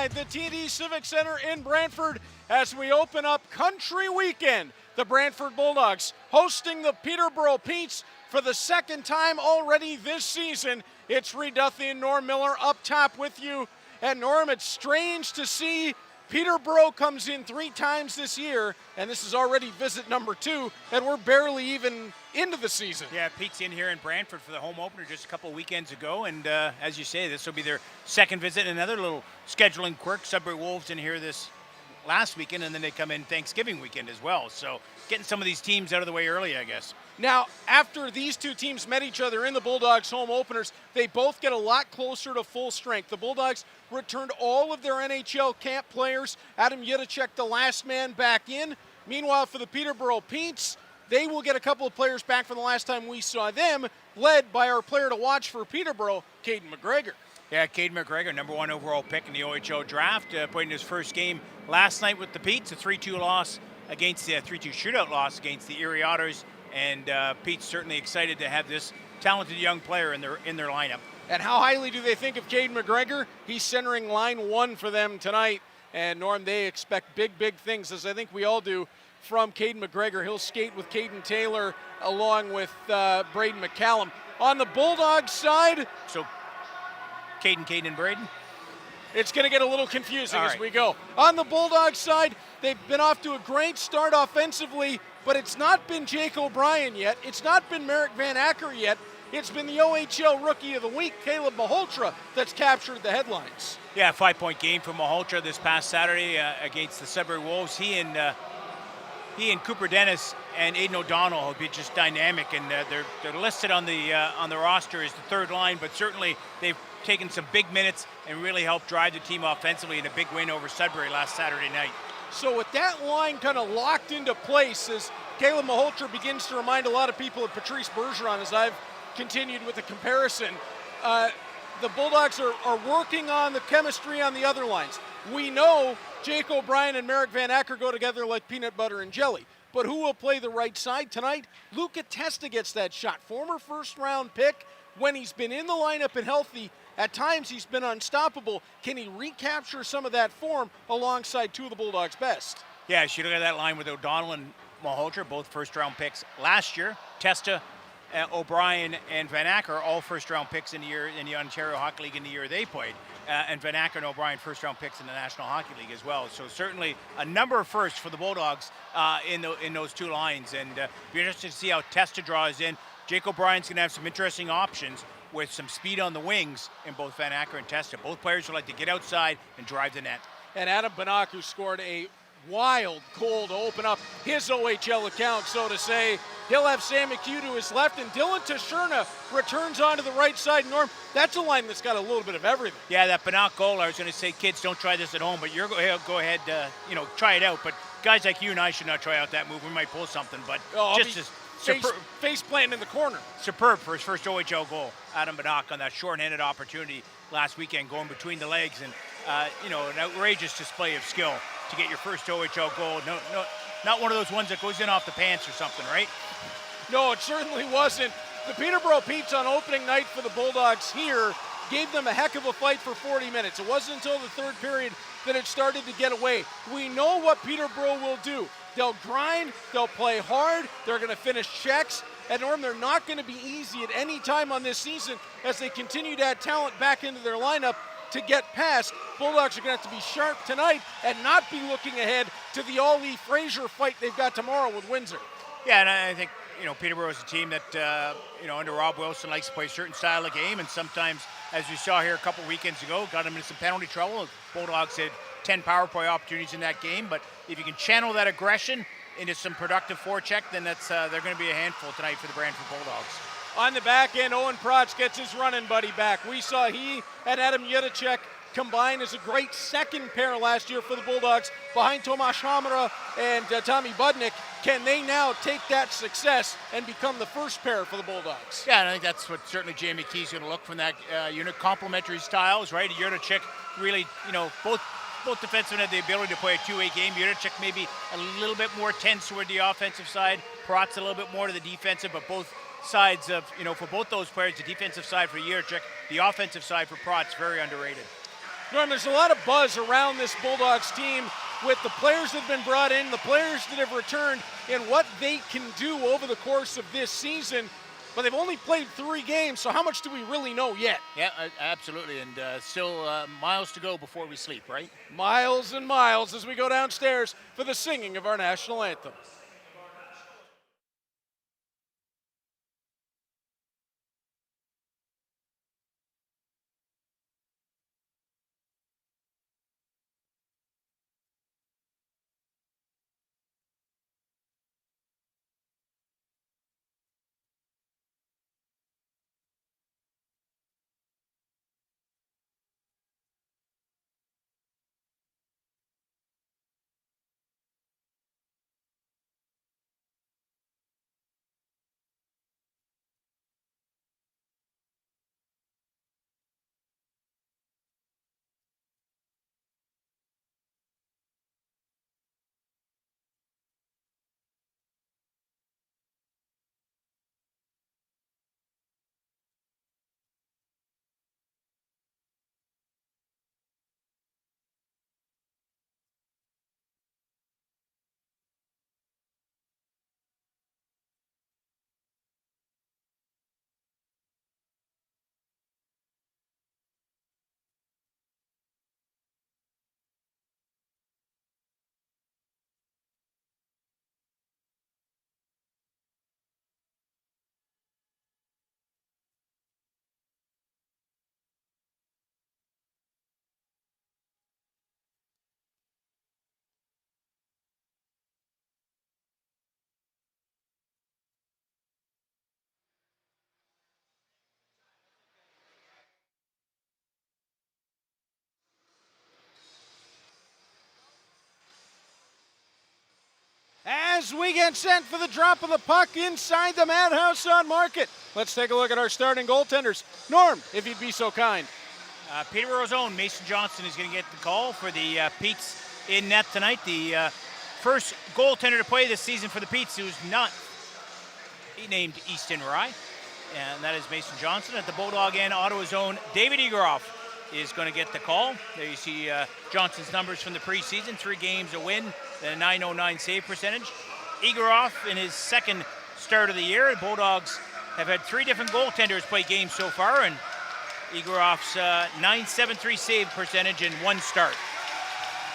inside the TD Civic Center in Brantford as we open up Country Weekend. The Brantford Bulldogs hosting the Peterborough Petes for the second time already this season. It's Reed Duthie and Norm Miller up top with you. And Norm, it's strange to see Peterborough comes in 3 times this year, and this is already visit number 2, and we're barely even into the season. Yeah, Pete's in here in Brantford for the home opener just a couple of weekends ago, and as you say, this will be their second visit. Another little scheduling quirk, Sudbury Wolves in here this last weekend, and then they come in Thanksgiving weekend as well. So getting some of these teams out of the way early, I guess. Now, after these two teams met each other in the Bulldogs home openers, they both get a lot closer to full strength. The Bulldogs returned all of their NHL camp players. Adam Yudacek, the last man, back in. Meanwhile, for the Peterborough Petes, they will get a couple of players back from the last time we saw them, led by our player to watch for Peterborough, Caden McGregor. Yeah, Caden McGregor, number 1 overall pick in the OHL draft, playing his first game last night with the Petes, a 3-2 loss against the 3-2 shootout loss against the Erie Otters. And Pete's certainly excited to have this talented young player in their lineup. And how highly do they think of Caden McGregor? He's centering line 1 for them tonight. And Norm, they expect big things, as I think we all do, from Caden McGregor. He'll skate with Caden Taylor along with Braden McCallum. On the Bulldogs side, so Caden, and Braden? It's going to get a little confusing right as we go. On the Bulldogs side, they've been off to a great start offensively, but it's not been Jake O'Brien yet. It's not been Merrick Van Acker yet. It's been the OHL Rookie of the Week, Caleb Malhotra, that's captured the headlines. Yeah, 5-point game for Malhotra this past Saturday against the Sudbury Wolves. He and Cooper Dennis and Aiden O'Donnell will be just dynamic, and they're listed on the roster as the third line, but certainly they've taken some big minutes and really helped drive the team offensively in a big win over Sudbury last Saturday night. So with that line kind of locked into place, as Caleb Malhotra begins to remind a lot of people of Patrice Bergeron, as I've continued with the comparison, the Bulldogs are working on the chemistry on the other lines. We know Jake O'Brien and Merrick Van Acker go together like peanut butter and jelly. But who will play the right side tonight? Luca Testa gets that shot. Former first-round pick. When he's been in the lineup and healthy, at times he's been unstoppable. Can he recapture some of that form alongside 2 of the Bulldogs' best? Yeah, you look at that line with O'Donnell and Malhotra, both first-round picks last year. Testa, O'Brien, and Van Acker, all first-round picks in the Ontario Hockey League in the year they played. And Van Acker and O'Brien first-round picks in the National Hockey League as well. So certainly a number of firsts for the Bulldogs in those 2 lines. And be interested to see how Testa draws in. Jake O'Brien's going to have some interesting options with some speed on the wings in both Van Acker and Testa. Both players would like to get outside and drive the net. And Adam Banach, who scored a wild goal to open up his OHL account, so to say. He'll have Sam McHugh to his left, and Dylan Tashurna returns onto the right side. Norm, that's a line that's got a little bit of everything. Yeah, that Banach goal, I was going to say, kids, don't try this at home, but you're go ahead, try it out. But guys like you and I should not try out that move. We might pull something, but face planting in the corner. Superb for his first OHL goal. Adam Banach on that short-handed opportunity last weekend, going between the legs, and an outrageous display of skill to get your first OHL goal. No, not one of those ones that goes in off the pants or something, right? No, it certainly wasn't. The Peterborough Petes on opening night for the Bulldogs here gave them a heck of a fight for 40 minutes. It wasn't until the third period that it started to get away. We know what Peterborough will do. They'll grind, they'll play hard, they're going to finish checks. And Norm, they're not going to be easy at any time on this season as they continue to add talent back into their lineup to get past. Bulldogs are going to have to be sharp tonight and not be looking ahead to the Ollie Fraser fight they've got tomorrow with Windsor. Yeah, and I think, Peterborough is a team that, under Rob Wilson likes to play a certain style of game, and sometimes, as we saw here a couple weekends ago, got them into some penalty trouble. Bulldogs had 10 power play opportunities in that game, but if you can channel that aggression into some productive forecheck, then they're going to be a handful tonight for the Brantford Bulldogs. On the back end, Owen Protz gets his running buddy back. We saw he and Adam Yudacek combine as a great second pair last year for the Bulldogs behind Tomas Hamara and Tommy Budnick. Can they now take that success and become the first pair for the Bulldogs? Yeah, and I think that's what certainly Jamie Key's going to look from that unit. Complementary styles, right? Yudacek really, both defensemen have the ability to play a two-way game. Yudacek maybe a little bit more tense toward the offensive side. Protz a little bit more to the defensive, but both sides of, for both those players, the defensive side for Yudacek, the offensive side for Protz, very underrated. Norm, there's a lot of buzz around this Bulldogs team with the players that have been brought in, the players that have returned, and what they can do over the course of this season. But they've only played 3 games, so how much do we really know yet? Yeah, absolutely, and still miles to go before we sleep, right? Miles and miles as we go downstairs for the singing of our national anthem. As we get set for the drop of the puck inside the Madhouse on Market, let's take a look at our starting goaltenders. Norm, if you'd be so kind. Peterborough's own Mason Johnson is going to get the call for the Petes in net tonight. The first goaltender to play this season for the Petes who's not named Easton Rye, and that is Mason Johnson. At the Bulldog end, Ottawa's own David Egeroff is going to get the call. There you see Johnson's numbers from the preseason: 3 games, a win, then a .909 save percentage. Egeroff in his second start of the year. The Bulldogs have had 3 different goaltenders play games so far, and Egeroff's .973 save percentage in 1 start.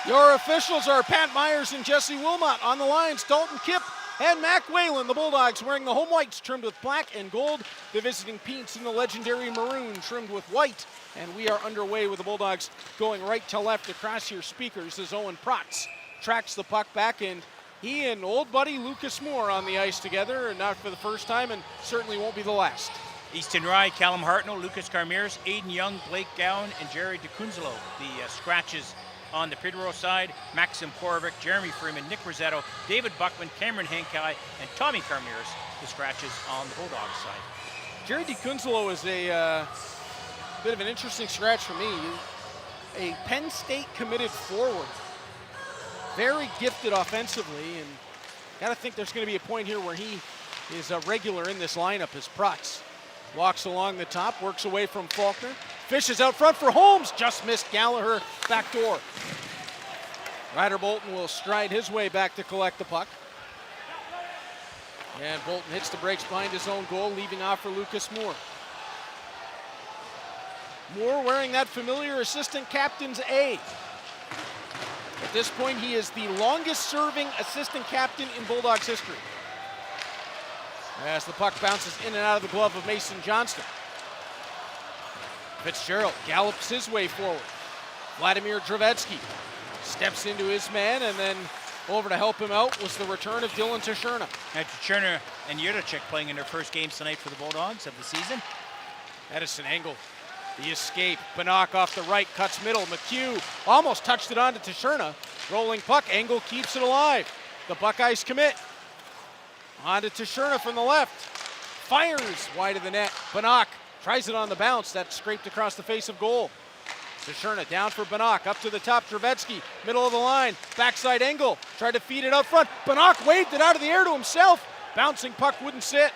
Your officials are Pat Myers and Jesse Wilmot. On the lines, Dalton Kipp and Mac Whalen. The Bulldogs wearing the home whites trimmed with black and gold. The visiting Petes in the legendary maroon trimmed with white. And we are underway with the Bulldogs going right to left across your speakers as Owen Protz tracks the puck back, and he and old buddy Lucas Moore on the ice together, and not for the first time and certainly won't be the last. Easton Rye, Callum Hartnell, Lucas Carmiers, Aiden Young, Blake Gowan, and Jerry DeCunzelo. The scratches on the Peterborough side: Maxim Korovic, Jeremy Freeman, Nick Rosetto, David Buckman, Cameron Hankai, and Tommy Carmiers, the scratches on the Bulldogs side. Jerry DeCunzelo is a bit of an interesting scratch for me. A Penn State committed forward. Very gifted offensively, and got to think there's going to be a point here where he is a regular in this lineup as Protz walks along the top, works away from Faulkner, fishes out front for Holmes, just missed Gallagher back door. Ryder Bolton will stride his way back to collect the puck. And Bolton hits the brakes behind his own goal, leaving off for Lucas Moore. Moore wearing that familiar assistant captain's A. At this point, he is the longest serving assistant captain in Bulldogs history. As the puck bounces in and out of the glove of Mason Johnston. Fitzgerald gallops his way forward. Vladimir Dravetsky steps into his man, and then over to help him out was the return of Dylan Tischerna. Tischerna and Yurachek playing in their first games tonight for the Bulldogs of the season. Edison Engel, the escape. Banach off the right, cuts middle. McHugh almost touched it on to Tischerna. Rolling puck, Engel keeps it alive. The Buckeyes commit. On to Tischerna from the left. Fires wide of the net. Banach tries it on the bounce. That scraped across the face of goal. Tischerna down for Banach. Up to the top, Dravetsky. Middle of the line. Backside Engel. Tried to feed it up front. Banach waved it out of the air to himself. Bouncing puck wouldn't sit.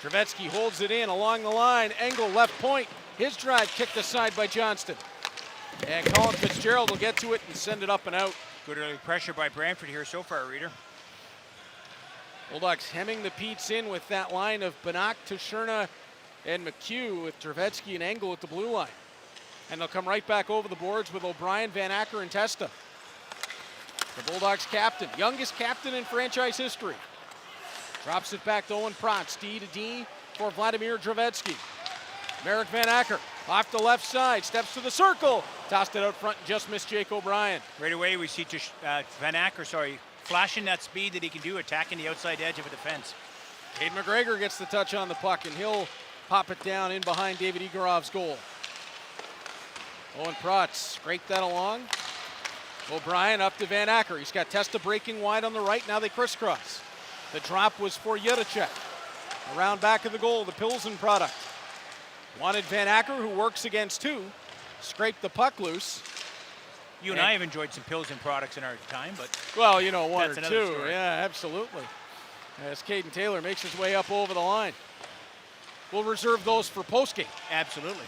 Dravetsky holds it in along the line. Engel left point. His drive kicked aside by Johnston. And Colin Fitzgerald will get to it and send it up and out. Good early pressure by Brantford here so far, Reader. Bulldogs hemming the Petes in with that line of Banach, Tashurna, and McHugh, with Trevetsky and Engel at the blue line. And they'll come right back over the boards with O'Brien, Van Acker, and Testa. The Bulldogs captain, youngest captain in franchise history. Drops it back to Owen Protz, D to D for Vladimir Trevetsky. Merrick Van Acker off the left side, steps to the circle, tossed it out front and just missed Jake O'Brien. Right away we see Van Acker, flashing that speed that he can do, attacking the outside edge of a defense. Cade McGregor gets the touch on the puck, and he'll pop it down in behind David Egorov's goal. Owen Protz scraped that along. O'Brien up to Van Acker. He's got Testa breaking wide on the right. Now they crisscross. The drop was for Juracek. Around back of the goal, the Pilsen product. Wanted Van Acker, who works against two. Scraped the puck loose. You and I have enjoyed some Pilsen products in our time, but well, you know, one or that's two. another story. Yeah, absolutely. As Caden Taylor makes his way up over the line. We'll reserve those for postgame. Absolutely.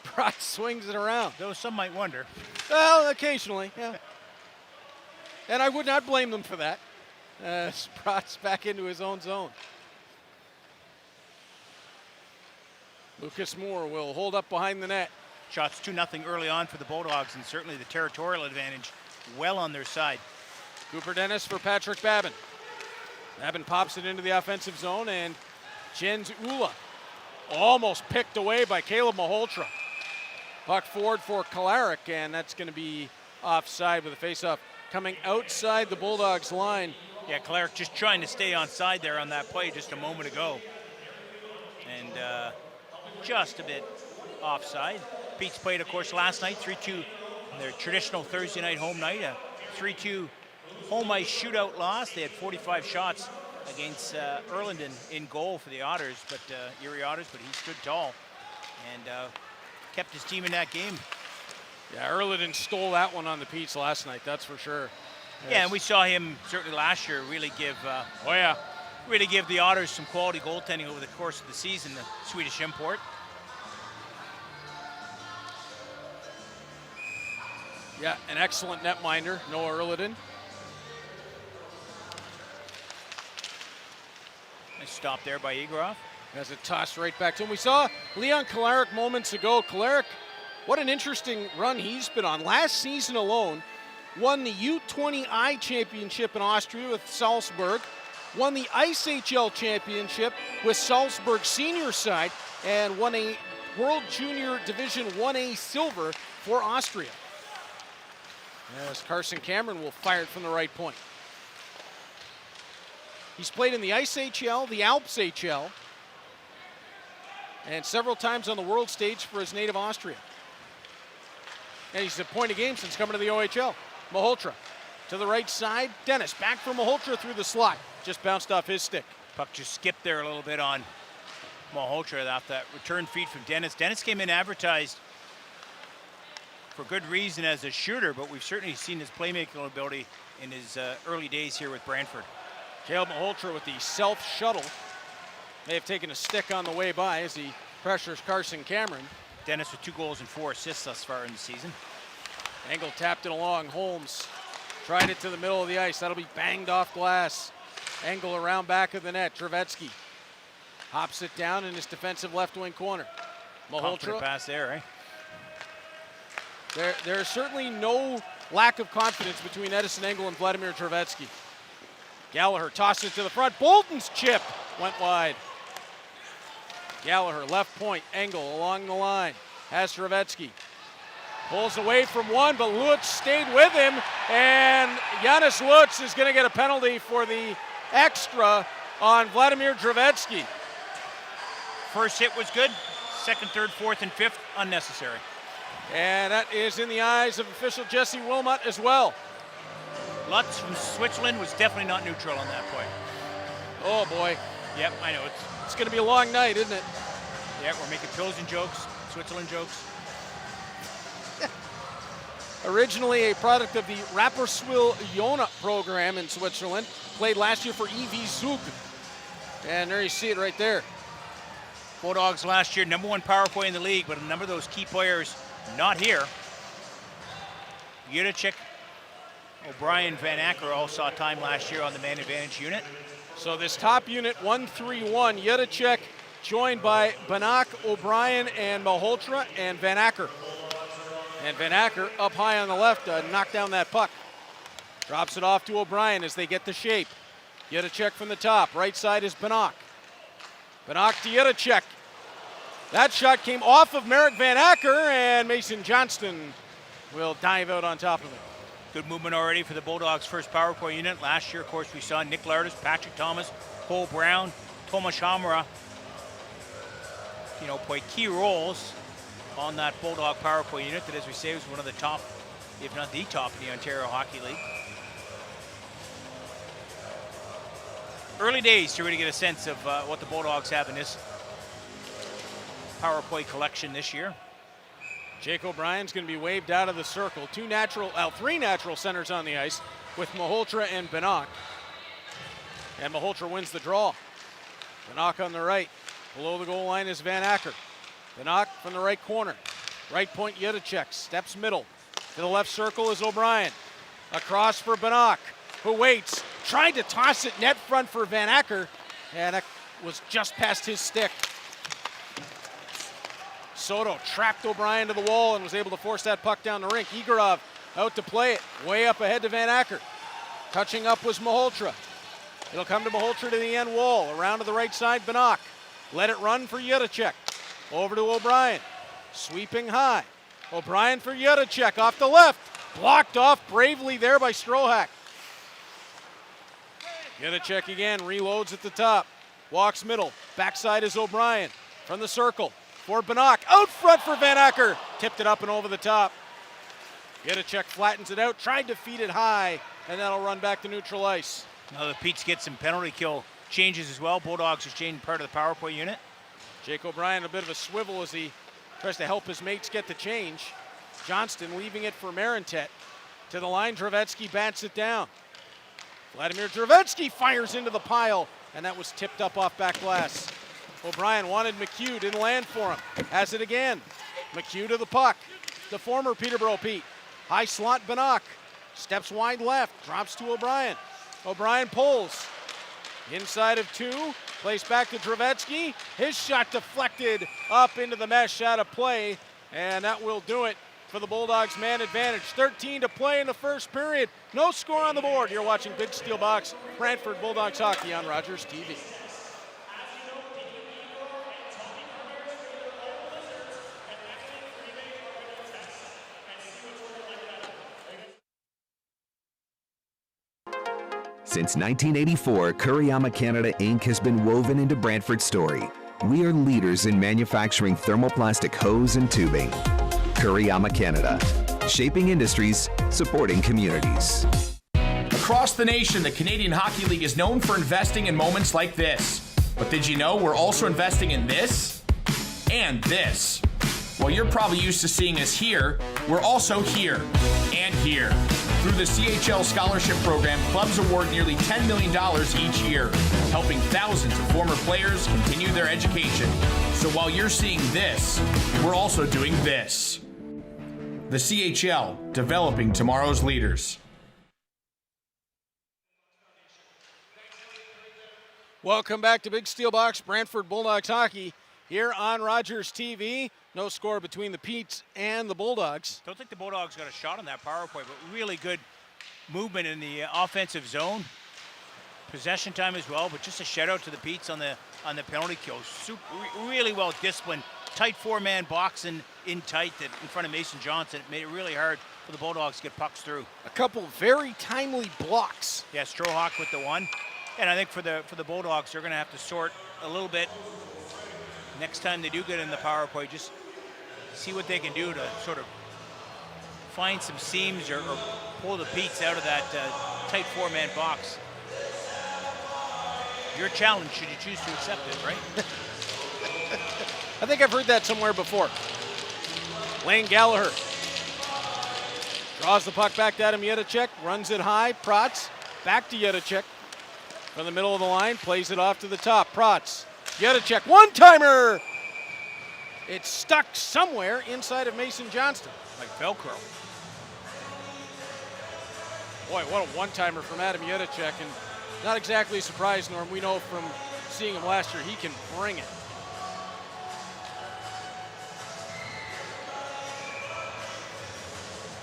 Protz swings it around. Though some might wonder. Well, occasionally, yeah. And I would not blame them for that. Protz back into his own zone. Lucas Moore will hold up behind the net. Shots 2-0 early on for the Bulldogs, and certainly the territorial advantage well on their side. Cooper Dennis for Patrick Babin. Babin pops it into the offensive zone, and Jens Ula almost picked away by Caleb Maholtra. Puck forward for Kolarek, and that's going to be offside with a faceoff coming outside the Bulldogs line. Yeah, Kolarek just trying to stay onside there on that play just a moment ago. And just a bit offside. Pete's played, of course, last night, 3-2, their traditional Thursday night home night, a 3-2 home ice shootout loss. They had 45 shots against Erlandon in goal for the Otters, but Erie Otters, but he stood tall and kept his team in that game. Yeah, Erlandon stole that one on the Petes last night, that's for sure. Yes. Yeah, and we saw him certainly last year really give really give the Otters some quality goaltending over the course of the season, the Swedish import. Yeah, an excellent netminder, Noah Erlandon. Nice stop there by Egorov. As it tossed right back to him. We saw Leon Kolarek moments ago. Kolarek, what an interesting run he's been on. Last season alone, won the U20I championship in Austria with Salzburg, won the Ice HL championship with Salzburg senior side, and won a World Junior Division 1A silver for Austria. As Carson Cameron will fire it from the right point. He's played in the Ice HL, the Alps HL, and several times on the world stage for his native Austria. And he's a point a game since coming to the OHL. Maholtra to the right side. Dennis back for Maholtra through the slot. Just bounced off his stick. Puck just skipped there a little bit on Maholtra off that return feed from Dennis. Dennis came in advertised for good reason as a shooter, but we've certainly seen his playmaking ability in his early days here with Brantford. Caleb Maholtra with the self-shuttle. May have taken a stick on the way by as he pressures Carson Cameron. Dennis with 2 goals and 4 assists thus far in the season. Engel tapped it along. Holmes tried it to the middle of the ice. That'll be banged off glass. Engel around back of the net. Trevetsky hops it down in his defensive left wing corner. Maholtra pass there, eh? There's certainly no lack of confidence between Edison Engel and Vladimir Trevetsky. Gallagher tosses it to the front. Bolton's chip went wide. Gallagher left point. Engel along the line. Has Trevetsky. Pulls away from one, but Lutz stayed with him. And Janis Lutz is going to get a penalty for the extra on Vladimir Trevetsky. First hit was good. Second, third, fourth, and fifth, unnecessary. And that is in the eyes of official Jesse Wilmot as well. Lutz from Switzerland was definitely not neutral on that point. Oh boy. Yep, I know. It's going to be a long night, isn't it? Yeah, we're making Pilsen jokes, Switzerland jokes. Originally a product of the Rapperswil Jona program in Switzerland. Played last year for EV Zug. And there you see it right there. Bulldogs last year, #1 power play in the league, but a number of those key players not here. Yudachik, O'Brien, Van Acker all saw time last year on the man advantage unit. So this top unit, 1-3-1, Yudachik joined by Banach, O'Brien, and Malhotra, and Van Acker. And Van Acker up high on the left, knocked down that puck. Drops it off to O'Brien as they get the shape. Yudachik from the top. Right side is Banach. Banach to Yudachik. That shot came off of Merrick Van Acker, and Mason Johnston will dive out on top of it. Good movement already for the Bulldogs' first power play unit. Last year, of course, we saw Nick Lardis, Patrick Thomas, Cole Brown, Tomas Hamra, play key roles on that Bulldog power play unit that, as we say, was one of the top, if not the top, in the Ontario Hockey League. Early days to really get a sense of what the Bulldogs have in this power play collection this year. Jake O'Brien's going to be waved out of the circle. Three natural centers on the ice with Malhotra and Banach. And Malhotra wins the draw. Banach on the right. Below the goal line is Van Acker. Banach from the right corner. Right point, Yudachik. Steps middle. To the left circle is O'Brien. Across for Banach, who waits. Tried to toss it net front for Van Acker, and that was just past his stick. Soto trapped O'Brien to the wall and was able to force that puck down the rink. Igorov out to play it, way up ahead to Van Acker. Touching up was Malhotra. It'll come to Malhotra to the end wall, around to the right side, Banach. Let it run for Yudachik. Over to O'Brien, sweeping high. O'Brien for Yudachik off the left. Blocked off bravely there by Strohak. Yudachik again, reloads at the top. Walks middle, backside is O'Brien. From the circle, for Banach, out front for Van Acker. Tipped it up and over the top. Yudachik flattens it out, tried to feed it high, and that'll run back to neutral ice. Now the Petes get some penalty kill changes as well. Bulldogs is changing part of the power play unit. Jake O'Brien a bit of a swivel as he tries to help his mates get the change. Johnston leaving it for Marintet. To the line, Dravetsky bats it down. Vladimir Dravetsky fires into the pile, and that was tipped up off back glass. O'Brien wanted McHugh, didn't land for him. Has it again. McHugh to the puck. The former Peterborough Pete. High slot Banach. Steps wide left, drops to O'Brien. O'Brien pulls. Inside of two, placed back to Dravetsky. His shot deflected up into the mesh out of play, and that will do it for the Bulldogs man advantage. 13 to play in the first period. No score on the board. You're watching Big Steel Box, Brantford Bulldogs hockey on Rogers TV. Since 1984, Kuriyama Canada Inc. has been woven into Brantford's story. We are leaders in manufacturing thermoplastic hose and tubing. Kuriyama Canada, shaping industries, supporting communities. Across the nation, the Canadian Hockey League is known for investing in moments like this. But did you know we're also investing in this? And this. While you're probably used to seeing us here, we're also here and here. Through the CHL Scholarship Program, clubs award nearly $10 million each year, helping thousands of former players continue their education. So while you're seeing this, we're also doing this. The CHL, developing tomorrow's leaders. Welcome back to Big Steel Box, Brantford Bulldogs hockey here on Rogers TV. No score between the Petes and the Bulldogs. Don't think the Bulldogs got a shot on that power play, but really good movement in the offensive zone. Possession time as well, but just a shout out to the Petes on the penalty kill. Really well disciplined. Tight four-man box in tight in front of Mason Johnson. It made it really hard for the Bulldogs to get pucks through. A couple very timely blocks. Yeah, Strohawk with the one. And I think for the Bulldogs, they're going to have to sort a little bit next time they do get in the power play. Just see what they can do to sort of find some seams or pull the Petes out of that tight four-man box. Your challenge, should you choose to accept it, right? I think I've heard that somewhere before. Lane Gallagher draws the puck back to Adam Yudachik, runs it high. Protz back to Yudachik from the middle of the line, plays it off to the top. Protz, Yudachik, one-timer! It's stuck somewhere inside of Mason Johnston. Like Velcro. Boy, what a one-timer from Adam Jedicek, and not exactly a surprise, Norm. We know from seeing him last year, he can bring it.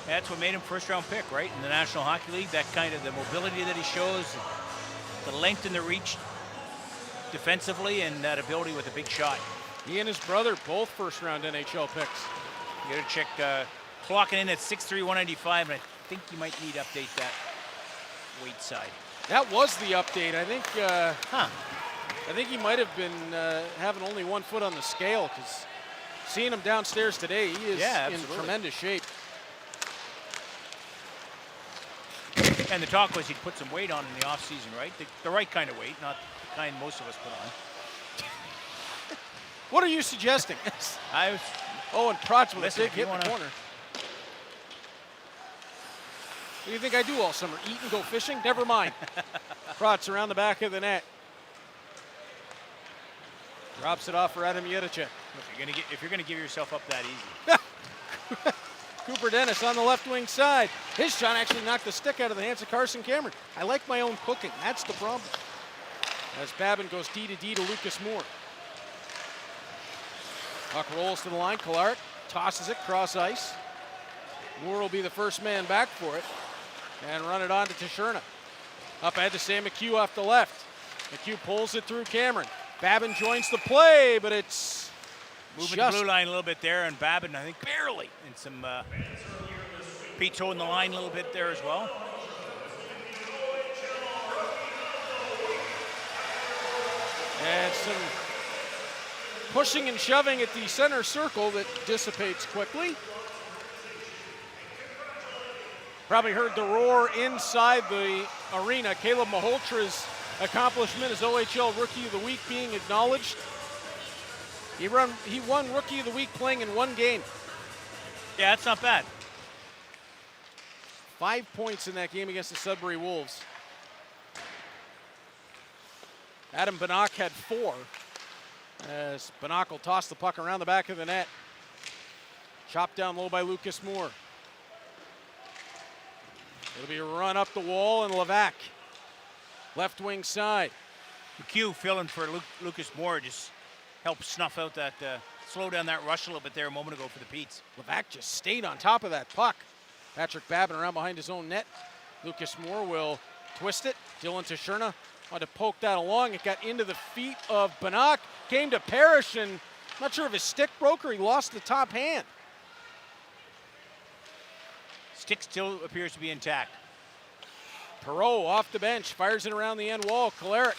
That's what made him first-round pick, right? In the National Hockey League, that kind of the mobility that he shows, the length and the reach defensively, and that ability with a big shot. He and his brother, both first-round NHL picks. Jedicek clocking in at 6'3", 195, and I think you might need to update that weight side. That was the update. I think I think he might have been having only 1 foot on the scale, because seeing him downstairs today, he is in tremendous shape. And the talk was he'd put some weight on in the offseason, right? The right kind of weight, not the kind most of us put on. What are you suggesting? I was. Oh, and Protz with Listen, a big hit in the corner. What do you think I do all summer? Eat and go fishing? Never mind. Protz around the back of the net. Drops it off for Adam Jedicek. If you're gonna give yourself up that easy. Cooper Dennis on the left wing side. His shot actually knocked the stick out of the hands of Carson Cameron. I like my own cooking. That's the problem. As Babin goes D to Lucas Moore. Puck rolls to the line. Kolarek tosses it cross ice. Moore will be the first man back for it and run it on to Tishurna. Up ahead to Sam McHugh off the left. McHugh pulls it through Cameron. Babin joins the play, but it's moving the blue line a little bit there, and Babin, I think, barely. And some Pete's holding the line a little bit there as well. And some pushing and shoving at the center circle that dissipates quickly. Probably heard the roar inside the arena. Caleb Maholtra's accomplishment as OHL Rookie of the Week being acknowledged. He won Rookie of the Week playing in 1 game. Yeah, that's not bad. 5 points in that game against the Sudbury Wolves. Adam Banach had 4. As Banach will toss the puck around the back of the net. Chopped down low by Lucas Moore. It'll be a run up the wall, and Levac, left wing side. McHugh filling for Lucas Moore just helped snuff out that, slow down that rush a little bit there a moment ago for the Petes. Levac just stayed on top of that puck. Patrick Babin around behind his own net. Lucas Moore will twist it. Dylan Tishurna wanted to poke that along. It got into the feet of Banach. Came to Parrish, and I'm not sure if his stick broke or he lost the top hand. Stick still appears to be intact. Perreault off the bench, fires it around the end wall. Kolarek,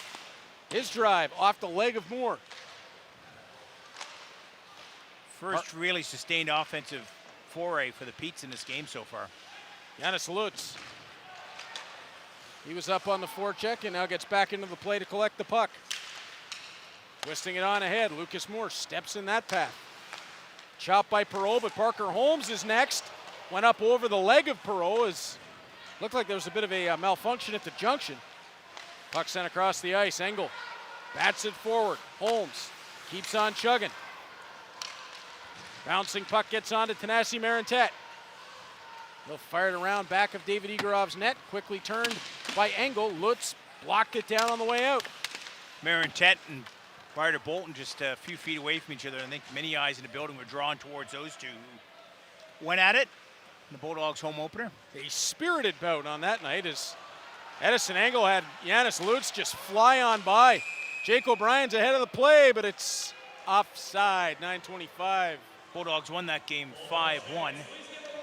his drive off the leg of Moore. First really sustained offensive foray for the Petes in this game so far. Janis Lutz. He was up on the forecheck and now gets back into the play to collect the puck. Twisting it on ahead. Lucas Moore steps in that path. Chopped by Perreault, but Parker Holmes is next. Went up over the leg of Perreault. Looked like there was a bit of a malfunction at the junction. Puck sent across the ice. Engel bats it forward. Holmes keeps on chugging. Bouncing puck gets on to Tanasi Marintet. He'll fire it around back of David Egerov's net. Quickly turned by Engel. Lutz blocked it down on the way out. Marintet and Ryder Bolton just a few feet away from each other. I think many eyes in the building were drawn towards those two. Went at it in the Bulldogs home opener. A spirited bout on that night as Edison Engel had Janis Lutz just fly on by. Jake O'Brien's ahead of the play, but it's offside, 9:25. Bulldogs won that game 5-1.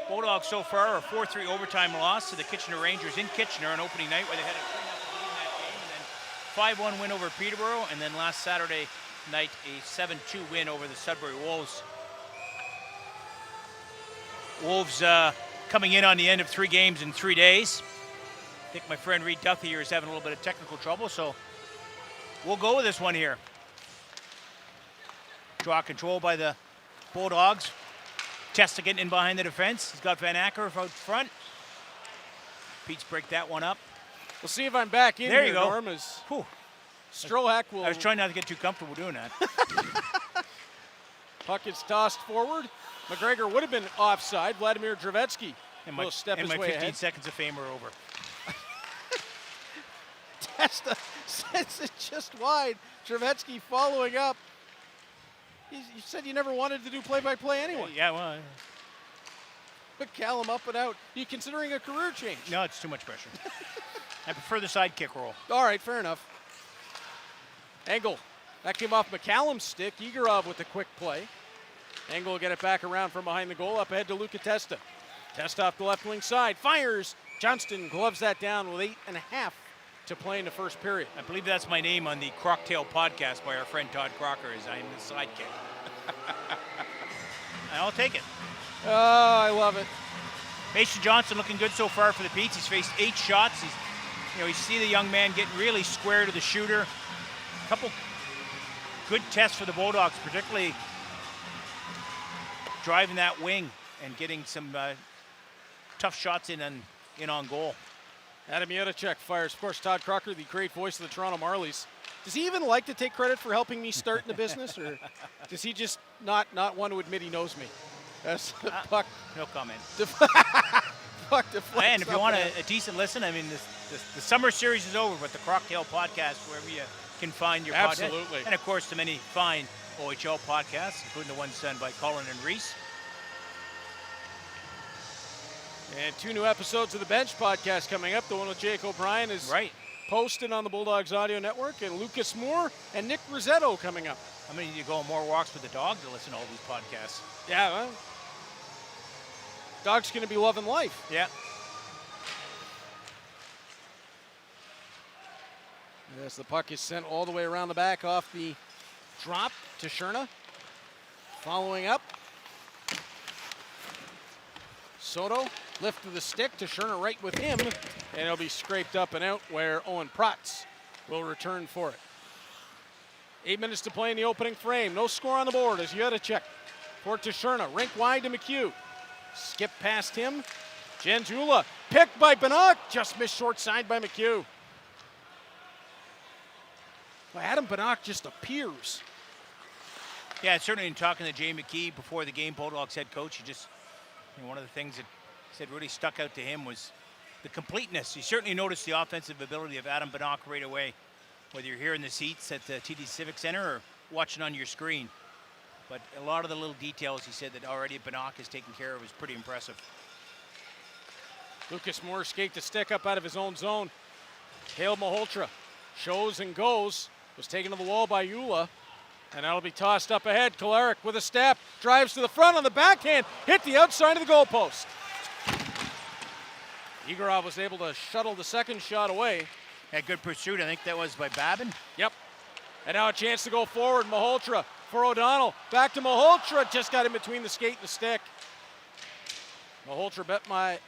Bulldogs so far a 4-3 overtime loss to the Kitchener Rangers in Kitchener on opening night, where they had a 3-0 lead in that game, and then 5-1 win over Peterborough, and then last Saturday night a 7-2 win over the Sudbury Wolves. Wolves coming in on the end of 3 games in 3 days. I think my friend Reed Duffy here is having a little bit of technical trouble, so we'll go with this one here. Draw control by the Bulldogs. Testa getting in behind the defense. He's got Van Acker out front. Pete's break that one up. We'll see if I'm back in there here, you go. Norm, as Strohack will... I was trying not to get too comfortable doing that. Puck is tossed forward. McGregor would have been offside. Vladimir Dravetsky will step his way ahead. And my 15 seconds of fame are over. Testa sends it just wide. Trevetsky following up. You said you never wanted to do play-by-play anyway. Yeah, well. McCallum up and out. You considering a career change? No, it's too much pressure. I prefer the sidekick role. All right, fair enough. Engel. That came off McCallum's stick. Igorov with the quick play. Engel will get it back around from behind the goal. Up ahead to Luca Testa. Testa off the left wing side. Fires. Johnston gloves that down with 8.5 to play in the first period. I believe that's my name on the Crocktail podcast by our friend Todd Crocker, is I'm the sidekick. I'll take it. Oh, I love it. Mason Johnson looking good so far for the Petes. He's faced 8 shots. You see the young man getting really square to the shooter. A couple good tests for the Bulldogs, particularly driving that wing and getting some tough shots in on goal. Adam Yodachek fires. Of course, Todd Crocker, the great voice of the Toronto Marlies. Does he even like to take credit for helping me start in the business, or does he just not want to admit he knows me? That's the puck. No comment. Puck deflects. And if you want a decent listen, I mean, the summer series is over, but the Crocktail podcast, wherever you can find your podcast. Absolutely. And, of course, the many fine OHL podcasts, including the ones done by Colin and Reese. And 2 new episodes of the Bench podcast coming up. The one with Jake O'Brien is posted on the Bulldogs Audio Network, and Lucas Moore and Nick Rosetto coming up. How many do you go on more walks with the dog to listen to all these podcasts? Yeah, well, dog's going to be loving life. Yeah. As the puck is sent all the way around the back off the drop to Sherna. Following up. Soto, lift of the stick to Sherna right with him, and it'll be scraped up and out where Owen Protz will return for it. 8 minutes to play in the opening frame. No score on the board as Yodachek. For to Sherna, rink wide to McHugh. Skip past him. Genzula picked by Bannock, just missed short side by McHugh. Well, Adam Bannock just appears. Yeah, certainly in talking to Jay McKee before the game, Bulldogs head coach, one of the things that he said really stuck out to him was the completeness. You certainly noticed the offensive ability of Adam Bannock right away, whether you're here in the seats at the TD Civic Center or watching on your screen. But a lot of the little details he said that already Bannock has taken care of is pretty impressive. Lucas Moore skate the stick up out of his own zone. Caleb Maholtra shows and goes. Was taken to the wall by Eula. And that'll be tossed up ahead. Kolarek with a step. Drives to the front on the backhand. Hit the outside of the goalpost. Igorov was able to shuttle the second shot away. Had good pursuit. I think that was by Babin. Yep. And now a chance to go forward. Maholtra for O'Donnell. Back to Maholtra. Just got in between the skate and the stick. Maholtra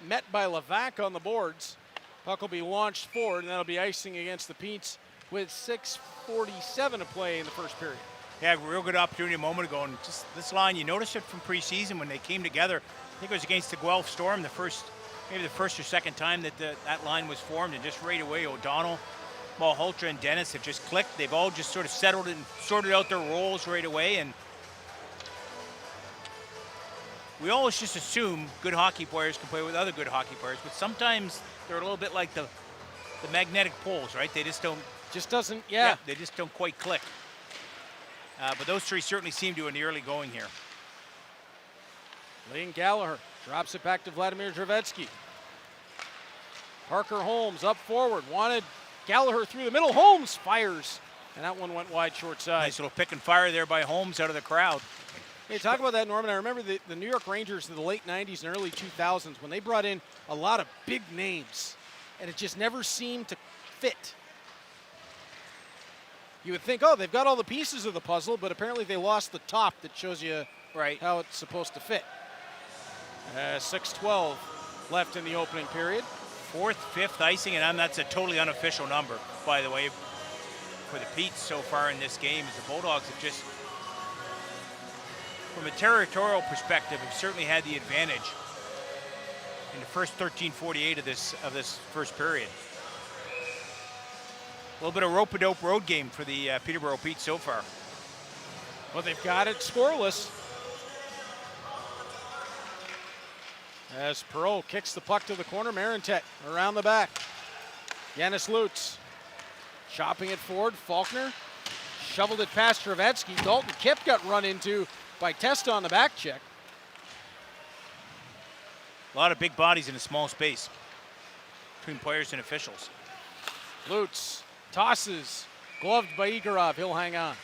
met by Levac on the boards. Puck will be launched forward, and that'll be icing against the Petes with 6:47 to play in the first period. Yeah, real good opportunity a moment ago. And just this line, you noticed it from preseason when they came together. I think it was against the Guelph Storm, maybe the first or second time that that line was formed. And just right away, O'Donnell, Malhotra, and Dennis have just clicked. They've all just sort of settled and sorted out their roles right away. And we always just assume good hockey players can play with other good hockey players, but sometimes they're a little bit like the magnetic poles, right? They just don't. They just don't quite click. But those three certainly seem to in the early going here. Lane Gallagher drops it back to Vladimir Drevetsky. Parker Holmes up forward, wanted Gallagher through the middle. Holmes fires, and that one went wide short side. Nice little pick and fire there by Holmes out of the crowd. Hey, talk about that, Norman. I remember the New York Rangers in the late 90s and early 2000s when they brought in a lot of big names, and it just never seemed to fit. You would think, oh, they've got all the pieces of the puzzle, but apparently they lost the top that shows you how it's supposed to fit. 6:12 left in the opening period. 4th, 5th icing, and that's a totally unofficial number, by the way, for the Petes so far in this game, as the Bulldogs have just, from a territorial perspective, have certainly had the advantage in the first 13:48 of this first period. A little bit of rope-a-dope road game for the Peterborough Petes so far. Well, they've got it scoreless. As Perreault kicks the puck to the corner, Marintet around the back. Yanis Lutz Chopping it forward, Faulkner shoveled it past Trevetsky. Dalton Kipp got run into by Testa on the back check. A lot of big bodies in a small space between players and officials. Lutz tosses, gloved by Igorov, he'll hang on.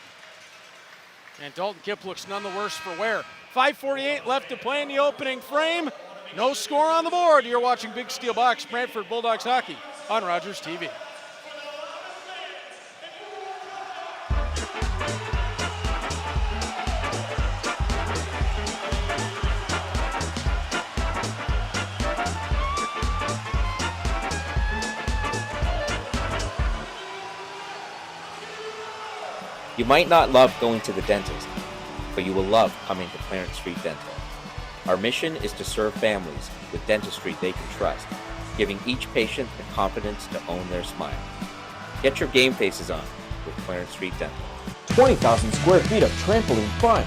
And Dalton Kipp looks none the worse for wear. 5:48 left to play in the opening frame. No score on the board. You're watching Big Steel Box, Brantford Bulldogs hockey on Rogers TV. You might not love going to the dentist, but you will love coming to Clarence Street Dental. Our mission is to serve families with dentistry they can trust, giving each patient the confidence to own their smile. Get your game faces on with Clarence Street Dental. 20,000 square feet of trampoline fun,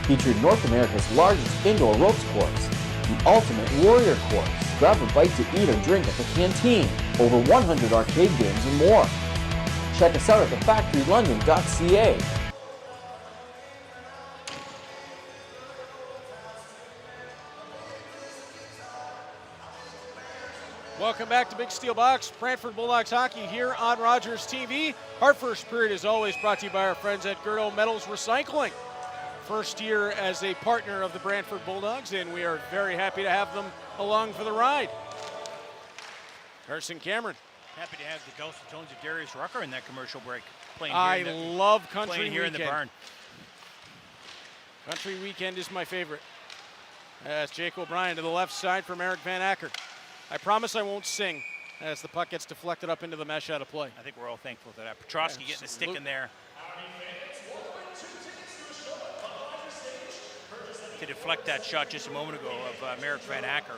featured North America's largest indoor ropes course, the ultimate warrior course. Grab a bite to eat or drink at the canteen, over 100 arcade games and more. Check us out at thefactorylondon.ca. Welcome back to Big Steel Box, Brantford Bulldogs hockey here on Rogers TV. Our first period is always brought to you by our friends at Gerdo Metals Recycling. First year as a partner of the Brantford Bulldogs, and we are very happy to have them along for the ride. Carson Cameron. Happy to have the dulcet tones of Darius Rucker in that commercial break. Playing Love Country playing here Weekend. in the barn. Country Weekend is my favorite. As Jake O'Brien to the left side from Eric Van Acker. I promise I won't sing as the puck gets deflected up into the mesh out of play. I think we're all thankful for that. Petrosky getting a stick in there to deflect that shot just a moment ago of Merrick Van Acker.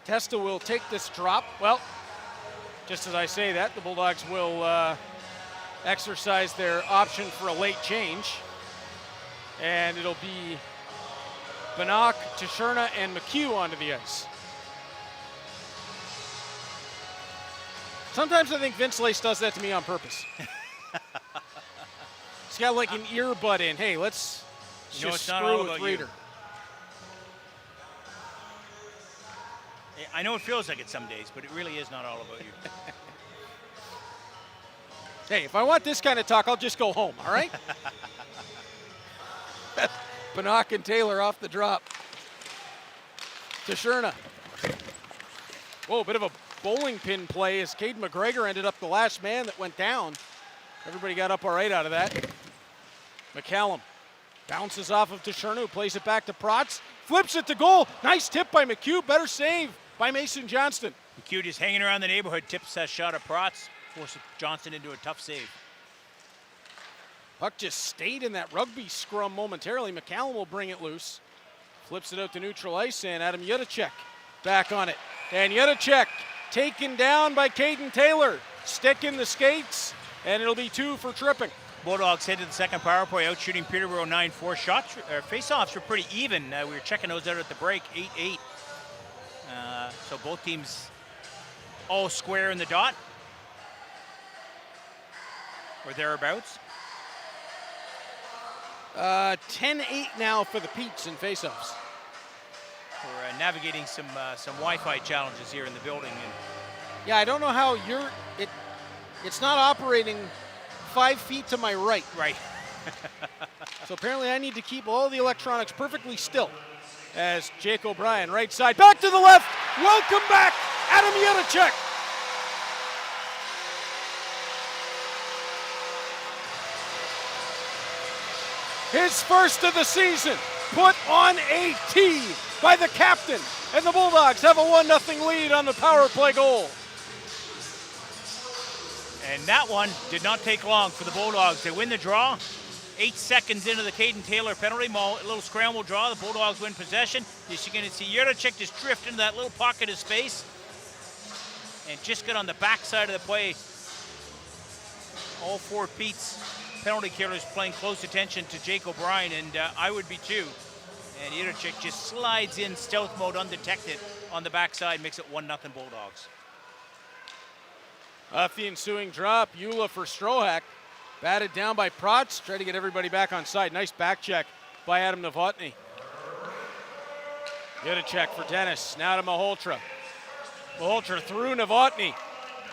Testa will take this drop. Well, just as I say that, the Bulldogs will exercise their option for a late change. And it'll be Banach, Tisherna, and McHugh onto the ice. Sometimes I think Vince Lace does that to me on purpose. He's got like an earbud in. Hey, let's just screw with Reader. I know it feels like it some days, but it really is not all about you. Hey, if I want this kind of talk, I'll just go home, all right? Banach and Taylor off the drop. Tisherna. Whoa, bit of a bowling pin play as Caden McGregor ended up the last man that went down. Everybody got up all right out of that. McCallum bounces off of Tisherna, who plays it back to Protz. Flips it to goal. Nice tip by McHugh. Better save by Mason Johnston. McHugh just hanging around the neighborhood, tips that shot at Protz, forces Johnston into a tough save. Puck just stayed in that rugby scrum momentarily. McCallum will bring it loose. Flips it out to neutral ice, and Adam Yudacek back on it. And Yudacek taken down by Caden Taylor. Stick in the skates, and it'll be 2 for tripping. Bulldogs head to the second power play, out shooting Peterborough 9-4. Shots, face-offs were pretty even. We were checking those out at the break, 8-8. So both teams all square in the dot, or thereabouts. 10-8 now for the Petes in faceoffs. We're navigating some Wi-Fi challenges here in the building. And yeah, I don't know how it's not operating 5 feet to my right. Right. So apparently I need to keep all the electronics perfectly still. As Jake O'Brien, right side, back to the left. Welcome back, Adam Yudacek. His first of the season, put on a tee by the captain, and the Bulldogs have a 1-0 lead on the power play goal. And that one did not take long for the Bulldogs. They win the draw. 8 seconds into the Caden Taylor penalty, a little scramble draw. The Bulldogs win possession. You're going to see Yudacek just drift into that little pocket of space and just get on the backside of the play. All 4 Petes penalty killers paying close attention to Jake O'Brien, and I would be too. And Yurchik just slides in stealth mode undetected on the backside, makes it 1-0 Bulldogs. Off the ensuing drop, Eula for Strohak. Batted down by Protz. Try to get everybody back on side. Nice back check by Adam Novotny. Yurchik for Dennis. Now to Malhotra. Malhotra through Novotny.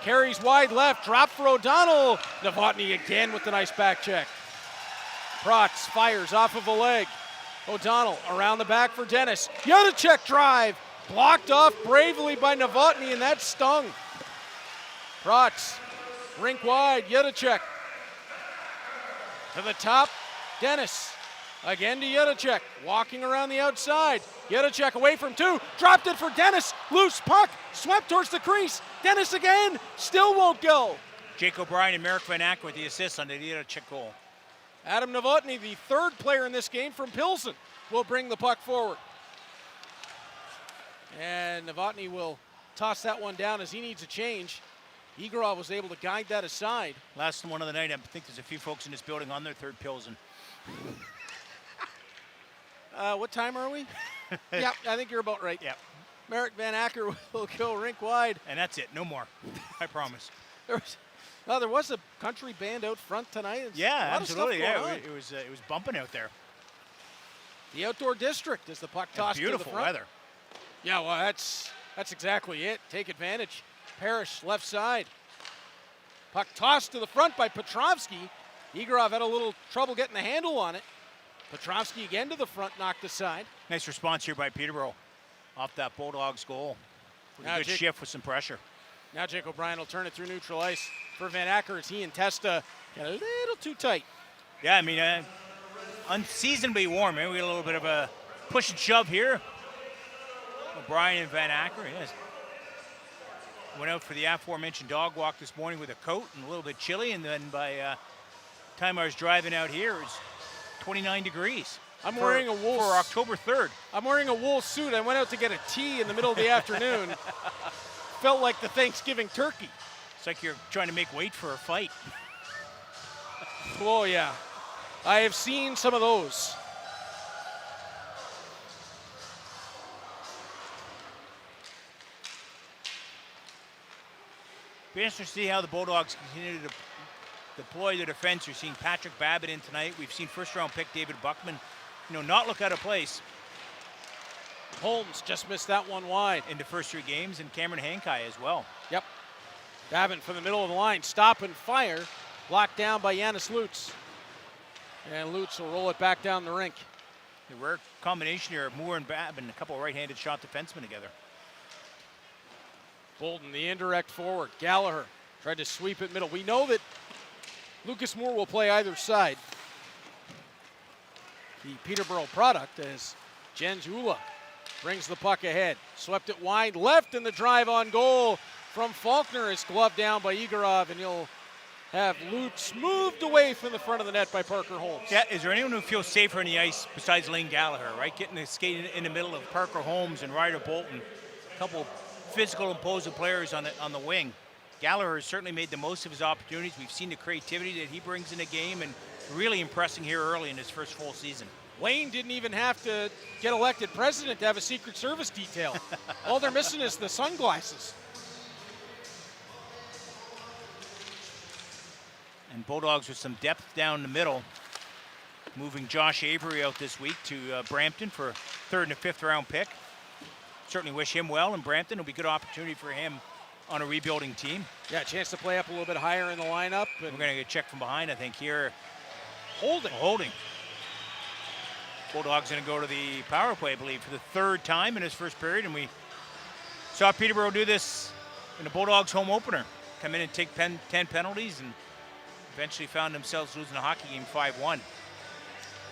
Carries wide left. Drop for O'Donnell. Novotny again with the nice back check. Protz fires off of a leg. O'Donnell around the back for Dennis. Yurchik drive. Blocked off bravely by Novotny, and that stung. Protz, rink wide, Yurchik. To the top, Dennis. Again to Yurchik, walking around the outside. Yurchik away from two, dropped it for Dennis. Loose puck, swept towards the crease. Dennis again, still won't go. Jake O'Brien and Merrick Van Acker with the assist on the Yurchik goal. Adam Novotny, the third player in this game from Pilsen, will bring the puck forward. And Novotny will toss that one down as he needs a change. Igorov was able to guide that aside. Last one of the night, I think there's a few folks in this building on their third Pilsen. What time are we? Yeah, I think you're about right. Yeah. Merrick Van Acker will go rink wide. And that's it, no more. I promise. There was a country band out front tonight. Yeah, absolutely. Yeah, it was bumping out there. The outdoor district as the puck tossed to the front. Beautiful weather. Yeah, well, that's exactly it. Take advantage. Parrish left side. Puck tossed to the front by Petrovsky. Igorov had a little trouble getting the handle on it. Petrovsky again to the front, knocked aside. Nice response here by Peterborough off that Bulldogs goal. Good shift with some pressure. Now Jake O'Brien will turn it through neutral ice for Van Acker as he and Testa get a little too tight. Yeah, I mean, unseasonably warm. We got a little bit of a push and shove here. O'Brien and Van Acker, yes. Went out for the aforementioned dog walk this morning with a coat and a little bit chilly, and then by time I was driving out here, it was 29 degrees. I'm wearing a wool for October 3rd. I'm wearing a wool suit. I went out to get a tea in the middle of the afternoon. Felt like the Thanksgiving turkey. It's like you're trying to make weight for a fight. Oh yeah, I have seen some of those. Be interesting to see how the Bulldogs continue to deploy their defense. You're seeing Patrick Babbitt in tonight. We've seen first-round pick David Buckman, not look out of place. Holmes just missed that one wide. In the first 3 games, and Cameron Hankai as well. Yep. Babbitt from the middle of the line, stop and fire. Blocked down by Janis Lutz. And Lutz will roll it back down the rink. The rare combination here of Moore and Babbitt, and a couple of right-handed shot defensemen together. Bolden, the indirect forward. Gallagher tried to sweep it middle. We know that Lucas Moore will play either side. The Peterborough product as Jens Ula brings the puck ahead. Swept it wide left, and the drive on goal from Faulkner is gloved down by Igorov, and he'll have Lutz moved away from the front of the net by Parker Holmes. Yeah, is there anyone who feels safer on the ice besides Lane Gallagher, right? Getting the skate in the middle of Parker Holmes and Ryder Bolton. A couple physical, imposing players on the wing. Gallagher has certainly made the most of his opportunities. We've seen the creativity that he brings in the game, and really impressing here early in his first full season. Wayne didn't even have to get elected president to have a Secret Service detail. All they're missing is the sunglasses. And Bulldogs with some depth down the middle, moving Josh Avery out this week to Brampton for 3rd and a 5th round pick. Certainly wish him well in Brampton. It'll be a good opportunity for him on a rebuilding team. Yeah, a chance to play up a little bit higher in the lineup. And we're going to get checked from behind, I think, here. Holding. Bulldogs going to go to the power play, I believe, for the 3rd time in his first period. And we saw Peterborough do this in the Bulldogs home opener. Come in and take 10 penalties and eventually found themselves losing a hockey game 5-1.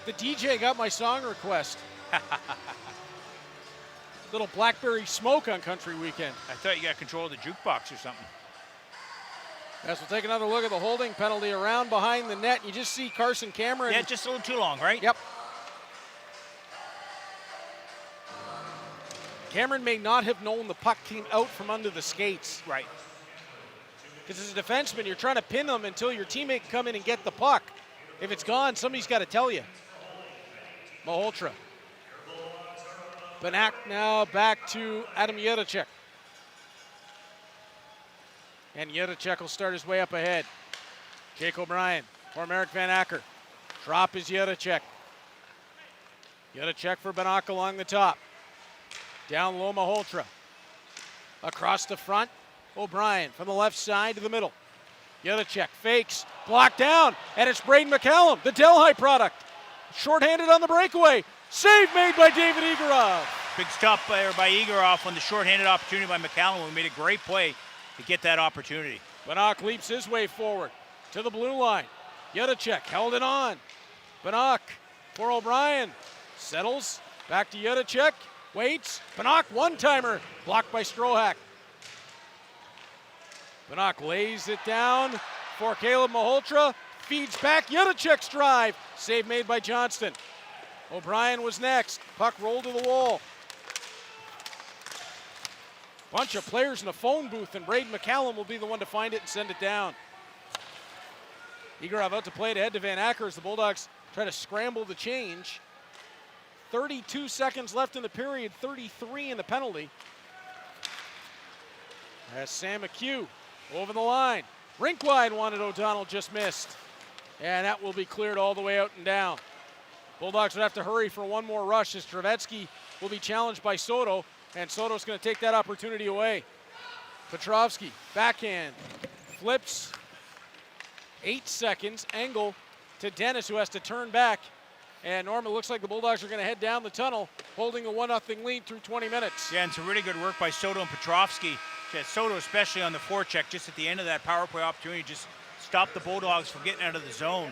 The DJ got my song request. Little Blackberry Smoke on Country Weekend. I thought you got control of the jukebox or something. As we'll take another look at the holding penalty around behind the net. You just see Carson Cameron. Yeah, just a little too long, right? Yep. Cameron may not have known the puck came out from under the skates. Right. Because as a defenseman, you're trying to pin them until your teammate can come in and get the puck. If it's gone, somebody's got to tell you. Malhotra Banak now back to Adam Jedicek. And Jedicek will start his way up ahead. Jake O'Brien for Merrick Van Acker. Drop is Jedicek. Jedicek for Banak along the top. Down low Malhotra. Across the front, O'Brien from the left side to the middle. Jedicek fakes, blocked down, and it's Braden McCallum, the Delhi product. Shorthanded on the breakaway. Save made by David Igorov. Big stop there by Igorov on the shorthanded opportunity by McCallum. We made a great play to get that opportunity. Banak leaps his way forward to the blue line. Jedicek held it on. Banak for O'Brien. Settles, back to Jedicek. Waits, Banak one-timer, blocked by Strohak. Banak lays it down for Caleb Malhotra. Feeds back, Jedicek's drive. Save made by Johnston. O'Brien was next. Puck rolled to the wall. Bunch of players in the phone booth, and Braden McCallum will be the one to find it and send it down. Igorov out to play it ahead to Van Acker as the Bulldogs try to scramble the change. 32 seconds left in the period, 33 in the penalty. As Sam McHugh over the line. Rink wide wanted O'Donnell, just missed. And that will be cleared all the way out and down. Bulldogs would have to hurry for one more rush as Trevetsky will be challenged by Soto, and Soto's going to take that opportunity away. Petrovsky, backhand, flips, 8 seconds, Engel to Dennis, who has to turn back. And Norm, it looks like the Bulldogs are going to head down the tunnel, holding a 1-0 lead through 20 minutes. Yeah, and some really good work by Soto and Petrovsky. Soto, especially on the forecheck, just at the end of that power play opportunity, just stopped the Bulldogs from getting out of the zone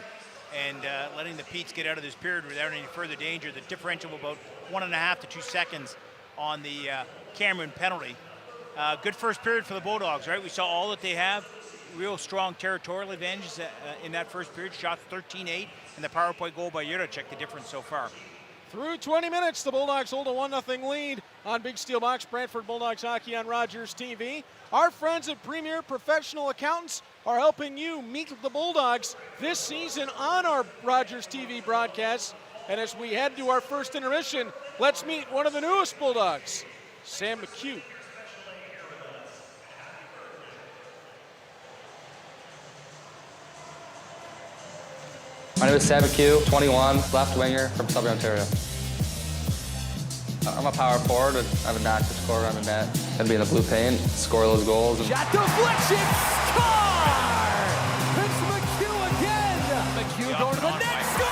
and letting the Petes get out of this period without any further danger. The differential of about 1.5 to 2 seconds on the Cameron penalty. Good first period for the Bulldogs, right? We saw all that they have. Real strong territorial advantages in that first period. Shots 13-8, and the power play goal by Jedicek, the difference so far. Through 20 minutes, the Bulldogs hold a 1-0 lead on Big Steel Box. Brantford Bulldogs hockey on Rogers TV. Our friends at Premier Professional Accountants are helping you meet the Bulldogs this season on our Rogers TV broadcasts. And as we head to our first intermission, let's meet one of the newest Bulldogs, Sam McHugh. My name is Sam McHugh, 21, left winger from Southern Ontario. I'm a power forward, and I have a knack to score around the net. And be in the blue paint, score those goals. And shot deflection, score! It's McHugh again! McHugh going to the net, score!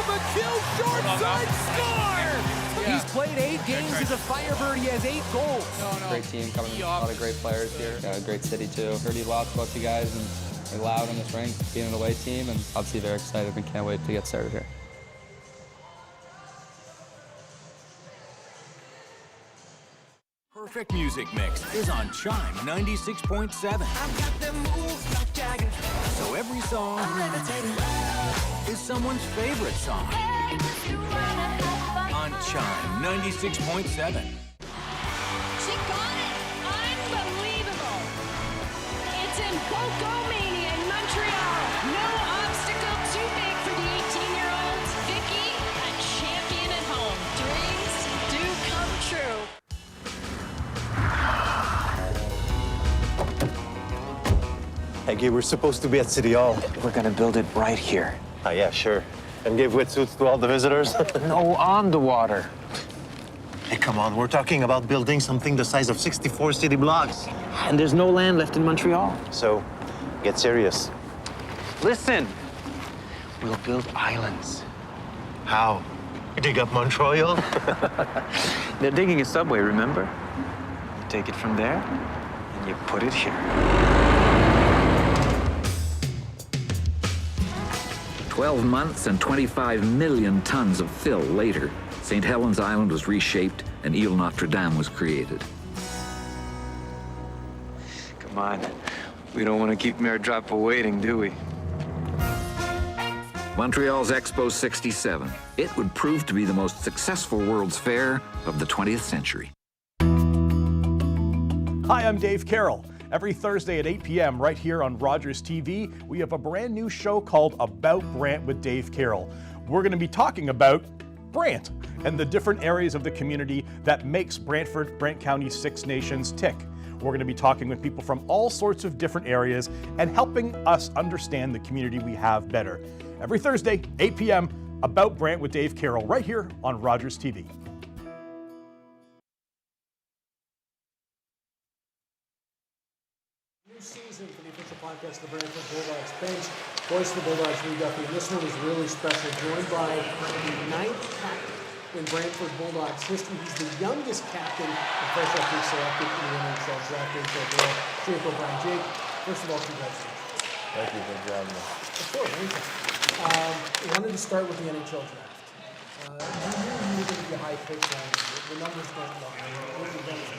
McHugh short side, score! He's played 8 games as a Firebird, he has 8 goals. Great team, coming in, a lot of great players here. Yeah, great city too. Heard lots about you guys, and we're loud in this rink, being an away team, and obviously very excited and can't wait to get started here. Perfect music mix is on Chime 96.7. So every song is someone's favorite song. On Chime 96.7. She got it! Unbelievable! It's in Bocomania in Montreal. No obstacle too big for the 18-year-olds. Vicky, a champion at home. Dreams do come true. Hey, Gabe, we're supposed to be at City Hall. We're gonna build it right here. Yeah, sure. And give wetsuits to all the visitors? No, on the water. Hey, come on, we're talking about building something the size of 64 city blocks. And there's no land left in Montreal. So, get serious. Listen, we'll build islands. How? Dig up Montreal? They're digging a subway, remember? You take it from there, and you put it here. 12 months and 25 million tons of fill later, St. Helens Island was reshaped and Ile Notre Dame was created. Come on, we don't want to keep Mayor Drappa waiting, do we? Montreal's Expo 67. It would prove to be the most successful World's Fair of the 20th century. Hi, I'm Dave Carroll. Every Thursday at 8 p.m. right here on Rogers TV, we have a brand new show called About Brant with Dave Carroll. We're going to be talking about Brant, and the different areas of the community that makes Brant County's Six Nations tick. We're going to be talking with people from all sorts of different areas and helping us understand the community we have better. Every Thursday, 8 p.m., About Brant with Dave Carroll, right here on Rogers TV. New season for the official podcast of the Brantford Bulldogs bench. Voice of the Bulldogs, Lee Duffy, and this one is really special. Joined by the 9th captain in Brantford Bulldogs history. He's the youngest captain of Faceoff being selected in the NHL draft. Jake O'Brien. Jake, first of all, congratulations. Thank you for having me. Of course, anytime. I wanted to start with the NHL draft. You knew you were going to be a high pick down. The numbers don't lie. What you've done is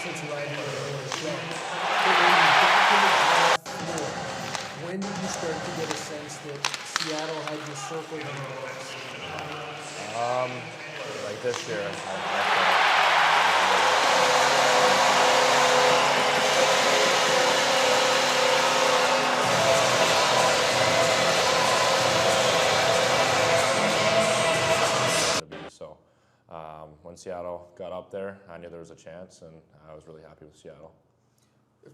since arriving at the OHL. But when you got to the draft floor, when did you start to get a sense that Seattle had you circled in the books? Like this year, So when Seattle got up there, I knew there was a chance, and I was really happy with Seattle.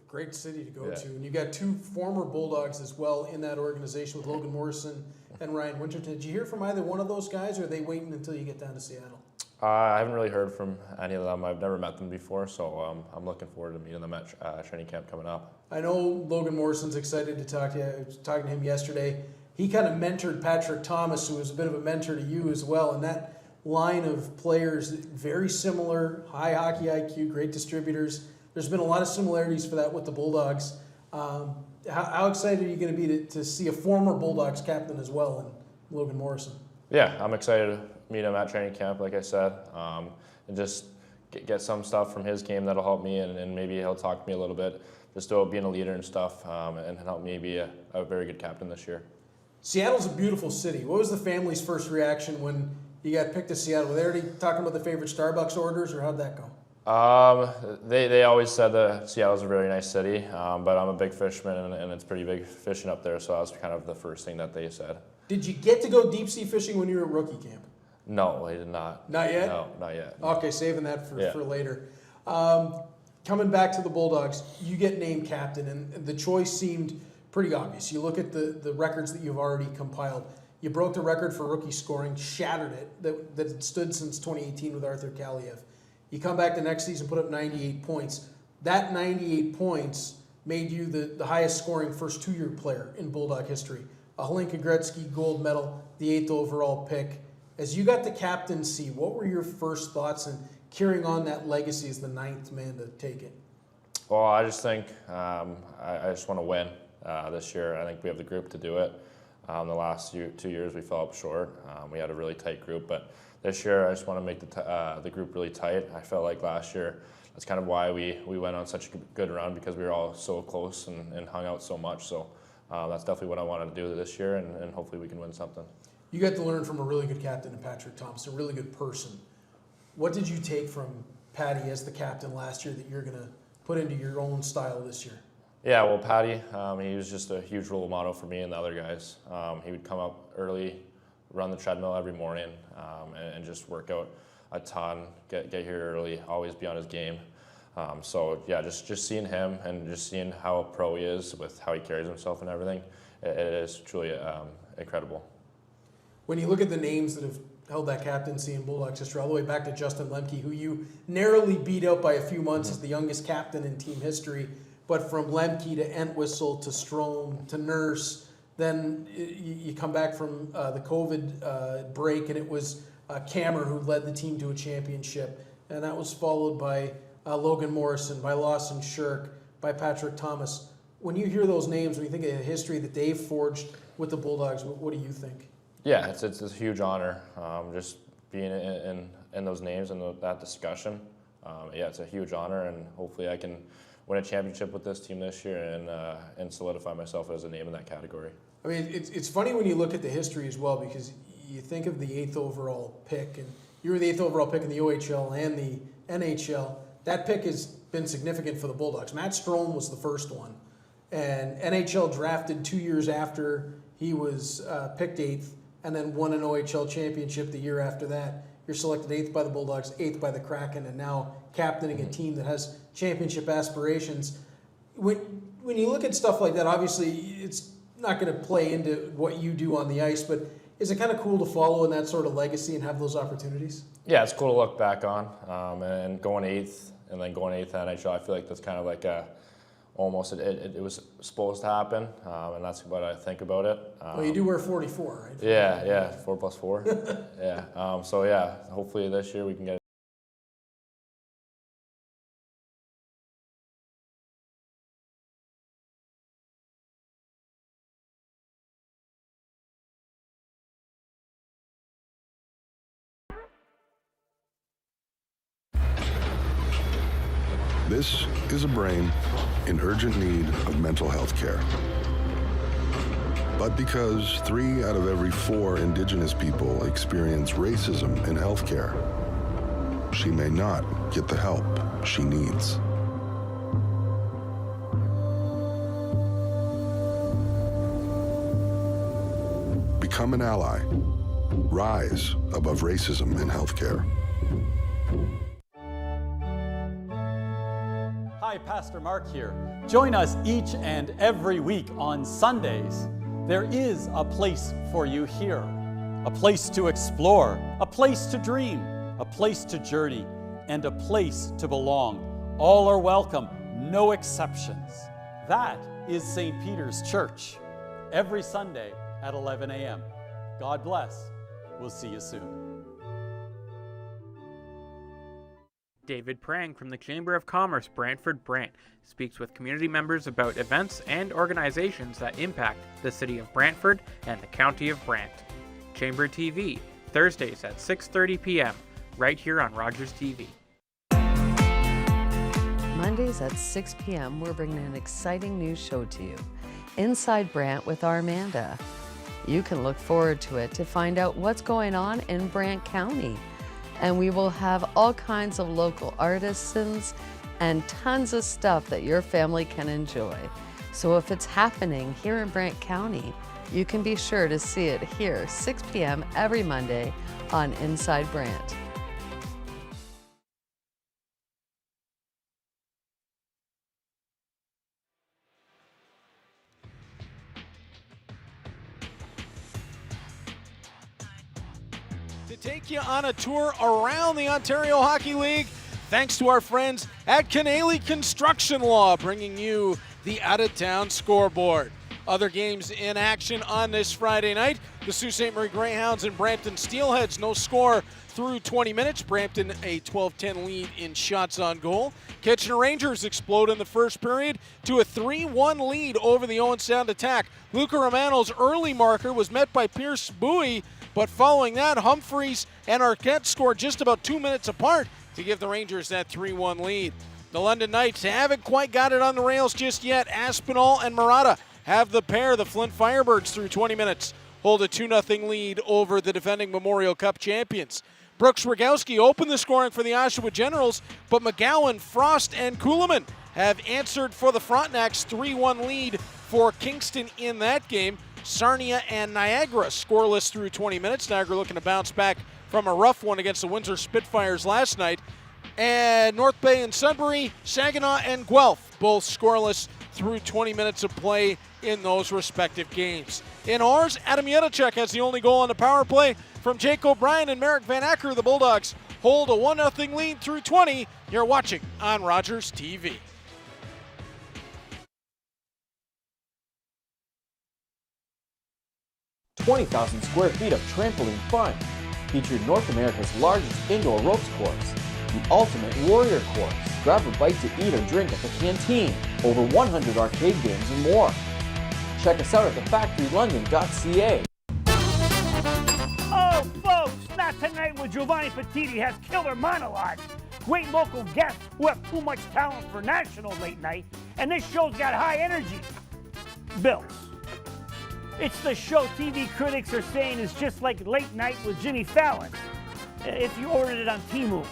Great city to go to. And you got two former Bulldogs as well in that organization with Logan Morrison and Ryan Winterton. Did you hear from either one of those guys, or are they waiting until you get down to Seattle? I haven't really heard from any of them. I've never met them before, so I'm looking forward to meeting them at training camp coming up. I know Logan Morrison's excited to talk to you. I was talking to him yesterday. He kind of mentored Patrick Thomas, who was a bit of a mentor to you as well, and that line of players, very similar, high hockey IQ, great distributors. There's been a lot of similarities for that with the Bulldogs. How excited are you going to be to see a former Bulldogs captain as well in Logan Morrison? Yeah, I'm excited to meet him at training camp, like I said, and just get some stuff from his game that'll help me, and maybe he'll talk to me a little bit just about being a leader and stuff, and help me be a very good captain this year. Seattle's a beautiful city. What was the family's first reaction when you got picked to Seattle? Were they already talking about the favorite Starbucks orders, or how'd that go? They always said that Seattle's a very nice city, but I'm a big fisherman, and it's pretty big fishing up there, so that was kind of the first thing that they said. Did you get to go deep sea fishing when you were at rookie camp? No, I did not. Not yet? No, not yet. Okay, saving that for later. Coming back to the Bulldogs, you get named captain, and the choice seemed pretty obvious. You look at the records that you've already compiled. You broke the record for rookie scoring, shattered it, that had stood since 2018 with Arthur Kaliev. You come back the next season, put up 98 points. That 98 points made you the highest scoring first two-year player in Bulldog history. A Hlinka Gretzky gold medal, the 8th overall pick. As you got the captaincy, what were your first thoughts in carrying on that legacy as the 9th man to take it? Well, I just think I just want to win this year. I think we have the group to do it. The last 2 years we fell up short. We had a really tight group, but this year I just want to make the group really tight. I felt like last year that's kind of why we went on such a good run, because we were all so close and hung out so much. So that's definitely what I wanted to do this year, and hopefully we can win something. You got to learn from a really good captain in Patrick Thomas, a really good person. What did you take from Patty as the captain last year that you're going to put into your own style this year? Yeah, well, Patty, he was just a huge role model for me and the other guys. He would come up early, run the treadmill every morning, and just work out a ton, get here early, always be on his game. So yeah, just seeing him and just seeing how pro he is with how he carries himself and everything, it is truly incredible. When you look at the names that have held that captaincy in Bulldogs history, all the way back to Justin Lemke, who you narrowly beat out by a few months as the youngest captain in team history, but from Lemke to Entwistle to Strome to Nurse, then you come back from the COVID break, and it was Kammer who led the team to a championship, and that was followed by Logan Morrison, by Lawson Shirk, by Patrick Thomas. When you hear those names, when you think of the history that they've forged with the Bulldogs, what do you think? Yeah, it's a huge honor, just being in those names and that discussion. Yeah, it's a huge honor, and hopefully I can win a championship with this team this year and solidify myself as a name in that category. I mean, it's funny when you look at the history as well, because you think of the 8th overall pick, and you were the 8th overall pick in the OHL and the NHL. That pick has been significant for the Bulldogs. Matt Strome was the first one, and NHL drafted 2 years after he was picked 8th. and then won an OHL championship the year after that. You're selected 8th by the Bulldogs, 8th by the Kraken, and now captaining a team that has championship aspirations. When you look at stuff like that, obviously it's not going to play into what you do on the ice, but is it kind of cool to follow in that sort of legacy and have those opportunities? Yeah, it's cool to look back on, and going 8th and then going 8th in NHL. I feel like that's kind of like almost it was supposed to happen, and that's what I think about it. Well, you do wear 44, right? Yeah, 4+4. Yeah, so yeah, hopefully this year we can get it. This is a brain in urgent need of mental health care. But because 3 out of every 4 Indigenous people experience racism in healthcare, she may not get the help she needs. Become an ally. Rise above racism in healthcare. Hi, Pastor Mark here. Join us each and every week on Sundays. There is a place for you here, a place to explore, a place to dream, a place to journey, and a place to belong. All are welcome, no exceptions. That is St. Peter's Church, every Sunday at 11 a.m. God bless. We'll see you soon. David Prang from the Chamber of Commerce Brantford Brant speaks with community members about events and organizations that impact the city of Brantford and the county of Brant. Chamber TV, Thursdays at 6:30 p.m., right here on Rogers TV. Mondays at 6 p.m., we're bringing an exciting new show to you, Inside Brant with Armanda. You can look forward to it to find out what's going on in Brant County. And we will have all kinds of local artisans and tons of stuff that your family can enjoy. So if it's happening here in Brant County, you can be sure to see it here, 6 p.m. every Monday on Inside Brant. To take you on a tour around the Ontario Hockey League, thanks to our friends at Canaley Construction Law, bringing you the out-of-town scoreboard. Other games in action on this Friday night, the Sault Ste. Marie Greyhounds and Brampton Steelheads, no score through 20 minutes. Brampton a 12-10 lead in shots on goal. Kitchener Rangers explode in the first period to a 3-1 lead over the Owen Sound attack. Luca Romano's early marker was met by Pierce Bowie, but following that, Humphreys and Arquette scored just about 2 minutes apart to give the Rangers that 3-1 lead. The London Knights haven't quite got it on the rails just yet. Aspinall and Murata have the pair. The Flint Firebirds through 20 minutes hold a 2-0 lead over the defending Memorial Cup champions. Brooks Rogowski opened the scoring for the Oshawa Generals, but McGowan, Frost, and Kuhlman have answered for the Frontenac's 3-1 lead for Kingston in that game. Sarnia and Niagara scoreless through 20 minutes. Niagara looking to bounce back from a rough one against the Windsor Spitfires last night. And North Bay and Sudbury, Saginaw and Guelph both scoreless through 20 minutes of play in those respective games. In ours, Adam Yedachek has the only goal on the power play from Jake O'Brien and Merrick Van Acker. The Bulldogs hold a 1-0 lead through 20. You're watching on Rogers TV. $20,000 square feet of trampoline fun, featured North America's largest indoor ropes course, the ultimate warrior course. Grab a bite to eat or drink at the canteen, over 100 arcade games and more. Check us out at thefactorylondon.ca. Oh, folks, not tonight with Giovanni Petiti has killer monologues. Great local guests who have too much talent for national late night, and this show's got high energy. Bills. It's the show TV critics are saying is just like Late Night with Jimmy Fallon, if you ordered it on Temu.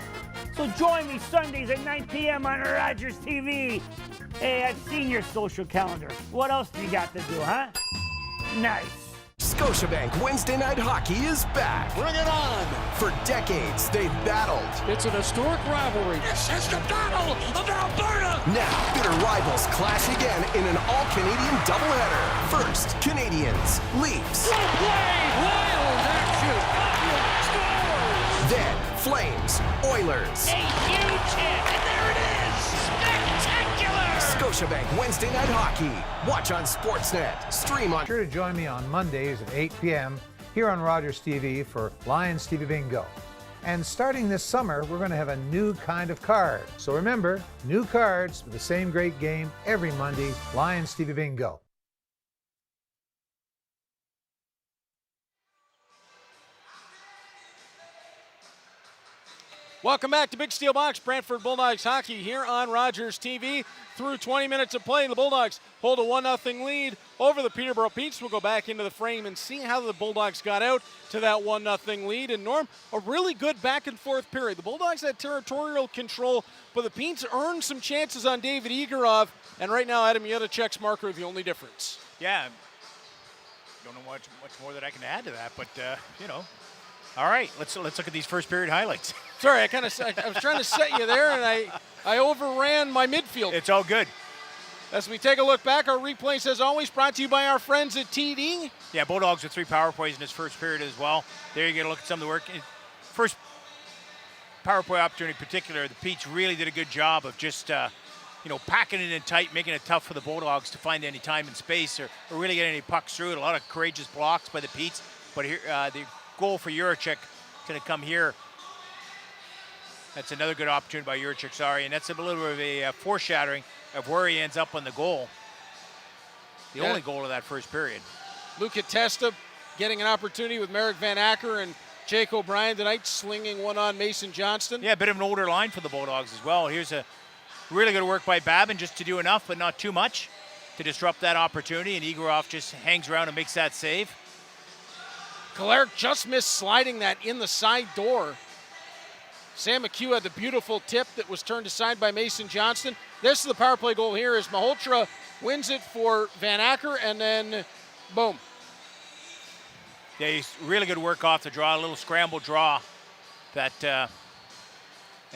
So join me Sundays at 9 p.m. on Rogers TV. Hey, I've seen your social calendar. What else do you got to do, huh? Nice. Scotiabank Wednesday Night Hockey is back. Bring it on! For decades, they've battled. It's an historic rivalry. This is the Battle of Alberta! Now, bitter rivals clash again in an all-Canadian doubleheader. First, Canadians, Leafs. Well played! Wild action! Scores! Then, Flames, Oilers. A huge hit, and there it is! Spectacular! Scotiabank Wednesday Night Hockey. Watch on Sportsnet. Stream on... Sure to join me on Mondays at 8 p.m. here on Rogers TV for Lions TV Bingo. And starting this summer, we're going to have a new kind of card. So remember, new cards with the same great game every Monday, Lions TV Bingo. Welcome back to Big Steel Box, Brantford Bulldogs hockey here on Rogers TV. Through 20 minutes of play, the Bulldogs hold a 1-0 lead over the Peterborough Petes. We'll go back into the frame and see how the Bulldogs got out to that 1-0 lead. And Norm, a really good back and forth period. The Bulldogs had territorial control, but the Petes earned some chances on David Egorov. And right now, Adam Yudacek's marker the only difference. Yeah, don't know much more that I can add to that, but you know. All right, let's look at these first period highlights. Sorry, I was trying to set you there, and I overran my midfield. It's all good. As we take a look back, our replays, as always, brought to you by our friends at TD. Yeah, Bulldogs with 3 power plays in this first period as well. There you get a look at some of the work. First power play opportunity in particular, the Petes really did a good job of just packing it in tight, making it tough for the Bulldogs to find any time and space or really get any pucks through it. A lot of courageous blocks by the Petes, but here the goal for Juracek going to come here. That's another good opportunity by Juracek, sorry, and that's a little bit of a foreshadowing of where he ends up on the goal. The only goal of that first period. Luca Testa getting an opportunity with Merrick Van Acker and Jake O'Brien tonight, slinging one on Mason Johnston. Yeah, a bit of an older line for the Bulldogs as well. Here's a really good work by Babin just to do enough, but not too much to disrupt that opportunity, and Egorov just hangs around and makes that save. Kolarek just missed sliding that in the side door. Sam McHugh had the beautiful tip that was turned aside by Mason Johnston. This is the power play goal here as Malhotra wins it for Van Acker, and then boom. Yeah, he's really good work off the draw, a little scramble draw. And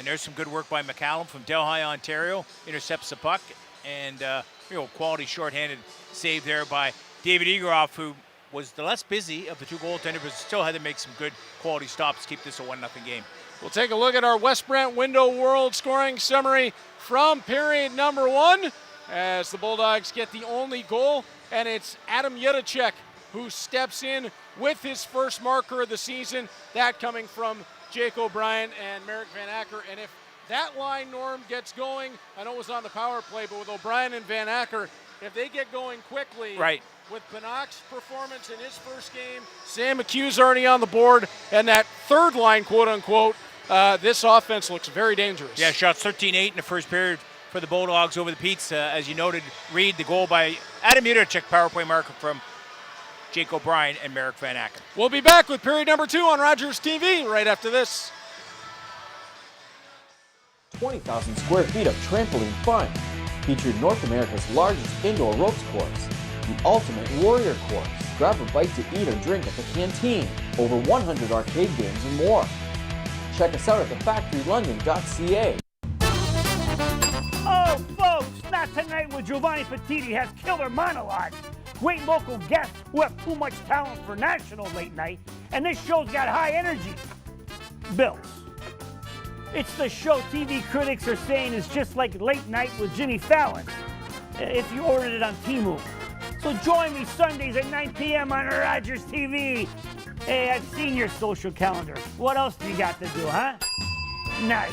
there's some good work by McCallum from Delhi, Ontario. Intercepts the puck, and quality shorthanded save there by David Egorov, who was the less busy of the 2 goaltenders, but still had to make some good quality stops to keep this a 1-0 game. We'll take a look at our West Brant Window World scoring summary from period number 1 as the Bulldogs get the only goal, and it's Adam Yudacek who steps in with his first marker of the season, that coming from Jake O'Brien and Merrick Van Acker. And if that line, Norm, gets going, I know it was on the power play, but with O'Brien and Van Acker, if they get going quickly, right, with Banach's performance in his first game, Sam McHugh's already on the board, and that third line, quote-unquote, this offense looks very dangerous. Yeah, shots 13-8 in the first period for the Bulldogs over the Petes. As you noted, Reed, the goal by Adam Yudacek, power play marker from Jake O'Brien and Merrick Van Acker. We'll be back with period number 2 on Rogers TV right after this. 20,000 square feet of trampoline fun. Featured North America's largest indoor ropes course. The ultimate warrior course. Grab a bite to eat or drink at the canteen. Over 100 arcade games and more. Check us out at thefactorylondon.ca. Oh, folks, not tonight with Giovanni Petiti has killer monologues. Great local guests who have too much talent for national late night, and this show's got high energy. Bills. It's the show TV critics are saying is just like Late Night with Jimmy Fallon, if you ordered it on Temu. So join me Sundays at 9 p.m. on Rogers TV. Hey, I've seen your social calendar. What else do you got to do, huh? Nice.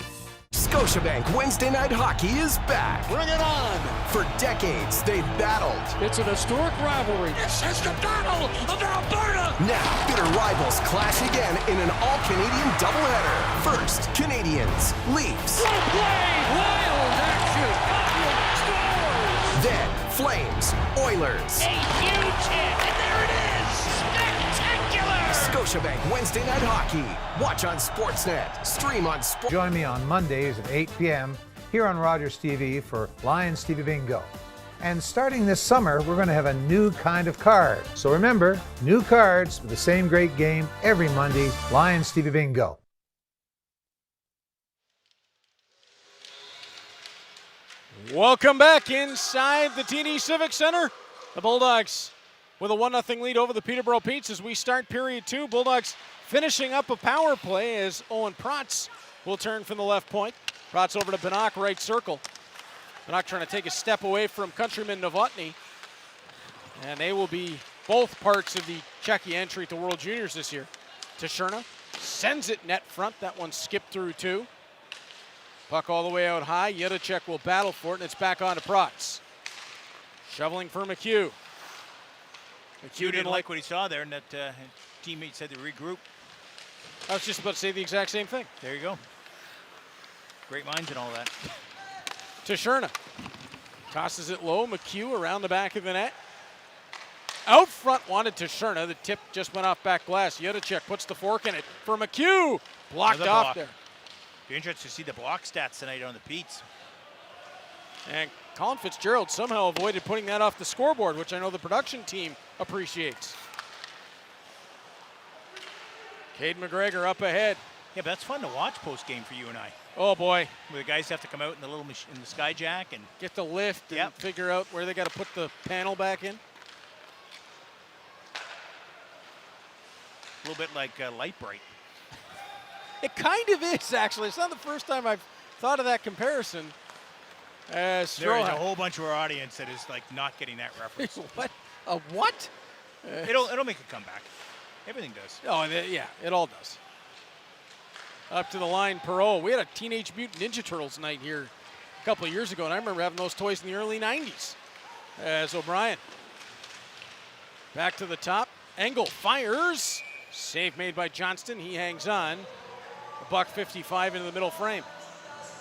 Scotiabank Wednesday Night Hockey is back. Bring it on! For decades, they've battled. It's an historic rivalry. This is the Battle of Alberta! Now, bitter rivals clash again in an all-Canadian doubleheader. First, Canadians, Leafs. Well played! Wild action! Scores! Then, Flames, Oilers. A huge hit, and there it is! Spectacular! Scotiabank Wednesday Night Hockey. Watch on Sportsnet. Stream on Sport. Join me on Mondays at 8 p.m. here on Rogers TV for Lions TV Bingo. And starting this summer, we're going to have a new kind of card. So remember, new cards with the same great game every Monday. Lions TV Bingo. Welcome back inside the TD Civic Center. The Bulldogs with a 1-0 lead over the Peterborough Petes as we start period 2. Bulldogs finishing up a power play as Owen Protz will turn from the left point. Protz over to Bannock, right circle. Bannock trying to take a step away from countryman Novotny. And they will be both parts of the Czechia entry to World Juniors this year. Tashurna sends it net front. That one skipped through 2. Puck all the way out high. Yudacek will battle for it, and it's back on to Protz. Shoveling for McHugh. McHugh didn't like what he saw there, and that teammate said to regroup. I was just about to say the exact same thing. There you go. Great minds and all that. Tashurna tosses it low. McHugh around the back of the net. Out front wanted Tashurna. The tip just went off back glass. Yudacek puts the fork in it for McHugh. Blocked Another off block. there. Be interested to see the block stats tonight on the Petes. And Colin Fitzgerald somehow avoided putting that off the scoreboard, which I know the production team appreciates. Cade McGregor up ahead. Yeah, but that's fun to watch post game for you and I. Oh boy. Where the guys have to come out in the little in the Skyjack and get the lift and figure out where they got to put the panel back in. A little bit like Light Bright. It kind of is, actually. It's not the first time I've thought of that comparison. There is a whole bunch of our audience that is like not getting that reference. What? A what? It'll make a comeback. Everything does. Oh, yeah, it all does. Up to the line, Perot. We had a Teenage Mutant Ninja Turtles night here a couple of years ago, and I remember having those toys in the early 90s. As O'Brien. Back to the top. Engel fires. Save made by Johnston. He hangs on. $1.55 into the middle frame.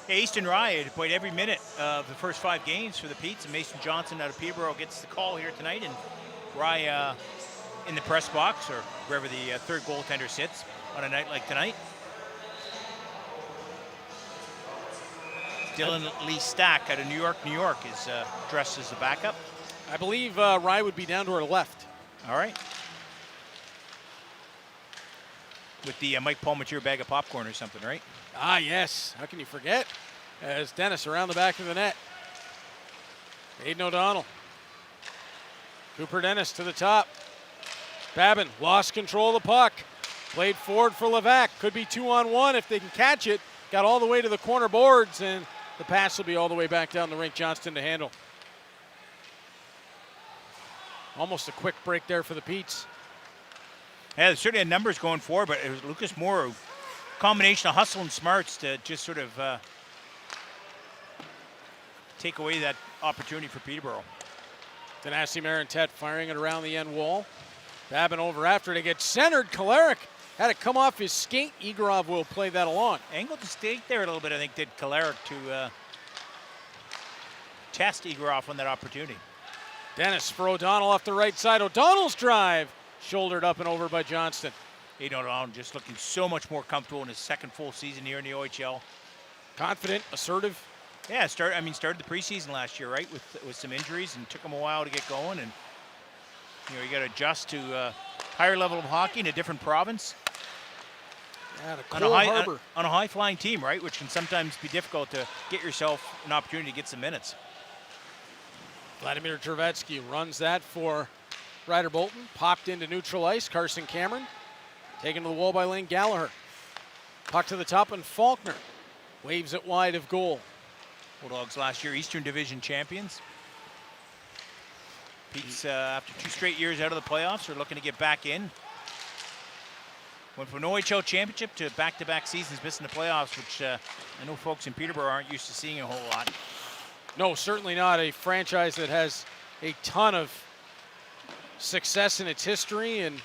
Hey, Easton Rye had played every minute of the first 5 games for the Petes, and Mason Johnson out of Peterborough gets the call here tonight, and Rye in the press box or wherever the third goaltender sits on a night like tonight. Dylan Lee Stack out of New York, is dressed as the backup. I believe Rye would be down to her left. All right. With the Mike Palmateer bag of popcorn or something, right? Ah, yes. How can you forget? As Dennis around the back of the net. Aiden O'Donnell. Cooper Dennis to the top. Babin lost control of the puck. Played forward for Levac. Could be 2-on-1 if they can catch it. Got all the way to the corner boards, and the pass will be all the way back down the rink. Johnston to handle. Almost a quick break there for the Petes. Yeah, there's certainly had numbers going forward, but it was Lucas Moore, a combination of hustle and smarts to just sort of take away that opportunity for Peterborough. Ganassi Marantet firing it around the end wall. Babin over after it. It gets centered. Kolarek had it come off his skate. Igorov will play that along. Angled the skate there a little bit, I think, did Kolarek to test Igorov on that opportunity. Dennis for O'Donnell off the right side. O'Donnell's drive. Shouldered up and over by Johnston. Aiden O'Donnell just looking so much more comfortable in his second full season here in the OHL. Confident, assertive. Yeah, started the preseason last year, right, with some injuries, and took him a while to get going. And you got to adjust to a higher level of hockey in a different province. Yeah, on a high-flying team, right, which can sometimes be difficult to get yourself an opportunity to get some minutes. Vladimir Trevetsky runs that for Ryder Bolton. Popped into neutral ice. Carson Cameron taken to the wall by Lane Gallagher. Puck to the top, and Faulkner waves it wide of goal. Bulldogs last year Eastern Division champions. Pete's after 2 straight years out of the playoffs are looking to get back in. Went from an OHL championship to back-to-back seasons missing the playoffs, which I know folks in Peterborough aren't used to seeing a whole lot. No, certainly not. A franchise that has a ton of success in its history and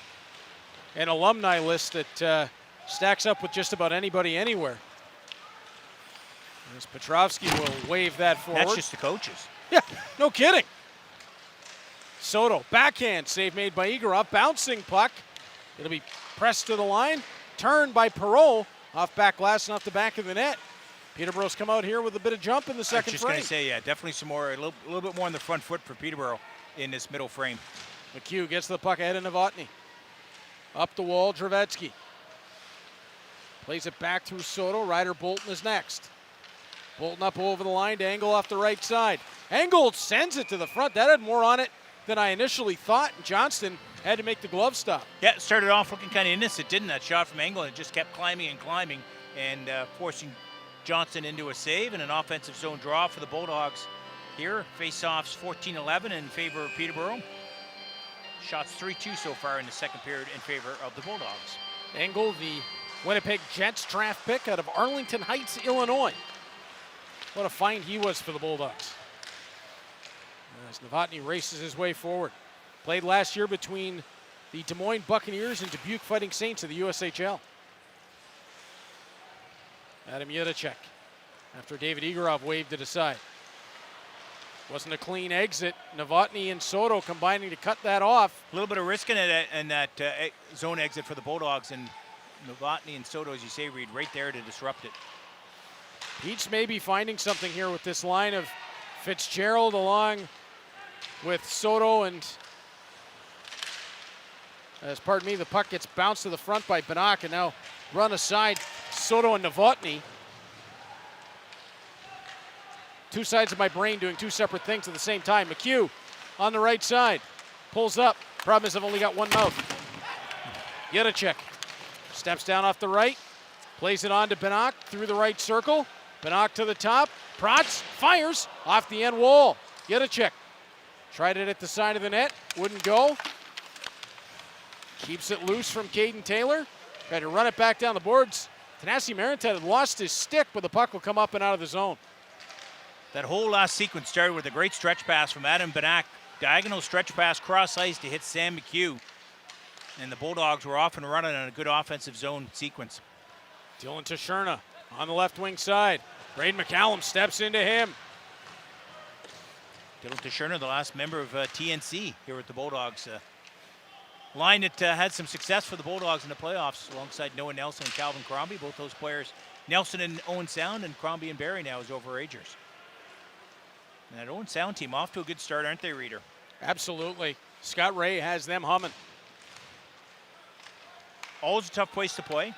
an alumni list that stacks up with just about anybody anywhere. As Petrovsky will wave that forward. That's just the coaches. Yeah, no kidding. Soto, backhand save made by Igorov. Bouncing puck. It'll be pressed to the line. Turned by Perot off back glass and off the back of the net. Peterborough's come out here with a bit of jump in the second just frame. going to say, yeah, definitely some more, a little bit more on the front foot for Peterborough in this middle frame. McHugh gets the puck ahead of Novotny. Up the wall, Drevetsky. Plays it back through Soto. Ryder Bolton is next. Bolton up over the line to Engel off the right side. Engel sends it to the front. That had more on it than I initially thought. Johnston had to make the glove stop. Yeah, it started off looking kind of innocent, didn't that shot from Engel? It just kept climbing and climbing and forcing Johnson into a save and an offensive zone draw for the Bulldogs here. Face-offs 14-11 in favor of Peterborough. Shots 3-2 so far in the second period in favor of the Bulldogs. Engel, the Winnipeg Jets draft pick out of Arlington Heights, Illinois. What a find he was for the Bulldogs. As Novotny races his way forward. Played last year between the Des Moines Buccaneers and Dubuque Fighting Saints of the USHL. Adam Yudacek, after David Igorov waved it aside. Wasn't a clean exit. Novotny and Soto combining to cut that off. A little bit of risk in it in that zone exit for the Bulldogs, and Novotny and Soto, as you say, Reed, right there to disrupt it. Petes may be finding something here with this line of Fitzgerald along with Soto, and pardon me, the puck gets bounced to the front by Banak and now run aside. Soto and Novotny. Two sides of my brain doing two separate things at the same time. McHugh on the right side, pulls up. Problem is I've only got one mouth. Yudacek steps down off the right, plays it on to Banak through the right circle. Banak to the top. Protz fires off the end wall. Yudacek tried it at the side of the net, wouldn't go. Keeps it loose from Caden Taylor. Tried to run it back down the boards. Tanasi Marintet had lost his stick, but the puck will come up and out of the zone. That whole last sequence started with a great stretch pass from Adam Banak. Diagonal stretch pass cross ice to hit Sam McHugh. And the Bulldogs were off and running on a good offensive zone sequence. Dylan Tisherna on the left wing side. Braden McCallum steps into him. Dylan Tisherna, the last member of TNC here with the Bulldogs. Line that had some success for the Bulldogs in the playoffs alongside Noah Nelson and Calvin Crombie. Both those players, Nelson and Owen Sound, and Crombie and Barry now as overagers. And that Owen Sound team off to a good start, aren't they, Reader? Absolutely. Scott Ray has them humming. Always a tough place to play.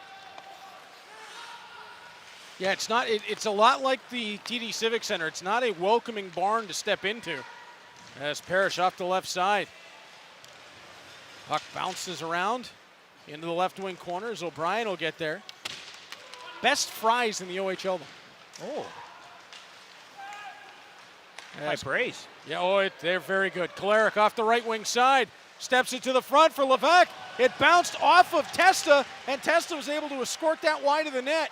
Yeah, it's not. It's a lot like the TD Civic Center. It's not a welcoming barn to step into. As Parrish off the left side. Puck bounces around into the left wing corner as O'Brien will get there. Best fries in the OHL. Oh. High praise. Yeah, they're very good. Kolarek off the right wing side. Steps it to the front for Levesque. It bounced off of Testa, and Testa was able to escort that wide of the net.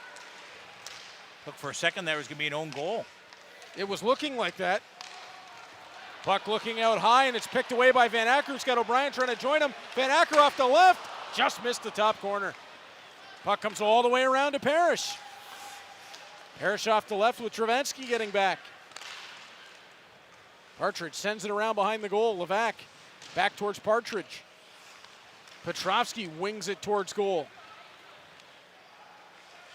Look, for a second there was going to be an own goal. It was looking like that. Puck looking out high, and it's picked away by Van Acker, who's got O'Brien trying to join him. Van Acker off the left, just missed the top corner. Puck comes all the way around to Parrish. Parrish off the left with Travanski getting back. Partridge sends it around behind the goal. Levac back towards Partridge. Petrovsky wings it towards goal.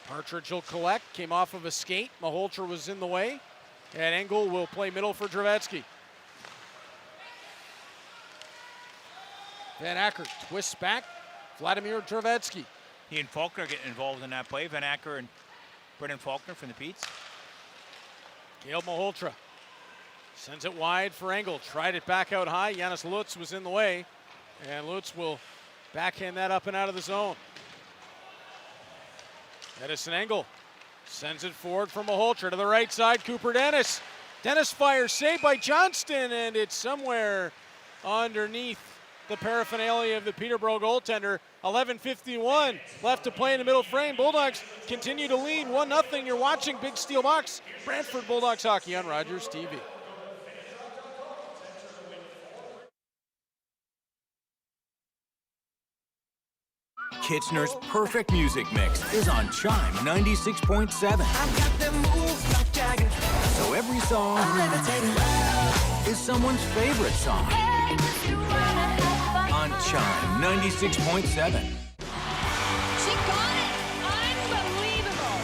Partridge will collect, came off of a skate. Maholtra was in the way. And Engel will play middle for Drevetsky. Van Acker twists back. Vladimir Drevetsky. He and Faulkner get involved in that play. Van Acker and Brendan Faulkner from the Petes. Gail Maholtra sends it wide for Engel. Tried it back out high. Janis Lutz was in the way. And Lutz will backhand that up and out of the zone. Edison Engel sends it forward from Maholtra to the right side. Cooper Dennis. Dennis fires, saved by Johnston, and it's somewhere underneath the paraphernalia of the Peterborough goaltender. 11:51 left to play in the middle frame. Bulldogs continue to lead 1-0. You're watching Big Steel Box, Brantford Bulldogs hockey on Rogers TV. Kitchener's perfect music mix is on Chime 96.7. So every song is someone's favorite song. On Chime 96.7. She got it! Unbelievable!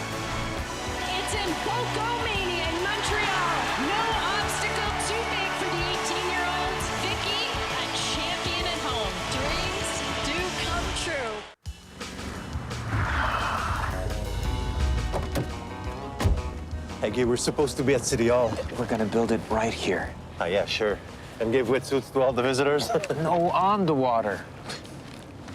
It's in Bocomania in Montreal. No obstacle too big for the 18-year-olds. Vicky, a champion at home. Dreams do come true. Hey, Gabe, we're supposed to be at City Hall. We're gonna build it right here. Oh, yeah, sure. And give wetsuits to all the visitors? No, on the water.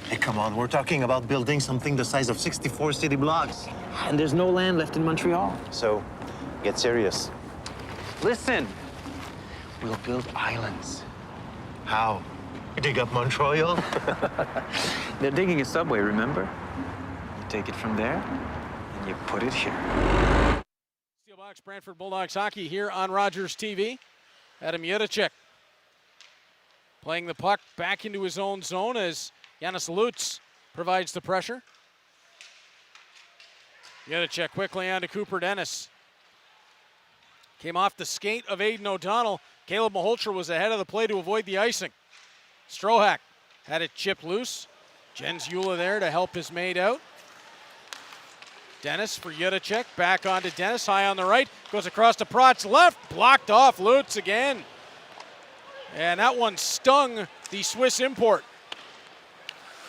Hey, come on. We're talking about building something the size of 64 city blocks. And there's no land left in Montreal. So, get serious. Listen, we'll build islands. How? You dig up Montreal? They're digging a subway, remember? You take it from there, and you put it here. Steelbox Brantford Bulldogs hockey here on Rogers TV. Adam Yudacek playing the puck back into his own zone as Janis Lutz provides the pressure. Yudacek quickly on to Cooper Dennis. Came off the skate of Aiden O'Donnell. Caleb Maholcher was ahead of the play to avoid the icing. Strohak had it chipped loose. Jens Eula there to help his mate out. Dennis for Yudacek, back onto Dennis, high on the right, goes across to Pratt's left, blocked off Lutz again. And that one stung the Swiss import.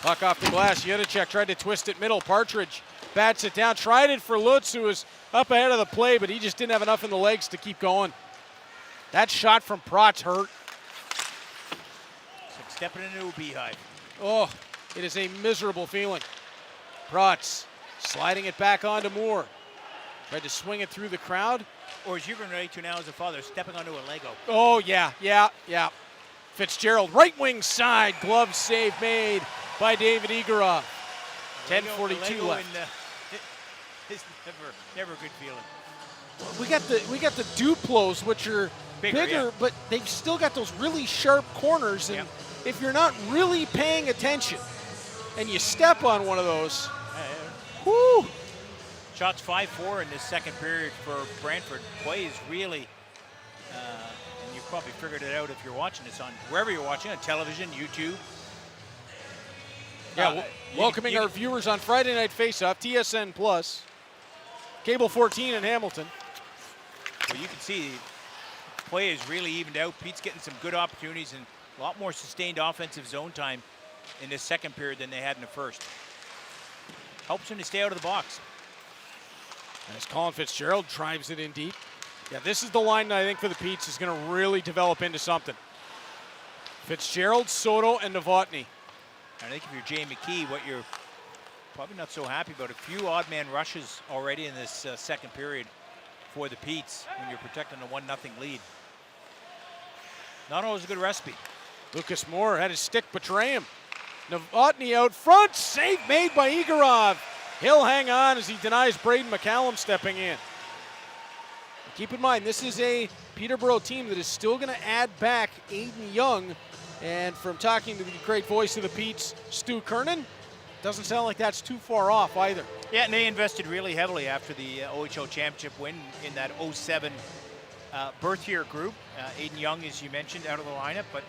Puck off the glass, Yudacek tried to twist it middle, Partridge bats it down, tried it for Lutz, who was up ahead of the play, but he just didn't have enough in the legs to keep going. That shot from Pratt's hurt. It's like stepping into a beehive. Oh, it is a miserable feeling. Pratt sliding it back onto Moore. Tried to swing it through the crowd. Or as you're going to relate to now as a father, stepping onto a Lego. Oh, yeah. Fitzgerald, right wing side, glove save made by David Igorov. 10:42 left. It's never a good feeling. We got the Duplos, which are bigger yeah. But they've still got those really sharp corners. And if you're not really paying attention and you step on one of those, whoo! Shots 5-4 in this second period for Brantford. Play is really, and you've probably figured it out if you're watching this on wherever you're watching, on television, YouTube. Yeah, welcoming our viewers on Friday Night Faceoff, TSN Plus, Cable 14 in Hamilton. Well, you can see play is really evened out. Pete's getting some good opportunities and a lot more sustained offensive zone time in this second period than they had in the first. Helps them to stay out of the box. As Colin Fitzgerald drives it in deep. Yeah, this is the line that I think for the Petes is going to really develop into something. Fitzgerald, Soto, and Novotny. I think if you're Jay McKee, what you're probably not so happy about, a few odd man rushes already in this second period for the Petes when you're protecting a 1-0 lead. Not always a good recipe. Lucas Moore had his stick betray him. Novotny out front, save made by Igorov. He'll hang on as he denies Braden McCallum stepping in. Keep in mind, this is a Peterborough team that is still going to add back Aiden Young. And from talking to the great voice of the Petes, Stu Kernan, doesn't sound like that's too far off either. Yeah, and they invested really heavily after the OHL championship win in that 07 birth year group. Aiden Young, as you mentioned, out of the lineup, but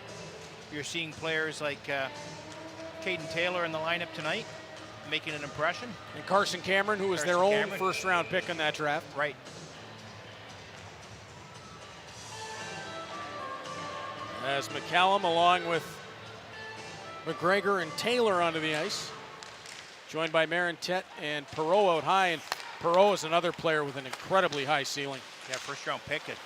you're seeing players like Caden Taylor in the lineup tonight, making an impression. And Carson Cameron, who was their own first-round pick in that draft. Right. As McCallum, along with McGregor and Taylor onto the ice. Joined by Marintet and Perreault out high. And Perreault is another player with an incredibly high ceiling. Yeah, first-round pick at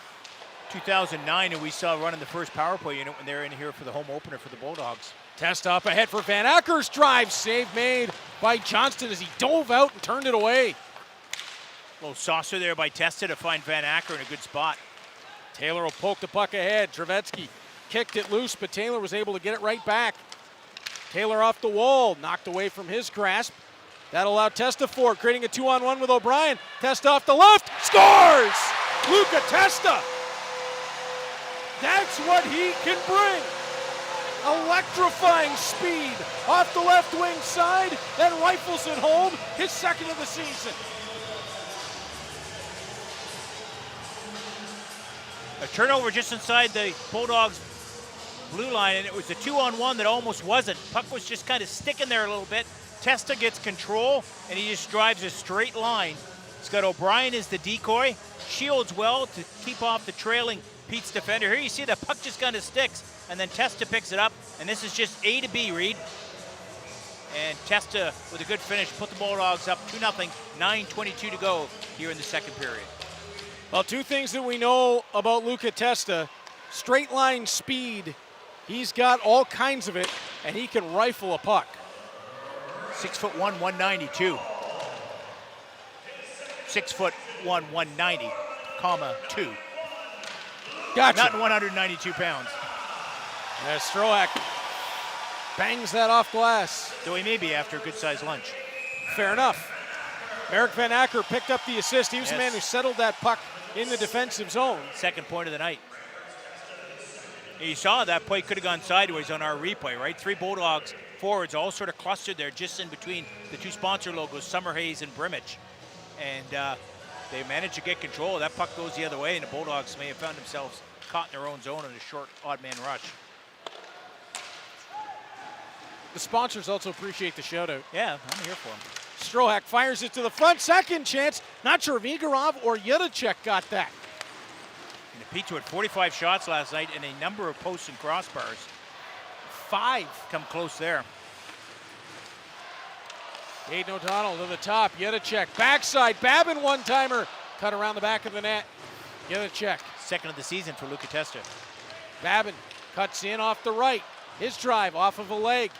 2009, and we saw running the first power play unit when they were in here for the home opener for the Bulldogs. Test up ahead for Van Acker's drive. Save made by Johnston as he dove out and turned it away. A little saucer there by Testa to find Van Acker in a good spot. Taylor will poke the puck ahead. Trevetsky kicked it loose, but Taylor was able to get it right back. Taylor off the wall, knocked away from his grasp. That allowed Testa forward, creating a 2-on-1 with O'Brien. Testa off the left, scores! Luca Testa! That's what he can bring. Electrifying speed off the left wing side, then rifles it home, his second of the season. A turnover just inside the Bulldogs' blue line, and it was a 2-on-1 that almost wasn't. Puck was just kind of sticking there a little bit. Testa gets control, and he just drives a straight line, It's got O'Brien as the decoy. Shields well to keep off the trailing Pete's defender. Here you see the puck just kind of sticks, and then Testa picks it up, and this is just A to B, Reed. And Testa, with a good finish, put the Bulldogs up 2-0, 9:22 to go here in the second period. Well, two things that we know about Luca Testa: straight line speed. He's got all kinds of it, and he can rifle a puck. 6'1", 192. 6'1", 190, comma 2. Gotcha. Not 192 pounds. Yeah, Strohak bangs that off glass. Though he may be after a good-sized lunch. Fair enough. Eric Van Acker picked up the assist. He was the Yes. man who settled that puck in the defensive zone. Second point of the night. You saw that play could have gone sideways on our replay, right? 3 Bulldogs forwards all sort of clustered there just in between the 2 sponsor logos, Summerhays and Brimage. And they managed to get control. That puck goes the other way, and the Bulldogs may have found themselves caught in their own zone in a short odd man rush. The sponsors also appreciate the shout out. Yeah, I'm here for them. Strohak fires it to the front. Second chance. Not sure if Igorov or Yudacek got that. And the Pete's had 45 shots last night and a number of posts and crossbars. 5 come close there. Aiden O'Donnell to the top. Yudacek backside. Babin one-timer. Cut around the back of the net. Yudacek. Second of the season for Luca Testa. Babin cuts in off the right. His drive off of a leg.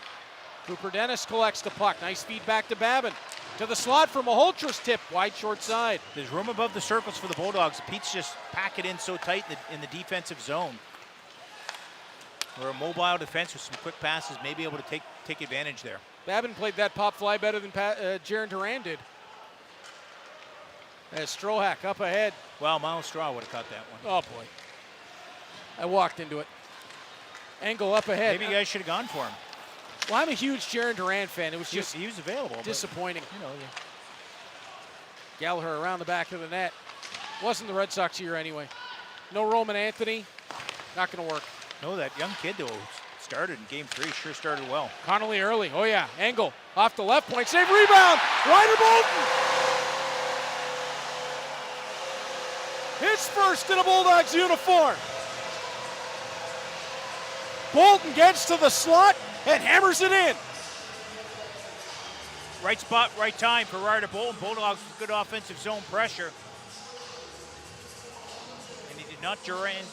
Cooper Dennis collects the puck. Nice feed back to Babin. To the slot for Maholtra's tip. Wide short side. There's room above the circles for the Bulldogs. Pete's just pack it in so tight in the defensive zone. We're a mobile defense with some quick passes, may be able to take advantage there. Babin played that pop fly better than Jaron Duran did. As Strohak up ahead. Well, Miles Straw would have caught that one. Oh, boy. I walked into it. Angle up ahead. Maybe you guys should have gone for him. Well, I'm a huge Jaron Duran fan. It was just he was available. Disappointing. But, you know, Gallagher around the back of the net. Wasn't the Red Sox year anyway. No Roman Anthony. Not going to work. No, that young kid, though, started in game 3. Sure started well. Connolly early. Oh, yeah. Angle off the left point. Save rebound. Ryder Bolton. His first in a Bulldogs uniform. Bolton gets to the slot and hammers it in. Right spot, right time for Ryder Bolton. Bulldogs with good offensive zone pressure. And he did not Duran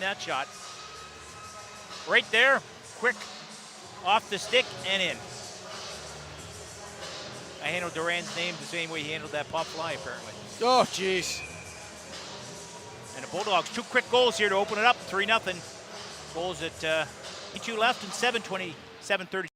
that shot. Right there, quick, off the stick and in. I handled Duran's name the same way he handled that pop fly, apparently. Oh, jeez. And the Bulldogs, 2 quick goals here to open it up, 3-0. Goals at 2 left and 7:20, 7:30.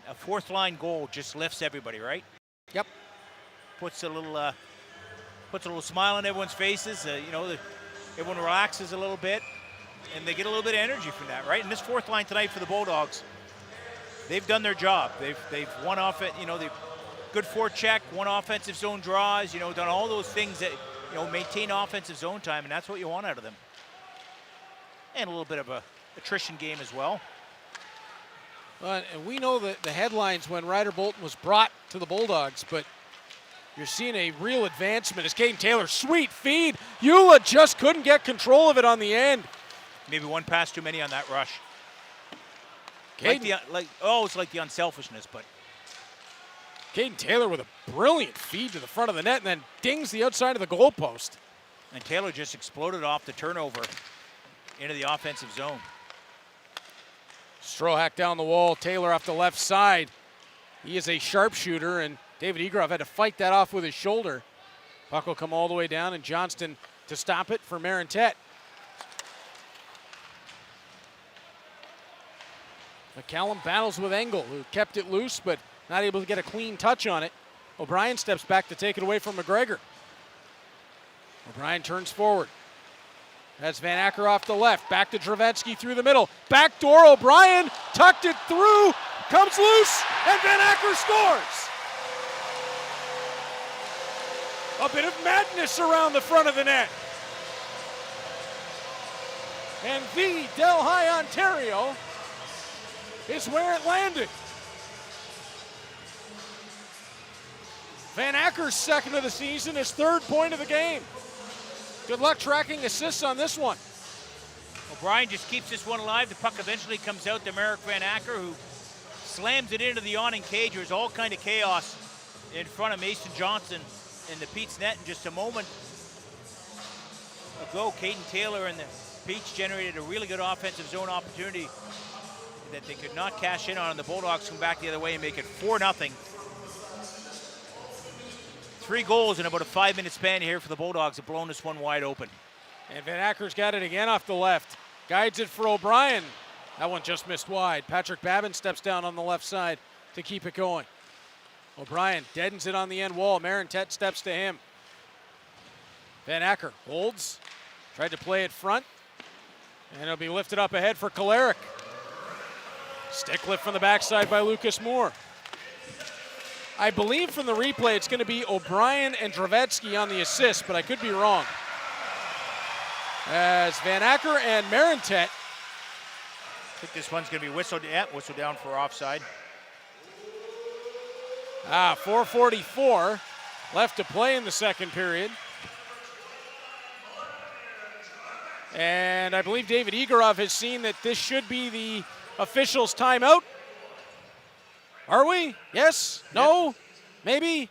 A 4th line goal just lifts everybody, right? Yep. Puts a little smile on everyone's faces. Everyone relaxes a little bit, and they get a little bit of energy from that, right? And this 4th line tonight for the Bulldogs, they've done their job. They've won off it. They've good forecheck, won offensive zone draws. Done all those things that maintain offensive zone time, and that's what you want out of them. And a little bit of a attrition game as well. And we know that the headlines when Ryder Bolton was brought to the Bulldogs, but You're seeing a real advancement as Caden Taylor, sweet feed. Eula just couldn't get control of it on the end. Maybe one pass too many on that rush. Caden, It's like the unselfishness, but Caden Taylor with a brilliant feed to the front of the net and then dings the outside of the goalpost. And Taylor just exploded off the turnover into the offensive zone. Strohack down the wall, Taylor off the left side. He is a sharpshooter, and David Egrov had to fight that off with his shoulder. Puck will come all the way down, and Johnston to stop it for Marintet. McCallum battles with Engel, who kept it loose, but not able to get a clean touch on it. O'Brien steps back to take it away from McGregor. O'Brien turns forward. That's Van Acker off the left. Back to Dravetsky through the middle. Backdoor O'Brien tucked it through. Comes loose, and Van Acker scores. A bit of madness around the front of the net. And the Delhi, Ontario is where it landed. Van Acker's second of the season, his third point of the game. Good luck tracking assists on this one. O'Brien just keeps this one alive. The puck eventually comes out to Merrick Van Acker, who slams it into the awning cage. There's all kind of chaos in front of Mason Johnson in the Pete's net. In just a moment ago, Caden Taylor and the Petes generated a really good offensive zone opportunity that they could not cash in on, and the Bulldogs come back the other way and make it 4-0. 3 goals in about a 5-minute span here for the Bulldogs have blown this one wide open. And Van Acker's got it again off the left. Guides it for O'Brien. That one just missed wide. Patrick Babin steps down on the left side to keep it going. O'Brien deadens it on the end wall. Marintet steps to him. Van Acker holds. Tried to play it front. And it'll be lifted up ahead for Kolarek. Stick lift from the backside by Lucas Moore. I believe from the replay it's going to be O'Brien and Dravetsky on the assist, but I could be wrong. As Van Acker and Marintet. I think this one's going to be whistled down for offside. 4:44 left to play in the second period. And I believe David Egorov has seen that this should be the officials' timeout. Are we? Yes? No? Maybe?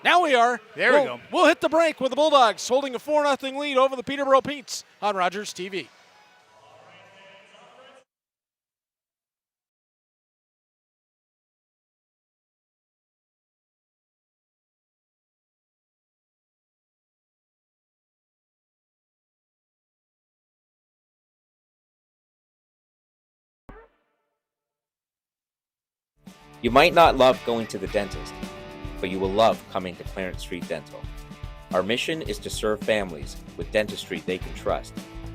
Now we are. There we go. We'll hit the break with the Bulldogs holding a 4-0 lead over the Peterborough Petes on Rogers TV. You might not love going to the dentist, but you will love coming to Clarence Street Dental. Our mission is to serve families with dentistry they can trust,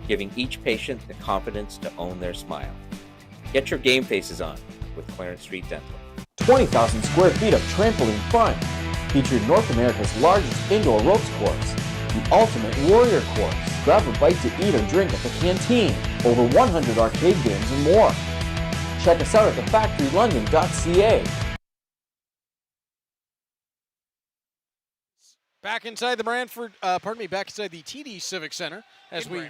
giving each patient the confidence to own their smile. Get your game faces on with Clarence Street Dental. 20,000 square feet of trampoline fun, featuring North America's largest indoor ropes course, the ultimate warrior course. Grab a bite to eat or drink at the canteen, over 100 arcade games and more. Check us out at thefactorylondon.ca. Back inside the back inside the TD Civic Center as we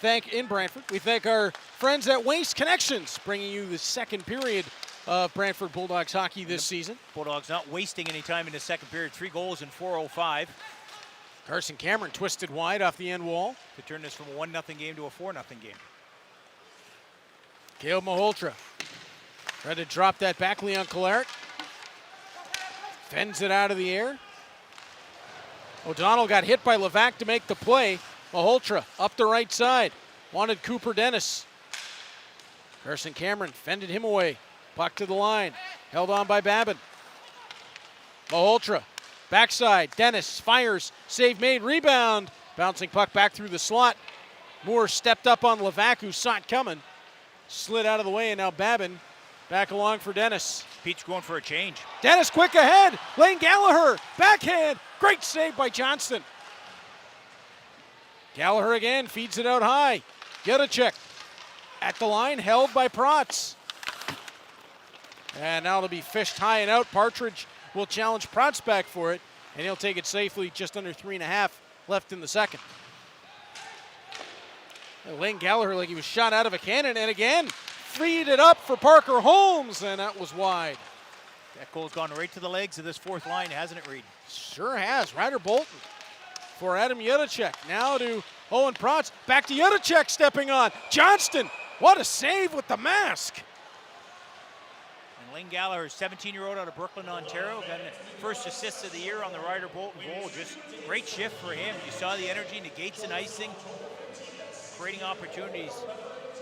thank our friends at Waste Connections, bringing you the second period of Brantford Bulldogs hockey this season. Bulldogs not wasting any time in the second period. 3 goals in 4:05. Carson Cameron twisted wide off the end wall to turn this from a 1-0 game to a 4-0 game. Caleb Maholtra tried to drop that back. Leon Kolarek fends it out of the air. O'Donnell got hit by Levac to make the play. Maholtra up the right side. Wanted Cooper Dennis. Carson Cameron fended him away. Puck to the line. Held on by Babin. Maholtra. Backside. Dennis fires. Save made. Rebound. Bouncing puck back through the slot. Moore stepped up on Levac, who saw it coming. Slid out of the way, and now Babin back along for Dennis. Pete's going for a change. Dennis quick ahead. Lane Gallagher. Backhand. Great save by Johnston. Gallagher again feeds it out high. Gedicek at the line, held by Protz. And now it'll be fished high and out. Partridge will challenge Protz back for it. and he'll take it safely, just under 3.5 left in the second. Lane Gallagher like he was shot out of a cannon, and again, freed it up for Parker Holmes, and that was wide. That goal's gone right to the legs of this fourth line, hasn't it, Reed? Sure has. Ryder Bolton for Adam Yudacek. Now to Owen Protz. Back to Yudacek stepping on. Johnston, what a save with the mask. And Lane Gallagher, 17-year-old out of Brooklyn, Ontario, got the first assist of the year on the Ryder Bolton goal. Just great shift for him. You saw the energy, negates an icing, creating opportunities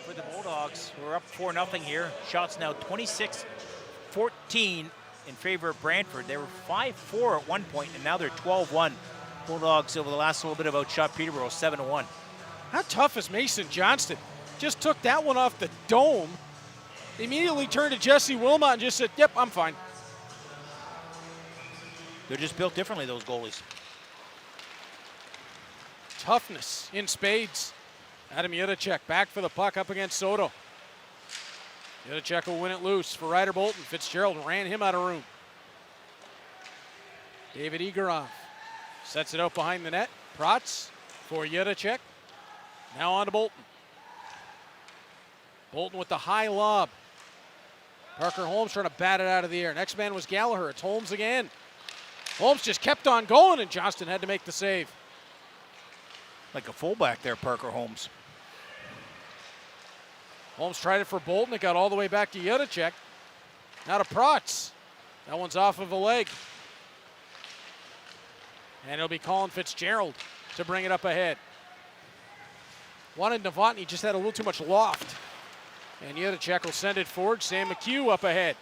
for the Bulldogs. We're up 4-0 here. Shots now 26-14 in favor of Brantford. They were 5-4 at one point, and now they're 12-1. Bulldogs over the last little bit have outshot Peterborough 7-1. How tough is Mason Johnston? Just took that one off the dome. Immediately turned to Jesse Wilmot and just said, yep, I'm fine. They're just built differently, those goalies. Toughness in spades. Adam Yudacek back for the puck up against Soto. Yudacek will win it loose for Ryder Bolton. Fitzgerald ran him out of room. David Egorov sets it out behind the net. Protz for Yudacek. Now on to Bolton. Bolton with the high lob. Parker Holmes trying to bat it out of the air. Next man was Gallagher. It's Holmes again. Holmes just kept on going, and Johnston had to make the save. Like a fullback there, Parker Holmes. Holmes tried it for Bolton. It got all the way back to Yudacek. Now to Protz. That one's off of a leg. And it'll be Colin Fitzgerald to bring it up ahead. Wanted Novotny, just had a little too much loft. And Yudacek will send it forward. Sam McHugh up ahead.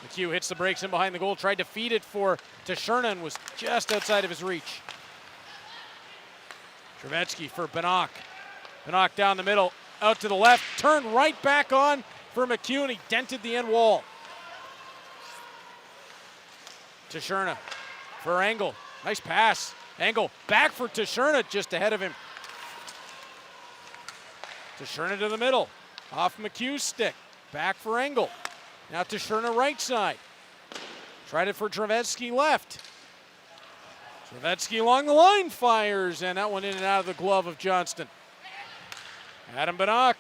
McHugh hits the brakes in behind the goal. Tried to feed it for Tashurna and was just outside of his reach. Trevetsky for Banach. Banach down the middle. Out to the left, turned right back on for McHugh, and he dented the end wall. Tashurna for Engel. Nice pass. Engel back for Tashurna, just ahead of him. Tashurna to the middle. Off McHugh's stick. Back for Engel. Now Tashurna right side. Tried it for Trevetsky left. Trevetsky along the line fires, and that one in and out of the glove of Johnston. Adam Banach,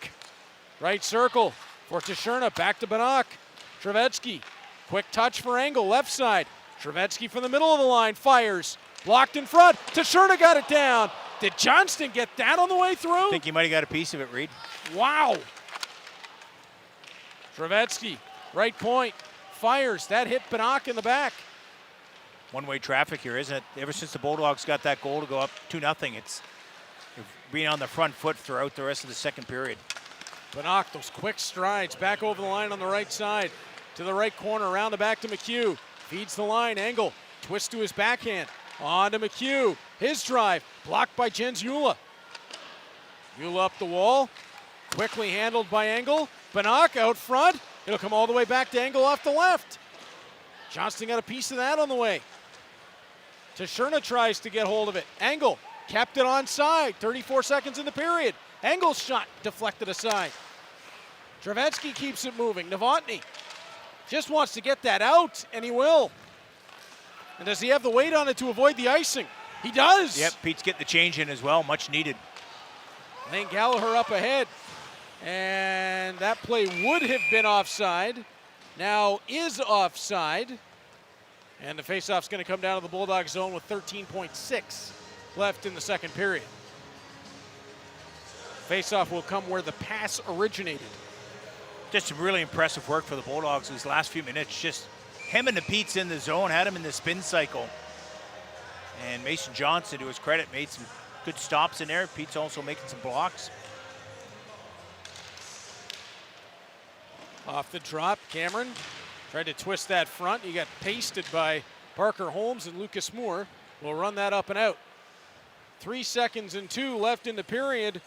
right circle for Tashurna, back to Banach. Trevetsky, quick touch for Engel, left side. Trevetsky from the middle of the line, fires. Blocked in front, Tashurna got it down. Did Johnston get that on the way through? I think he might have got a piece of it, Reed. Wow. Trevetsky, right point, fires. That hit Banach in the back. One-way traffic here, isn't it? Ever since the Bulldogs got that goal to go up 2-0, it's being on the front foot throughout the rest of the second period. Banach, those quick strides back over the line on the right side. To the right corner, around the back to McHugh. Feeds the line, Engel. Twist to his backhand. On to McHugh. His drive, blocked by Jens Eula. Eula up the wall. Quickly handled by Engel. Banach out front. It'll come all the way back to Engel off the left. Johnston got a piece of that on the way. Tashurna tries to get hold of it. Engel kept it onside. 34 seconds in the period. Engel's shot deflected aside. Trevetsky keeps it moving. Novotny just wants to get that out, and he will. And does he have the weight on it to avoid the icing? He does. Yep, Pete's getting the change in as well, much needed. Lane Gallagher up ahead. And that play would have been offside. Now is offside. And the faceoff's going to come down to the Bulldog zone with 13.6 left in the second period. Faceoff will come where the pass originated. Just some really impressive work for the Bulldogs these last few minutes. Just him and the Petes in the zone, had him in the spin cycle. And Mason Johnson, to his credit, made some good stops in there. Pete's also making some blocks. Off the drop, Cameron tried to twist that front. He got pasted by Parker Holmes, and Lucas Moore will run that up and out. 3 seconds and 2 left in the period.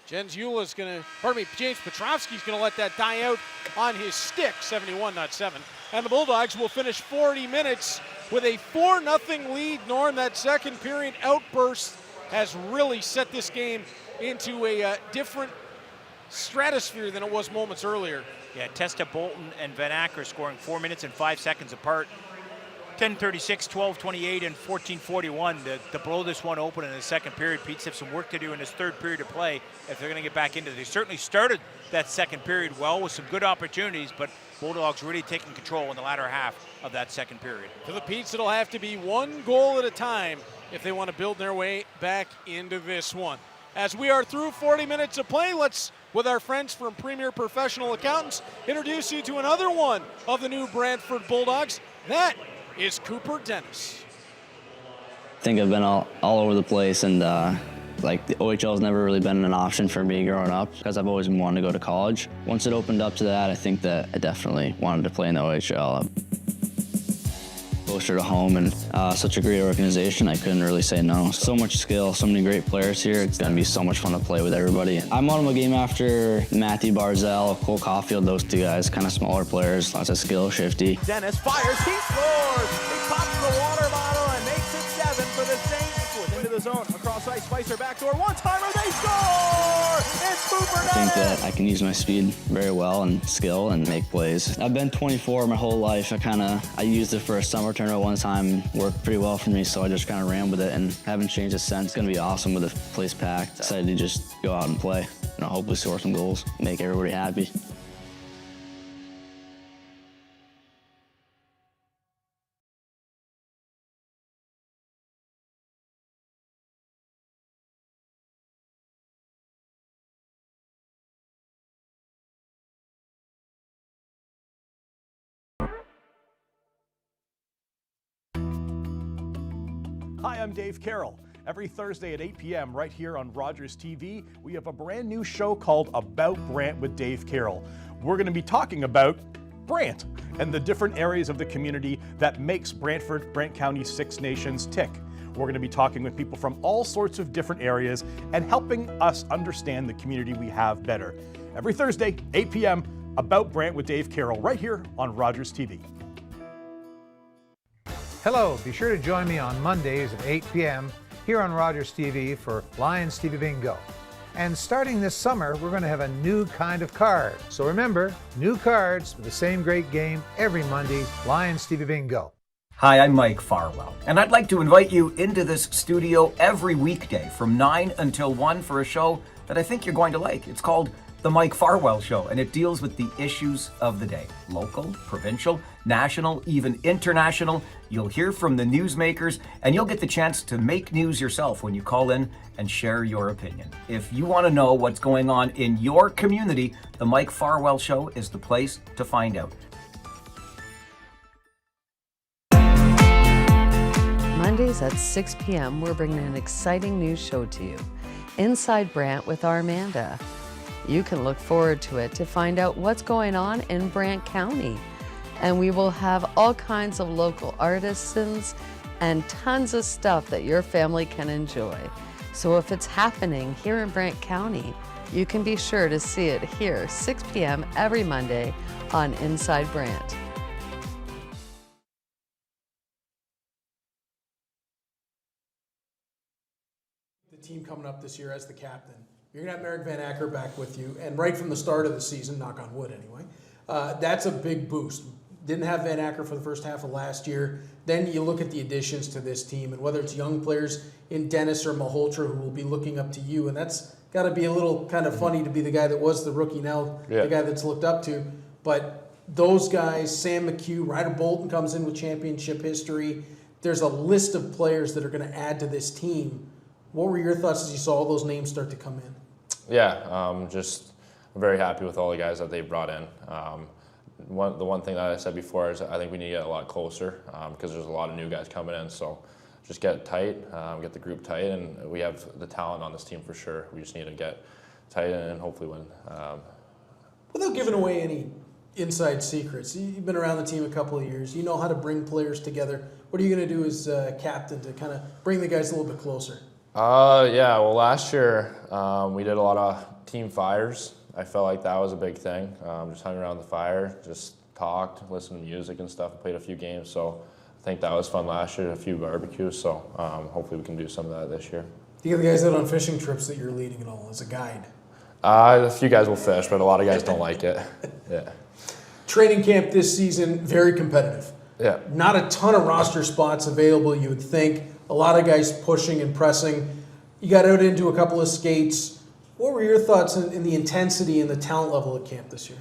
James Petrovsky's going to let that die out on his stick, 71, not 7. And the Bulldogs will finish 40 minutes with a 4-0 lead. Norm, that second period outburst has really set this game into a different stratosphere than it was moments earlier. Yeah, Testa, Bolton, and Van Acker scoring 4 minutes and 5 seconds apart. 10:36, 12:28, and 14:41 to blow this one open in the second period. Petes have some work to do in this third period of play if they're going to get back into it. They certainly started that second period well with some good opportunities, but Bulldogs really taking control in the latter half of that second period. For the Petes, it'll have to be one goal at a time if they want to build their way back into this one. As we are through 40 minutes of play, let's, with our friends from Premier Professional Accountants, introduce you to another one of the new Brantford Bulldogs. That is Cooper Dennis. I think I've been all over the place, and like the OHL has never really been an option for me growing up because I've always wanted to go to college. Once it opened up to that, I think that I definitely wanted to play in the OHL. Closer to home and such a great organization, I couldn't really say no. So much skill, so many great players here. It's gonna be so much fun to play with everybody. I'm on my game after Matthew Barzell, Cole Caulfield, those two guys, kind of smaller players, lots of skill, shifty. Dennis fires, he scores! He pops the water bottle and makes it 7 for the Saints. Into the zone, across ice, Spicer backdoor, one-timer, they score! It's Cooper Dennis! I think that I can use my speed very well and skill and make plays. I've been 24 my whole life. I used it for a summer tournament one time, worked pretty well for me, so I just kind of ran with it and haven't changed it since. It's gonna be awesome with the place packed. Excited to just go out and play, hopefully score some goals, make everybody happy. Hi, I'm Dave Carroll. Every Thursday at 8 p.m. right here on Rogers TV, we have a brand new show called About Brant with Dave Carroll. We're going to be talking about Brant and the different areas of the community that makes Brantford, Brant County Six Nations tick. We're going to be talking with people from all sorts of different areas and helping us understand the community we have better. Every Thursday, 8 p.m., About Brant with Dave Carroll right here on Rogers TV. Hello, be sure to join me on Mondays at 8 p.m. here on Rogers TV for Lions TV Bingo. And starting this summer, we're going to have a new kind of card. So remember, new cards for the same great game every Monday, Lions TV Bingo. Hi, I'm Mike Farwell, and I'd like to invite you into this studio every weekday from 9 until 1 for a show that I think you're going to like. It's called The Mike Farwell Show, and it deals with the issues of the day. Local, provincial, national, even international. You'll hear from the newsmakers, and you'll get the chance to make news yourself when you call in and share your opinion. If you want to know what's going on in your community, The Mike Farwell Show is the place to find out. Mondays at 6 p.m., we're bringing an exciting new show to you, Inside Brant with Armanda. You can look forward to it to find out what's going on in Brant County. And we will have all kinds of local artisans and tons of stuff that your family can enjoy. So if it's happening here in Brant County, you can be sure to see it here, 6 p.m. every Monday on Inside Brant. The team coming up this year as the captain. You're going to have Merrick Van Acker back with you, and right from the start of the season, knock on wood anyway, that's a big boost. Didn't have Van Acker for the first half of last year. Then you look at the additions to this team, and whether it's young players in Dennis or Malhotra who will be looking up to you, and that's got to be a little kind of funny to be the guy that was the rookie, now the guy that's looked up to. But those guys, Sam McHugh, Ryder Bolton comes in with championship history. There's a list of players that are going to add to this team. What were your thoughts as you saw all those names start to come in? Yeah, just very happy with all the guys that they brought in. The one thing that I said before is I think we need to get a lot closer because there's a lot of new guys coming in. So just get tight, get the group tight, and we have the talent on this team for sure. We just need to get tight and hopefully win. Without giving away any inside secrets, you've been around the team a couple of years. You know how to bring players together. What are you going to do as captain to kind of bring the guys a little bit closer? Yeah, well, last year we did a lot of team fires. I felt like that was a big thing. Just hung around the fire, just talked, listened to music and stuff, played a few games. So I think that was fun last year, a few barbecues. So hopefully we can do some of that this year. Do you get the guys out on fishing trips that you're leading at all as a guide? A few guys will fish, but a lot of guys don't like it. Yeah. Training camp this season, very competitive. Yeah. Not a ton of roster spots available, you would think. A lot of guys pushing and pressing. You got out into a couple of skates. What were your thoughts in the intensity and the talent level at camp this year?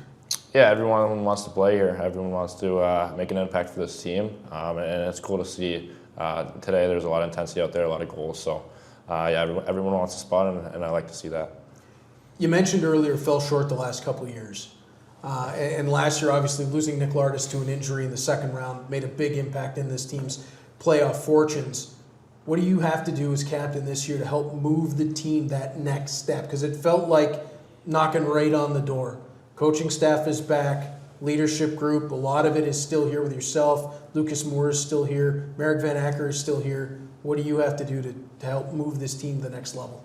Yeah, everyone wants to play here. Everyone wants to make an impact for this team, and it's cool to see. Today there's a lot of intensity out there, a lot of goals. So, yeah, everyone wants a spot, and I like to see that. You mentioned earlier fell short the last couple of years. And last year, obviously, losing Nick Lardis to an injury in the second round made a big impact in this team's playoff fortunes. What do you have to do as captain this year to help move the team that next step? Because it felt like knocking right on the door. Coaching staff is back, leadership group, a lot of it is still here with yourself. Lucas Moore is still here. Marek Van Acker is still here. What do you have to do to help move this team to the next level?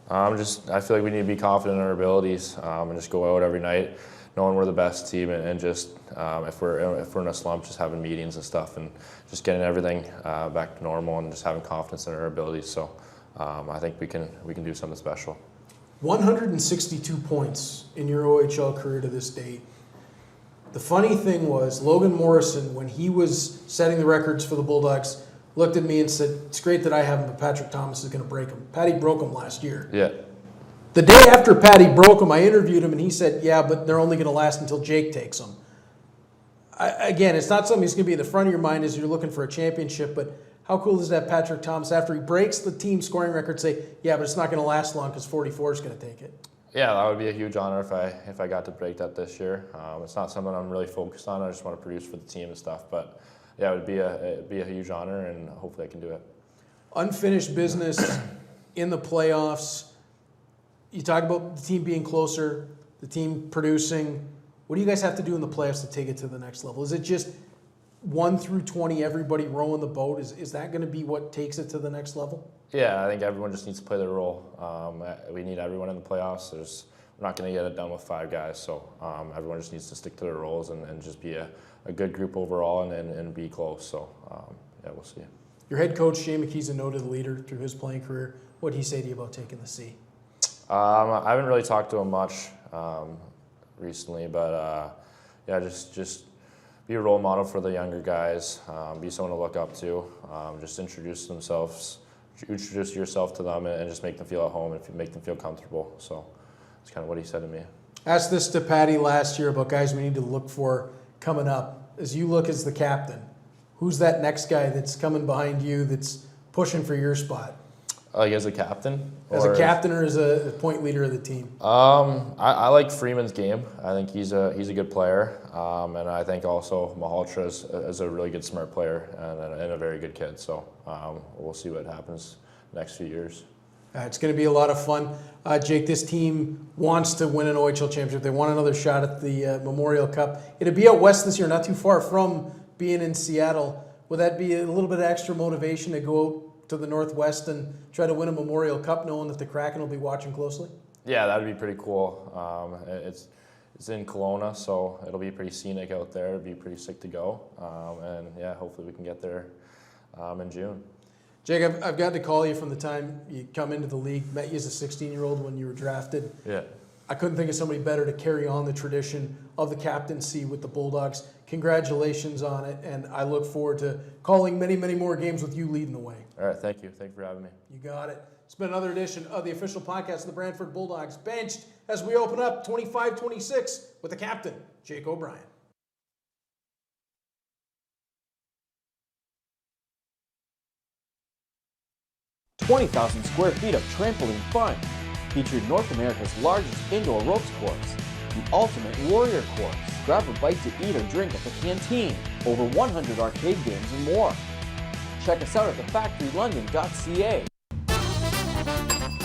I feel like we need to be confident in our abilities and just go out every night knowing we're the best team, and just if we're in a slump, just having meetings and stuff, and just getting everything back to normal, and just having confidence in our abilities. So I think we can do something special. 162 points in your OHL career to this date. The funny thing was, Logan Morrison, when he was setting the records for the Bulldogs, looked at me and said, "It's great that I have him, but Patrick Thomas is going to break him." Patty broke him last year. Yeah. The day after Patty broke him, I interviewed him, and he said, "Yeah, but they're only going to last until Jake takes them." Again, it's not something that's going to be in the front of your mind as you're looking for a championship, but how cool is that Patrick Thomas, after he breaks the team scoring record, say, "Yeah, but it's not going to last long because 44 is going to take it"? Yeah, that would be a huge honor if I got to break that this year. It's not something I'm really focused on. I just want to produce for the team and stuff. But yeah, it'd be a huge honor, and hopefully I can do it. Unfinished business in the playoffs. You talk about the team being closer, the team producing. What do you guys have to do in the playoffs to take it to the next level? Is it just 1 through 20, everybody rowing the boat? Is that going to be what takes it to the next level? Yeah, I think everyone just needs to play their role. We need everyone in the playoffs. We're not going to get it done with 5 guys, so everyone just needs to stick to their roles and just be a good group overall and be close. So, yeah, we'll see. Your head coach, Shane McKee's a noted leader through his playing career. What did he say to you about taking the C? I haven't really talked to him much recently, but yeah, just be a role model for the younger guys, be someone to look up to, just introduce yourself to them and just make them feel at home and make them feel comfortable. So that's kind of what he said to me. Asked this to Patty last year about guys we need to look for coming up. As you look as the captain, who's that next guy that's coming behind you that's pushing for your spot? Like as a captain? As a captain or as a point leader of the team? I like Freeman's game. I think he's a good player, and I think also Malhotra is a really good, smart player and a very good kid. So we'll see what happens next few years. It's going to be a lot of fun. Jake, this team wants to win an OHL championship. They want another shot at the Memorial Cup. It'll be out west this year, not too far from being in Seattle. Would that be a little bit of extra motivation to go out to the Northwest and try to win a Memorial Cup, knowing that the Kraken will be watching closely? Yeah, that would be pretty cool. It's in Kelowna, so it'll be pretty scenic out there. It'll be pretty sick to go. And yeah, hopefully we can get there in June. Jake, I've got to call you from the time you come into the league. Met you as a 16-year-old when you were drafted. Yeah. I couldn't think of somebody better to carry on the tradition of the captaincy with the Bulldogs. Congratulations on it, and I look forward to calling many, many more games with you leading the way. All right, thank you. Thank you for having me. You got it. It's been another edition of the official podcast of the Brantford Bulldogs, benched as we open up 25-26 with the captain, Jake O'Brien. "20,000 square feet of trampoline fun," featured North America's largest indoor ropes course, the ultimate warrior course. Grab a bite to eat or drink at the canteen, over 100 arcade games and more. Check us out at thefactorylondon.ca.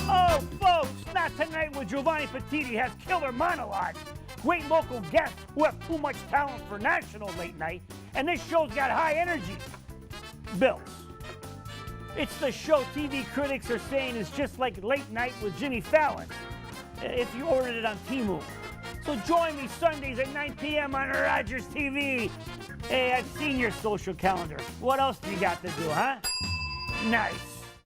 Oh, folks, Not Tonight with Giovanni Petiti has killer monologues. Great local guests who have too much talent for national late night, and this show's got high energy. Bills. It's the show TV critics are saying is just like Late Night with Jimmy Fallon, if you ordered it on Temu. So join me Sundays at 9 p.m. on Rogers TV. Hey, I've seen your social calendar. What else do you got to do, huh? Nice.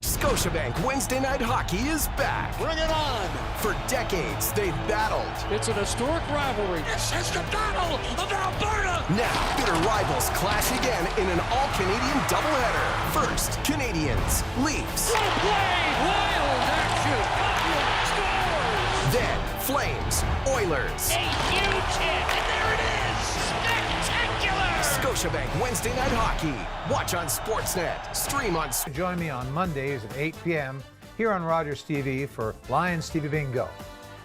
Scotiabank Wednesday Night Hockey is back. Bring it on. For decades, they've battled. It's an historic rivalry. This is the Battle of Alberta. Now, bitter rivals clash again in an all-Canadian doubleheader. First, Canadians, Leafs. Wild action. Scores. Then, Flames, Oilers. A huge hit, and there it is. Spectacular. Scotiabank Wednesday Night Hockey. Watch on Sportsnet. Stream on... Join me on Mondays at 8 p.m. here on Rogers TV for Lions TV Bingo.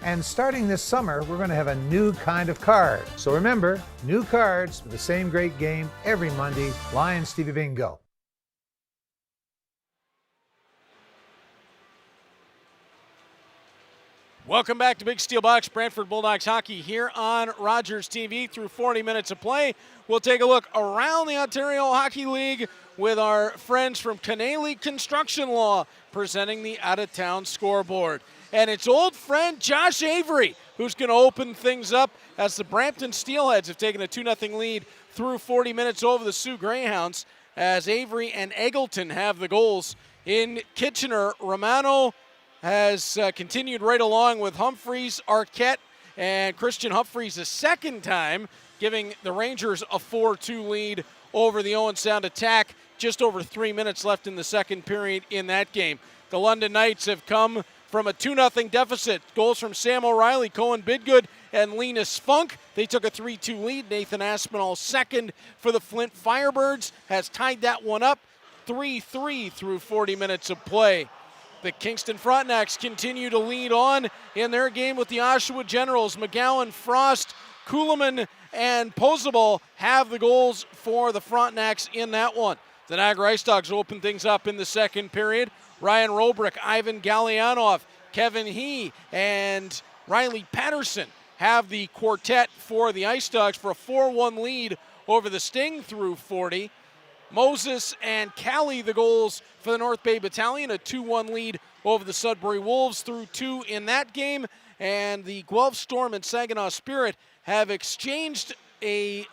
And starting this summer, we're going to have a new kind of card. So remember, new cards for the same great game every Monday, Lions TV Bingo. Welcome back to Big Steel Box, Brantford Bulldogs hockey here on Rogers TV. Through 40 minutes of play, we'll take a look around the Ontario Hockey League with our friends from Canaley Construction Law presenting the out-of-town scoreboard. And it's old friend Josh Avery who's going to open things up as the Brampton Steelheads have taken a 2-0 lead through 40 minutes over the Sioux Greyhounds, as Avery and Eggleton have the goals. In Kitchener, Romano has continued right along with Humphreys, Arquette, and Christian Humphreys a second time, giving the Rangers a 4-2 lead over the Owen Sound attack. Just over 3 minutes left in the second period in that game. The London Knights have come from a 2-0 deficit. Goals from Sam O'Reilly, Cohen Bidgood, and Linus Funk. They took a 3-2 lead. Nathan Aspinall second for the Flint Firebirds has tied that one up 3-3 through 40 minutes of play. The Kingston Frontenacs continue to lead on in their game with the Oshawa Generals. McGowan, Frost, Kuhlman, and Posable have the goals for the Frontenacs in that one. The Niagara Ice Dogs open things up in the second period. Ryan Robrick, Ivan Galyanov, Kevin He, and Riley Patterson have the quartet for the Ice Dogs for a 4-1 lead over the Sting through 40. Moses and Callie the goals for the North Bay Battalion, a 2-1 lead over the Sudbury Wolves through 2 in that game. And the Guelph Storm and Saginaw Spirit have exchanged a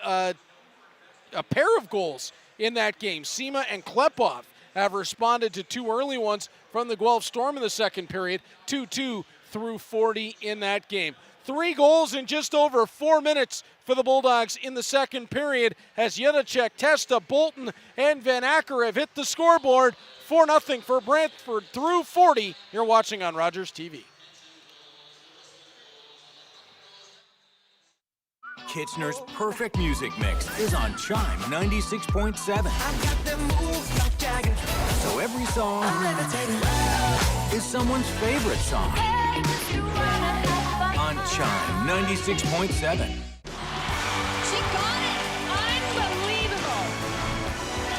pair of goals in that game. Sema and Klepov have responded to 2 early ones from the Guelph Storm in the second period, 2-2 through 40 in that game. 3 goals in just over 4 minutes for the Bulldogs in the second period as Janacek, Testa, Bolton, and Van Acker have hit the scoreboard. 4-0 for Brantford through 40. You're watching on Rogers TV. Kitchener's perfect music mix is on Chime 96.7. So every song is someone's favorite song. On Chime 96.7. She got it! Unbelievable!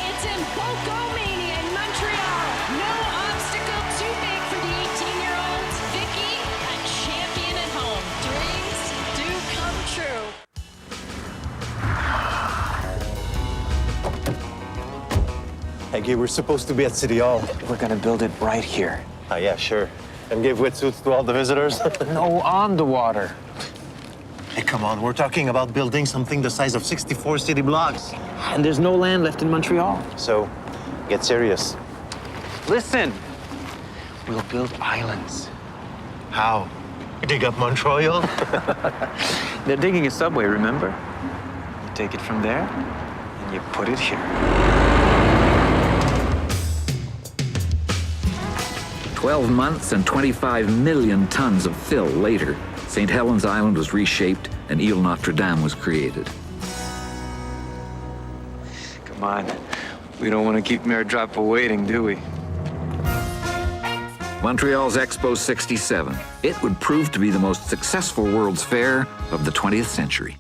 It's in Coco-Mania in Montreal. No obstacle too big for the 18-year-olds. Vicky, a champion at home. Dreams do come true. Hey, Gabe, we're supposed to be at City Hall. We're gonna build it right here. Oh, yeah, sure. And give wetsuits to all the visitors? No, on the water. Hey, come on. We're talking about building something the size of 64 city blocks. And there's no land left in Montreal. So, get serious. Listen, we'll build islands. How? Dig up Montreal? They're digging a subway, remember? You take it from there, and you put it here. 12 months and 25 million tons of fill later, St. Helens Island was reshaped and Ile Notre Dame was created. Come on, we don't want to keep Mayor Drapa waiting, do we? Montreal's Expo 67. It would prove to be the most successful World's Fair of the 20th century.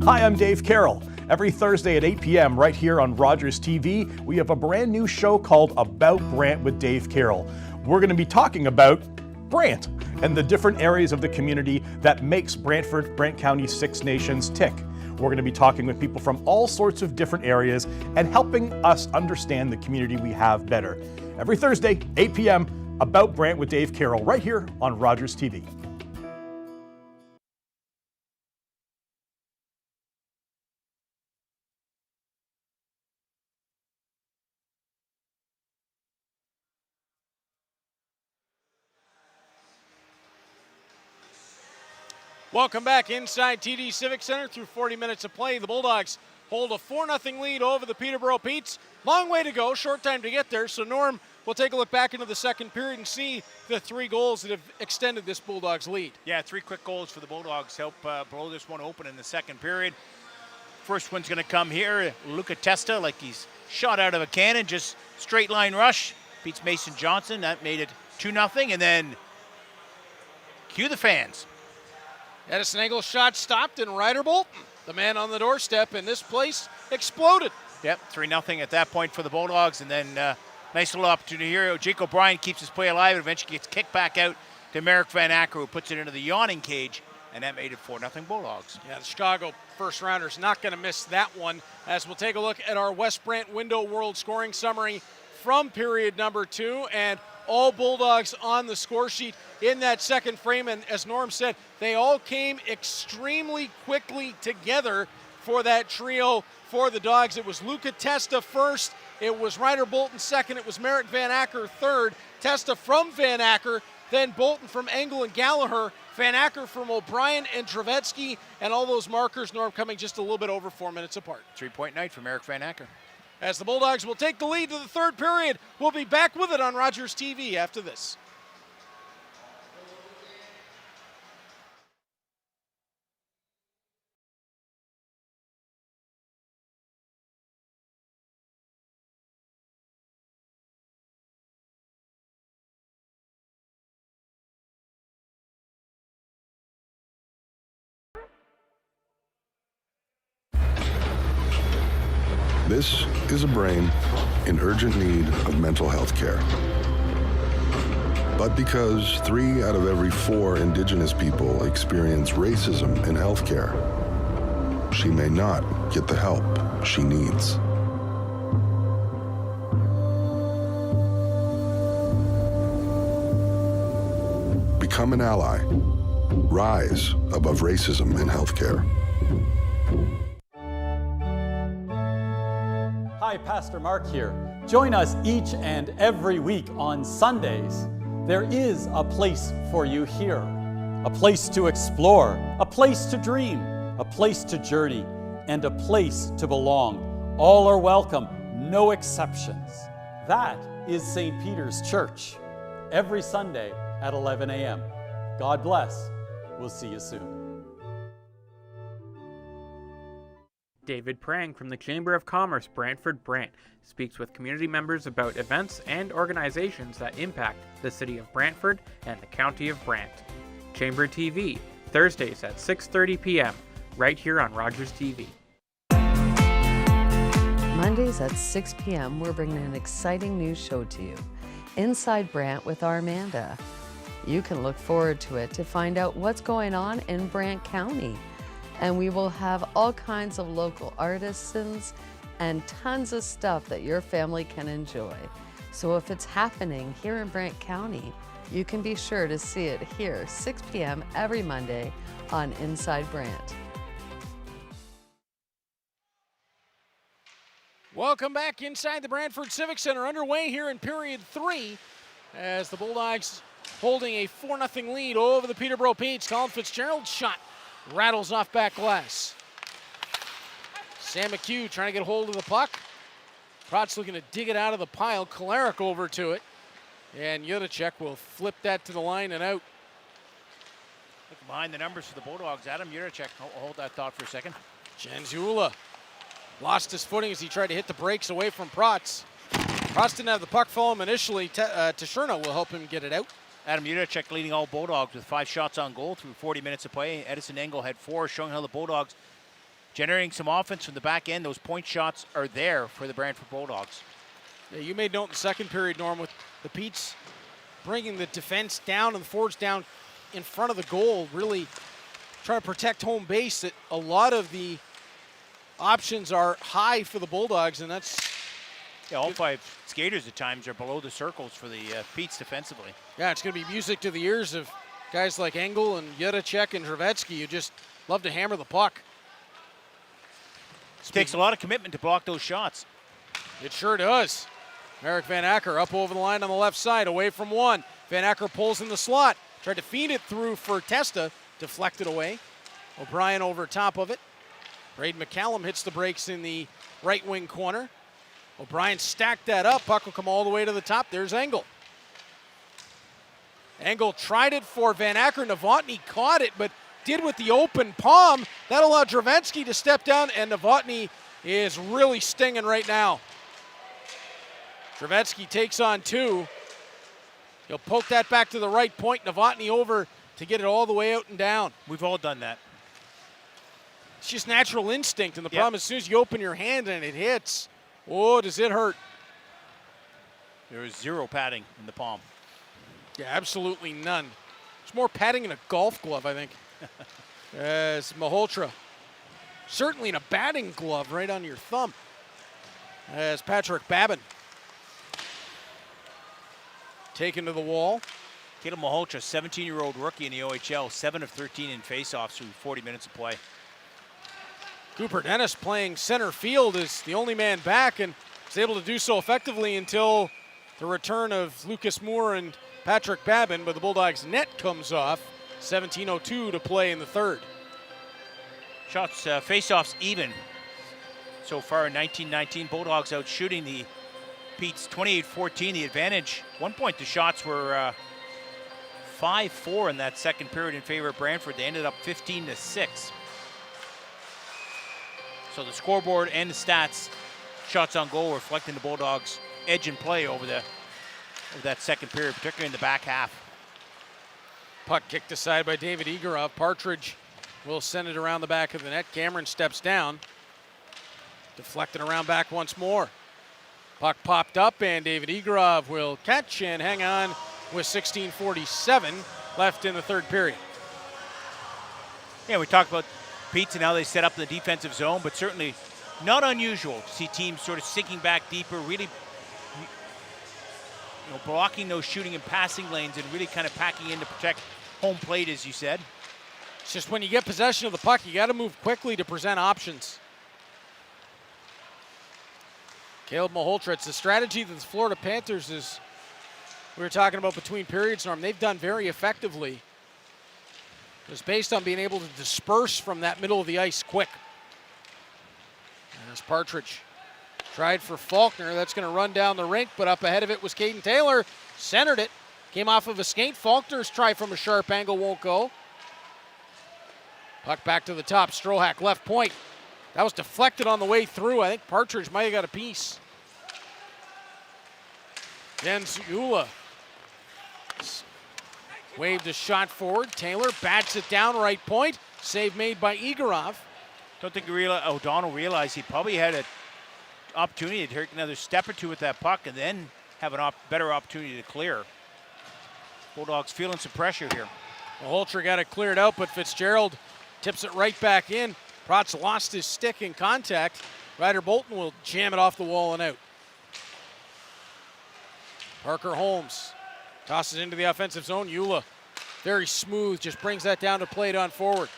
Hi, I'm Dave Carroll. Every Thursday at 8 p.m. right here on Rogers TV, we have a brand new show called About Brant with Dave Carroll. We're going to be talking about Brant and the different areas of the community that makes Brantford, Brant County's Six Nations tick. We're going to be talking with people from all sorts of different areas and helping us understand the community we have better. Every Thursday, 8 p.m., About Brant with Dave Carroll right here on Rogers TV. Welcome back inside TD Civic Center through 40 minutes of play. The Bulldogs hold a 4-0 lead over the Peterborough Petes. Long way to go, short time to get there. So Norm, we'll take a look back into the second period and see the 3 goals that have extended this Bulldogs lead. Yeah, 3 quick goals for the Bulldogs help blow this one open in the second period. First one's going to come here. Luca Testa, like he's shot out of a cannon, just straight line rush. Beats Mason Johnson. That made it 2-0. And then cue the fans. Edison Engel's shot stopped, and Ryder Bolton, the man on the doorstep in this place, exploded. Yep, 3-0 at that point for the Bulldogs. And then nice little opportunity here. Jake O'Brien keeps his play alive and eventually gets kicked back out to Merrick Van Acker, who puts it into the yawning cage. And that made it 4-0 Bulldogs. Yeah, the Chicago first rounders not going to miss that one, as we'll take a look at our West Brant Window World Scoring Summary from period number 2, and all Bulldogs on the score sheet in that second frame. And as Norm said, they all came extremely quickly together for that trio for the Dogs. It was Luca Testa first, it was Ryder Bolton second, it was Merrick Van Acker third, Testa from Van Acker, then Bolton from Engel and Gallagher, Van Acker from O'Brien and Trevetsky, and all those markers, Norm, coming just a little bit over 4 minutes apart. 3-point night for Merrick Van Acker. As the Bulldogs will take the lead to the third period. We'll be back with it on Rogers TV after this. This is a brain in urgent need of mental health care. But because 3 out of every 4 Indigenous people experience racism in healthcare, she may not get the help she needs. Become an ally. Rise above racism in healthcare. Hi, Pastor Mark here. Join us each and every week on Sundays. There is a place for you here. A place to explore, a place to dream, a place to journey, and a place to belong. All are welcome, no exceptions. That is St. Peter's Church. Every Sunday at 11 a.m. God bless. We'll see you soon. David Prang from the Chamber of Commerce Brantford Brant speaks with community members about events and organizations that impact the city of Brantford and the county of Brant. Chamber TV, Thursdays at 6:30 p.m., right here on Rogers TV. Mondays at 6 p.m., we're bringing an exciting new show to you, Inside Brant with Armanda. You can look forward to it to find out what's going on in Brant County. And we will have all kinds of local artisans and tons of stuff that your family can enjoy. So if it's happening here in Brant County, you can be sure to see it here, 6 p.m. every Monday on Inside Brant. Welcome back inside the Brantford Civic Center, underway here in period 3 as the Bulldogs holding a 4-0 lead over the Peterborough Petes. Colin Fitzgerald's shot rattles off back glass. Sam McHugh trying to get a hold of the puck. Prot's looking to dig it out of the pile. Kolarek over to it. And Yudacek will flip that to the line and out. Look behind the numbers for the Bulldogs. Adam Yudacek, hold that thought for a second. Janzula lost his footing as he tried to hit the brakes away from Protz. Protz didn't have the puck follow him initially. Tashurna will help him get it out. Adam Yudacek leading all Bulldogs with 5 shots on goal through 40 minutes of play. Edison Engel had 4, showing how the Bulldogs generating some offense from the back end. Those point shots are there for the Brantford Bulldogs. Yeah, you made note in the second period, Norm, with the Petes bringing the defense down and the forwards down in front of the goal, really trying to protect home base. That a lot of the options are high for the Bulldogs, and that's... Yeah, all 5 skaters at times are below the circles for the Petes defensively. Yeah, it's going to be music to the ears of guys like Engel and Yudacek and Trevetsky, who just love to hammer the puck. It takes a lot of commitment to block those shots. It sure does. Merrick Van Acker up over the line on the left side, away from one. Van Acker pulls in the slot. Tried to feed it through for Testa. deflected away. O'Brien over top of it. Braden McCallum hits the brakes in the right wing corner. O'Brien stacked that up. Puck will come all the way to the top. There's Engel. Engel tried it for Van Acker. Novotny caught it, but did with the open palm. That allowed Dravensky to step down, and Novotny is really stinging right now. Dravensky takes on 2. He'll poke that back to the right point. Novotny over to get it all the way out and down. We've all done that. It's just natural instinct, and the problem is as soon as you open your hand and it hits, oh, does it hurt. There is 0 padding in the palm. Yeah, absolutely none. There's more padding in a golf glove, I think. As Malhotra. Certainly in a batting glove right on your thumb. As Patrick Babin. Taken to the wall. Caleb Malhotra, 17-year-old rookie in the OHL, 7 of 13 in faceoffs through 40 minutes of play. Cooper Dennis playing center field is the only man back and is able to do so effectively until the return of Lucas Moore and Patrick Babin, but the Bulldogs net comes off. 17:02 to play in the third. Shots, faceoffs even so far in 1919. Bulldogs out shooting the Petes 28-14. The advantage, 1 point, the shots were 5-4 in that second period in favor of Brantford. They ended up 15-6. So the scoreboard and the stats, shots on goal, reflecting the Bulldogs' edge in play over that second period, particularly in the back half. Puck kicked aside by David Igorov. Partridge will send it around the back of the net. Cameron steps down. Deflected around back once more. Puck popped up, and David Igorov will catch and hang on with 16:47 left in the third period. Yeah, we talked about Pete's and how they set up the defensive zone, but certainly not unusual to see teams sort of sinking back deeper, really blocking those shooting and passing lanes and really kind of packing in to protect home plate, as you said. It's just when you get possession of the puck, you got to move quickly to present options. Caleb Malhotra, it's the strategy that the Florida Panthers is, we were talking about between periods, Norm, they've done very effectively. It's based on being able to disperse from that middle of the ice quick. And as Partridge tried for Faulkner, that's going to run down the rink, but up ahead of it was Caden Taylor. Centered it, came off of a skate. Faulkner's try from a sharp angle won't go. Puck back to the top, Strohack left point. That was deflected on the way through. I think Partridge might have got a piece. Then Zula waved a shot forward. Taylor bats it down right point. Save made by Igorov. Don't think O'Donnell realized he probably had an opportunity to take another step or two with that puck and then have a better opportunity to clear. Bulldogs feeling some pressure here. Malhotra got it cleared out, but Fitzgerald tips it right back in. Protz lost his stick in contact. Ryder Bolton will jam it off the wall and out. Parker Holmes tosses into the offensive zone. Eula, very smooth, just brings that down to play it on forward.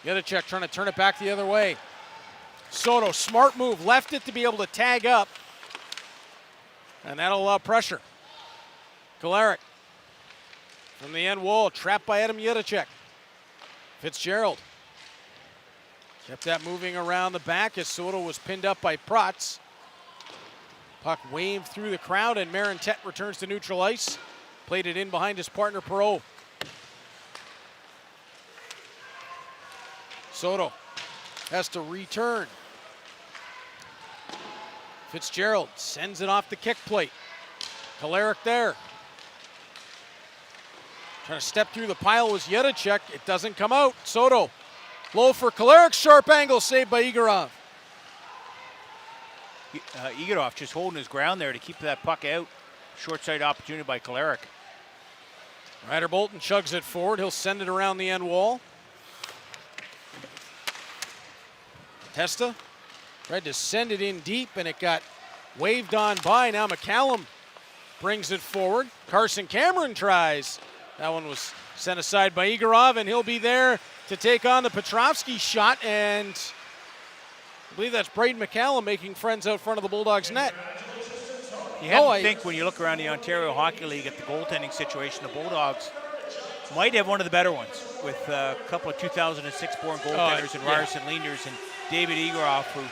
Yedicek trying to turn it back the other way. Soto, smart move, left it to be able to tag up. And that'll allow pressure. Kolarek from the end wall, trapped by Adam Yedicek. Fitzgerald kept that moving around the back as Soto was pinned up by Protz. Puck waved through the crowd, and Marintet returns to neutral ice. Played it in behind his partner, Perreault. Soto has to return. Fitzgerald sends it off the kick plate. Kolarek there. Trying to step through the pile was Yedicek. It doesn't come out. Soto low for Kolarek. Sharp angle saved by Igorov. Igorov just holding his ground there to keep that puck out. Short side opportunity by Kolarek. Ryder Bolton chugs it forward. He'll send it around the end wall. Testa tried to send it in deep, and it got waved on by. Now McCallum brings it forward. Carson Cameron tries. That one was sent aside by Igorov, and he'll be there to take on the Petrovsky shot, and I believe that's Braden McCallum making friends out front of the Bulldogs net. You have to think when you look around the Ontario Hockey League at the goaltending situation, the Bulldogs might have one of the better ones with a couple of 2006 born goaltenders in Ryerson Leanders and David Egeroff, who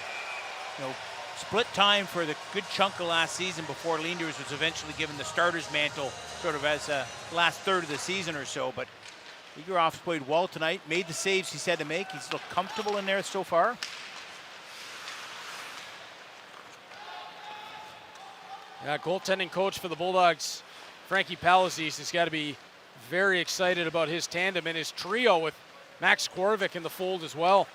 split time for the good chunk of last season before Leanders was eventually given the starter's mantle sort of as a last third of the season or so. But Egeroff's played well tonight, made the saves he's had to make. He's looked comfortable in there so far. Yeah, goaltending coach for the Bulldogs, Frankie Palazis, has got to be very excited about his tandem and his trio with Max Korvik in the fold as well.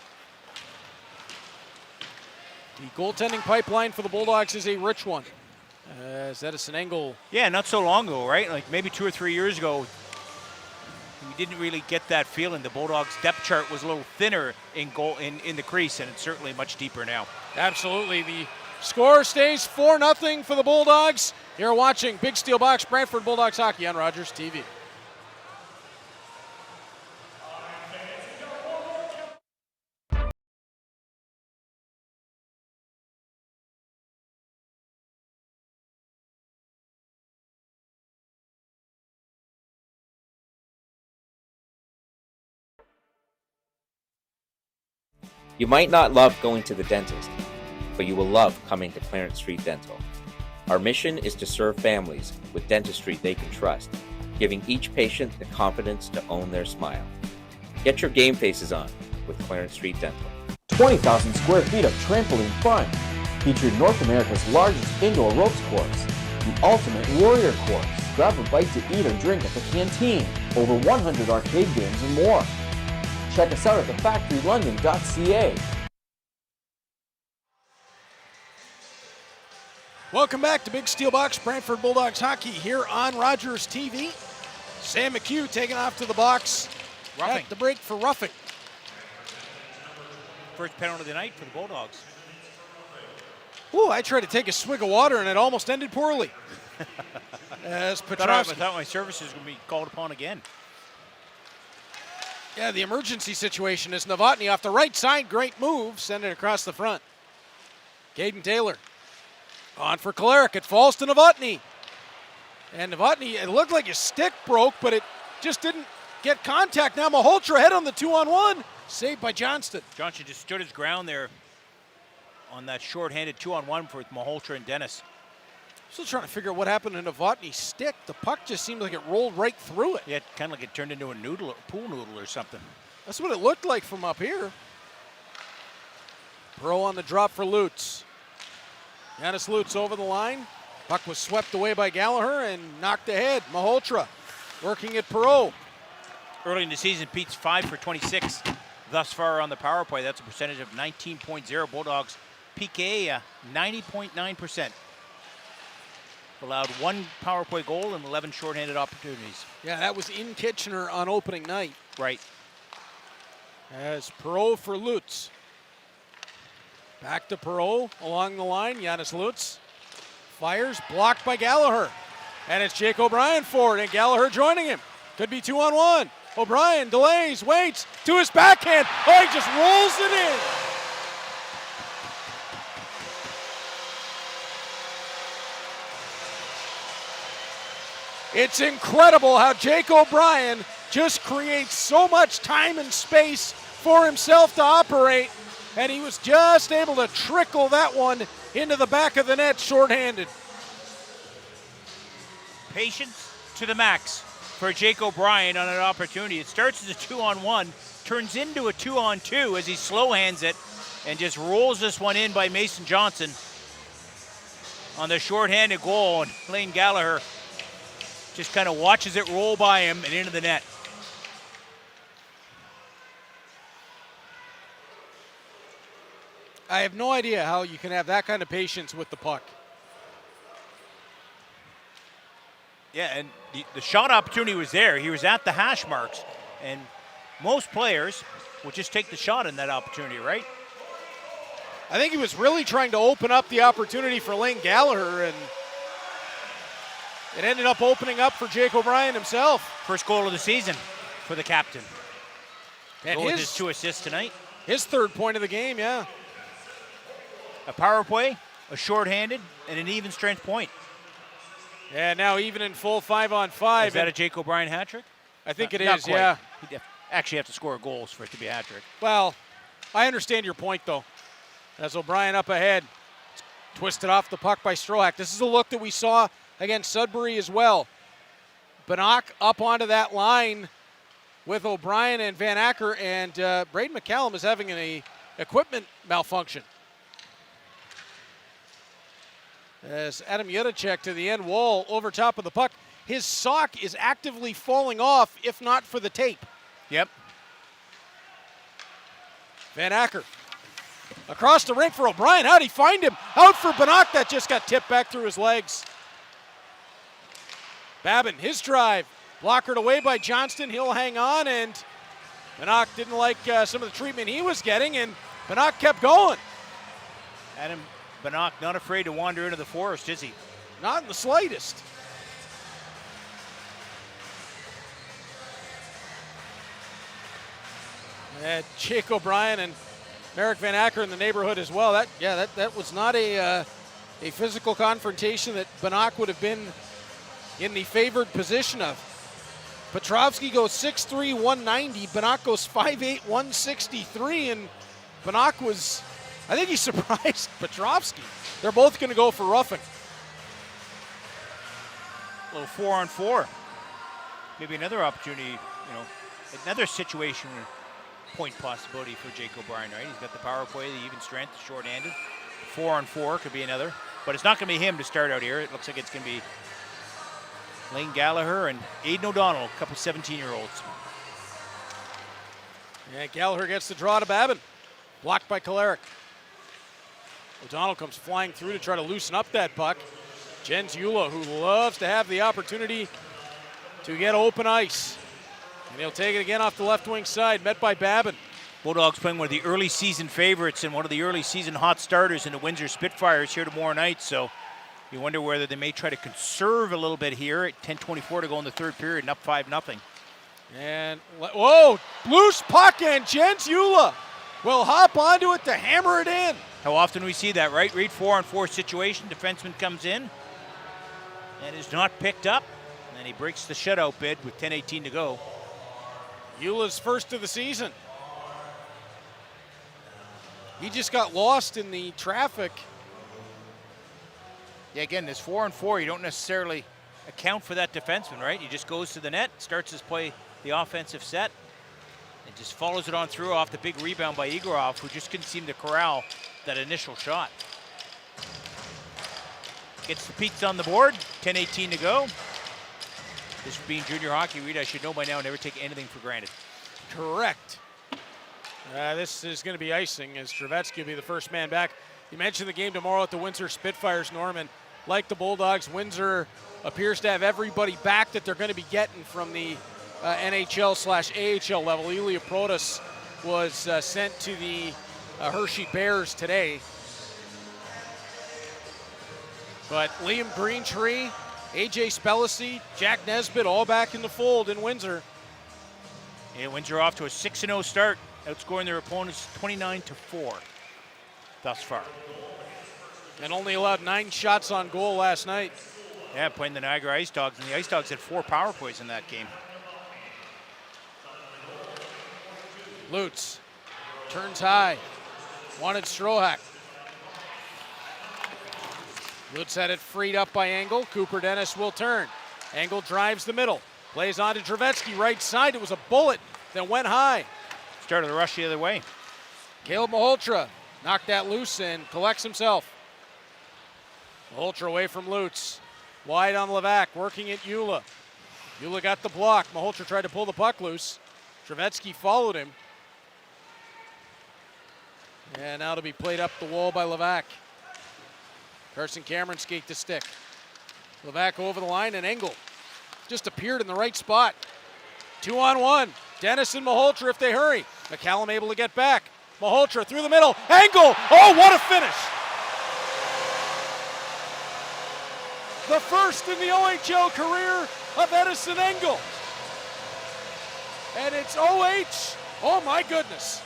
The goaltending pipeline for the Bulldogs is a rich one. As Edison Engel. Yeah, not so long ago, right? Like maybe 2 or 3 years ago, we didn't really get that feeling. The Bulldogs' depth chart was a little thinner in the crease, and it's certainly much deeper now. Absolutely. The score stays 4-0 for the Bulldogs. You're watching Big Steel Box Brantford Bulldogs hockey on Rogers TV. You might not love going to the dentist, but you will love coming to Clarence Street Dental. Our mission is to serve families with dentistry they can trust, giving each patient the confidence to own their smile. Get your game faces on with Clarence Street Dental. 20,000 square feet of trampoline fun, featured North America's largest indoor ropes course, the ultimate warrior course. Grab a bite to eat or drink at the canteen, over 100 arcade games and more. Check us out at thefactorylondon.ca. Welcome back to Big Steel Box Brantford Bulldogs hockey here on Rogers TV. Sam McHugh taking off to the box. Roughing. At the break for roughing. First penalty of the night for the Bulldogs. Ooh, I tried to take a swig of water and it almost ended poorly. As I Petrowski. thought my services would be called upon again. Yeah, the emergency situation is Novotny off the right side. Great move. Send it across the front. Caden Taylor on for Kolarek. It falls to Novotny. And Novotny, it looked like his stick broke, but it just didn't get contact. Now Malhotra head on the 2-on-1. Saved by Johnston. Johnston just stood his ground there on that short-handed 2-on-1 with Malhotra and Dennis. Still trying to figure out what happened to Novotny's stick. The puck just seemed like it rolled right through it. Yeah, kind of like it turned into a noodle, a pool noodle or something. That's what it looked like from up here. Pro on the drop for Lutz. Giannis Lutz over the line. Puck was swept away by Gallagher and knocked ahead. Malhotra working at Perot. Early in the season, Pete's 5 for 26 thus far on the power play. That's a percentage of 19.0. Bulldogs PK 90.9%. Allowed 1 power play goal and 11 shorthanded opportunities. Yeah, that was in Kitchener on opening night. Right. As Perot for Lutz. Back to Perot along the line. Giannis Lutz fires, blocked by Gallagher. And it's Jake O'Brien for it, and Gallagher joining him. Could be 2-on-1. O'Brien delays, waits, to his backhand. Oh, he just rolls it in. It's incredible how Jake O'Brien just creates so much time and space for himself to operate, and he was just able to trickle that one into the back of the net shorthanded. Patience to the max for Jake O'Brien on an opportunity. It starts as a 2-on-1, turns into a 2-on-2 as he slow hands it and just rolls this one in by Mason Johnson on the shorthanded goal, and Lane Gallagher just kind of watches it roll by him and into the net. I have no idea how you can have that kind of patience with the puck. Yeah, and the shot opportunity was there. He was at the hash marks, and most players would just take the shot in that opportunity, right? I think he was really trying to open up the opportunity for Lane Gallagher, and it ended up opening up for Jake O'Brien himself. First goal of the season for the captain. And with his 2 assists tonight. His 3rd point of the game, yeah. A power play, a shorthanded, and an even strength point. Yeah, now even in full 5-on-5. Is that a Jake O'Brien hat trick? I think it Not is, quite. yeah. He'd actually have to score goals for it to be a hat trick. Well, I understand your point, though. As O'Brien up ahead, twisted off the puck by Strohack. This is a look that we saw against Sudbury as well. Banach up onto that line with O'Brien and Van Acker, and Braden McCallum is having an equipment malfunction. As Adam Yudacek to the end wall over top of the puck. His sock is actively falling off, if not for the tape. Yep. Van Acker across the rink for O'Brien. How'd he find him? Out for Banach. That just got tipped back through his legs. Babin, his drive. Blockered away by Johnston. He'll hang on, and Banach didn't like some of the treatment he was getting, and Banach kept going. Adam Banach not afraid to wander into the forest, is he? Not in the slightest. Jake O'Brien and Merrick Van Acker in the neighborhood as well. That was not a physical confrontation that Banach would have been in the favored position of. Petrovsky goes 6'3", 190. Banach goes 5'8", 163, and Banach was, I think he surprised Petrovsky. They're both going to go for roughing. A little 4-on-4. Maybe another opportunity, another situation point possibility for Jake O'Brien, right? He's got the power play, the even strength, short-handed. 4-on-4 could be another. But it's not going to be him to start out here. It looks like it's going to be Lane Gallagher and Aiden O'Donnell, a couple 17-year-olds. Yeah, Gallagher gets the draw to Babin. Blocked by Kolarek. O'Donnell comes flying through to try to loosen up that puck. Jens Eula, who loves to have the opportunity to get open ice. And he'll take it again off the left wing side, met by Babin. Bulldogs playing one of the early season favorites and one of the early season hot starters in the Windsor Spitfires here tomorrow night. So you wonder whether they may try to conserve a little bit here at 10:24 to go in the third period and up 5-0. And, whoa, loose puck, and Jens Eula will hop onto it to hammer it in. How often we see that, right? Read 4-on-4 situation, defenseman comes in and is not picked up. And then he breaks the shutout bid with 10:18 to go. Eula's first of the season. He just got lost in the traffic. Yeah, again, this 4-on-4, you don't necessarily account for that defenseman, right? He just goes to the net, starts his play, the offensive set, and just follows it on through off the big rebound by Igorov, who just couldn't seem to corral that initial shot. Gets the Petes on the board, 10:18 to go. This being junior hockey, Reed, I should know by now, never take anything for granted. Correct. This is going to be icing as Trevetsky will be the first man back. You mentioned the game tomorrow at the Windsor Spitfires, Norman. Like the Bulldogs, Windsor appears to have everybody back that they're going to be getting from the NHL/AHL level. Ilya Protas was sent to the Hershey Bears today. But Liam Greentree, AJ Spellacy, Jack Nesbitt, all back in the fold in Windsor. And Windsor off to a 6-0 start, outscoring their opponents 29-4 thus far. And only allowed 9 shots on goal last night. Yeah, playing the Niagara Ice Dogs, and the Ice Dogs had 4 power plays in that game. Lutz turns high, wanted Strohack. Lutz had it freed up by Engel. Cooper Dennis will turn. Engel drives the middle. Plays on to Trevetsky, right side. It was a bullet that went high. Started the rush the other way. Caleb Maholtra knocked that loose and collects himself. Maholtra away from Lutz. Wide on Levac, working at Eula. Eula got the block. Maholtra tried to pull the puck loose. Trevetsky followed him. And now to be played up the wall by Levac. Carson Cameron skate the stick. Levac over the line, and Engel just appeared in the right spot. 2-on-1. Dennis and Maholtra if they hurry. McCallum able to get back. Maholtra through the middle. Engel! Oh, what a finish! The first in the OHL career of Edison Engel. And it's OH. Oh, my goodness.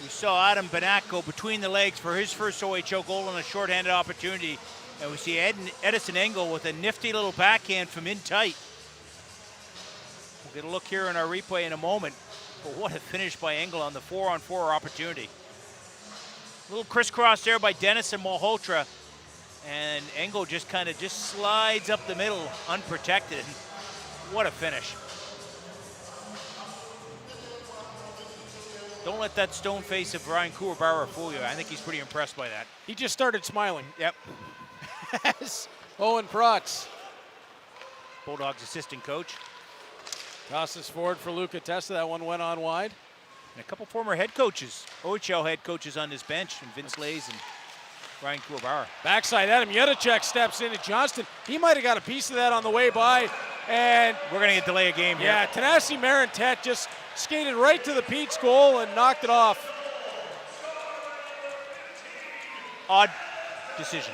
We saw Adam Banach go between the legs for his first OHL goal on a shorthanded opportunity. And we see Edison Engel with a nifty little backhand from in tight. We'll get a look here in our replay in a moment. But what a finish by Engel on the 4-on-4 opportunity. A little crisscross there by Dennis and Malhotra. And Engel just kind of slides up the middle unprotected. What a finish. Don't let that stone face of Ryan Kourbauer fool you. I think he's pretty impressed by that. He just started smiling. Yep. Owen Protz, Bulldogs assistant coach. tosses forward for Luca Testa. That one went on wide. And a couple former head coaches, OHL head coaches on this bench, and Vince Lays and Ryan Kourbauer. Backside, Adam Yedicek steps in at Johnston. He might have got a piece of that on the way by. And we're going to get delay a game here. Yeah, Tanasi Marintet just skated right to the Pete's goal and knocked it off. Odd decision.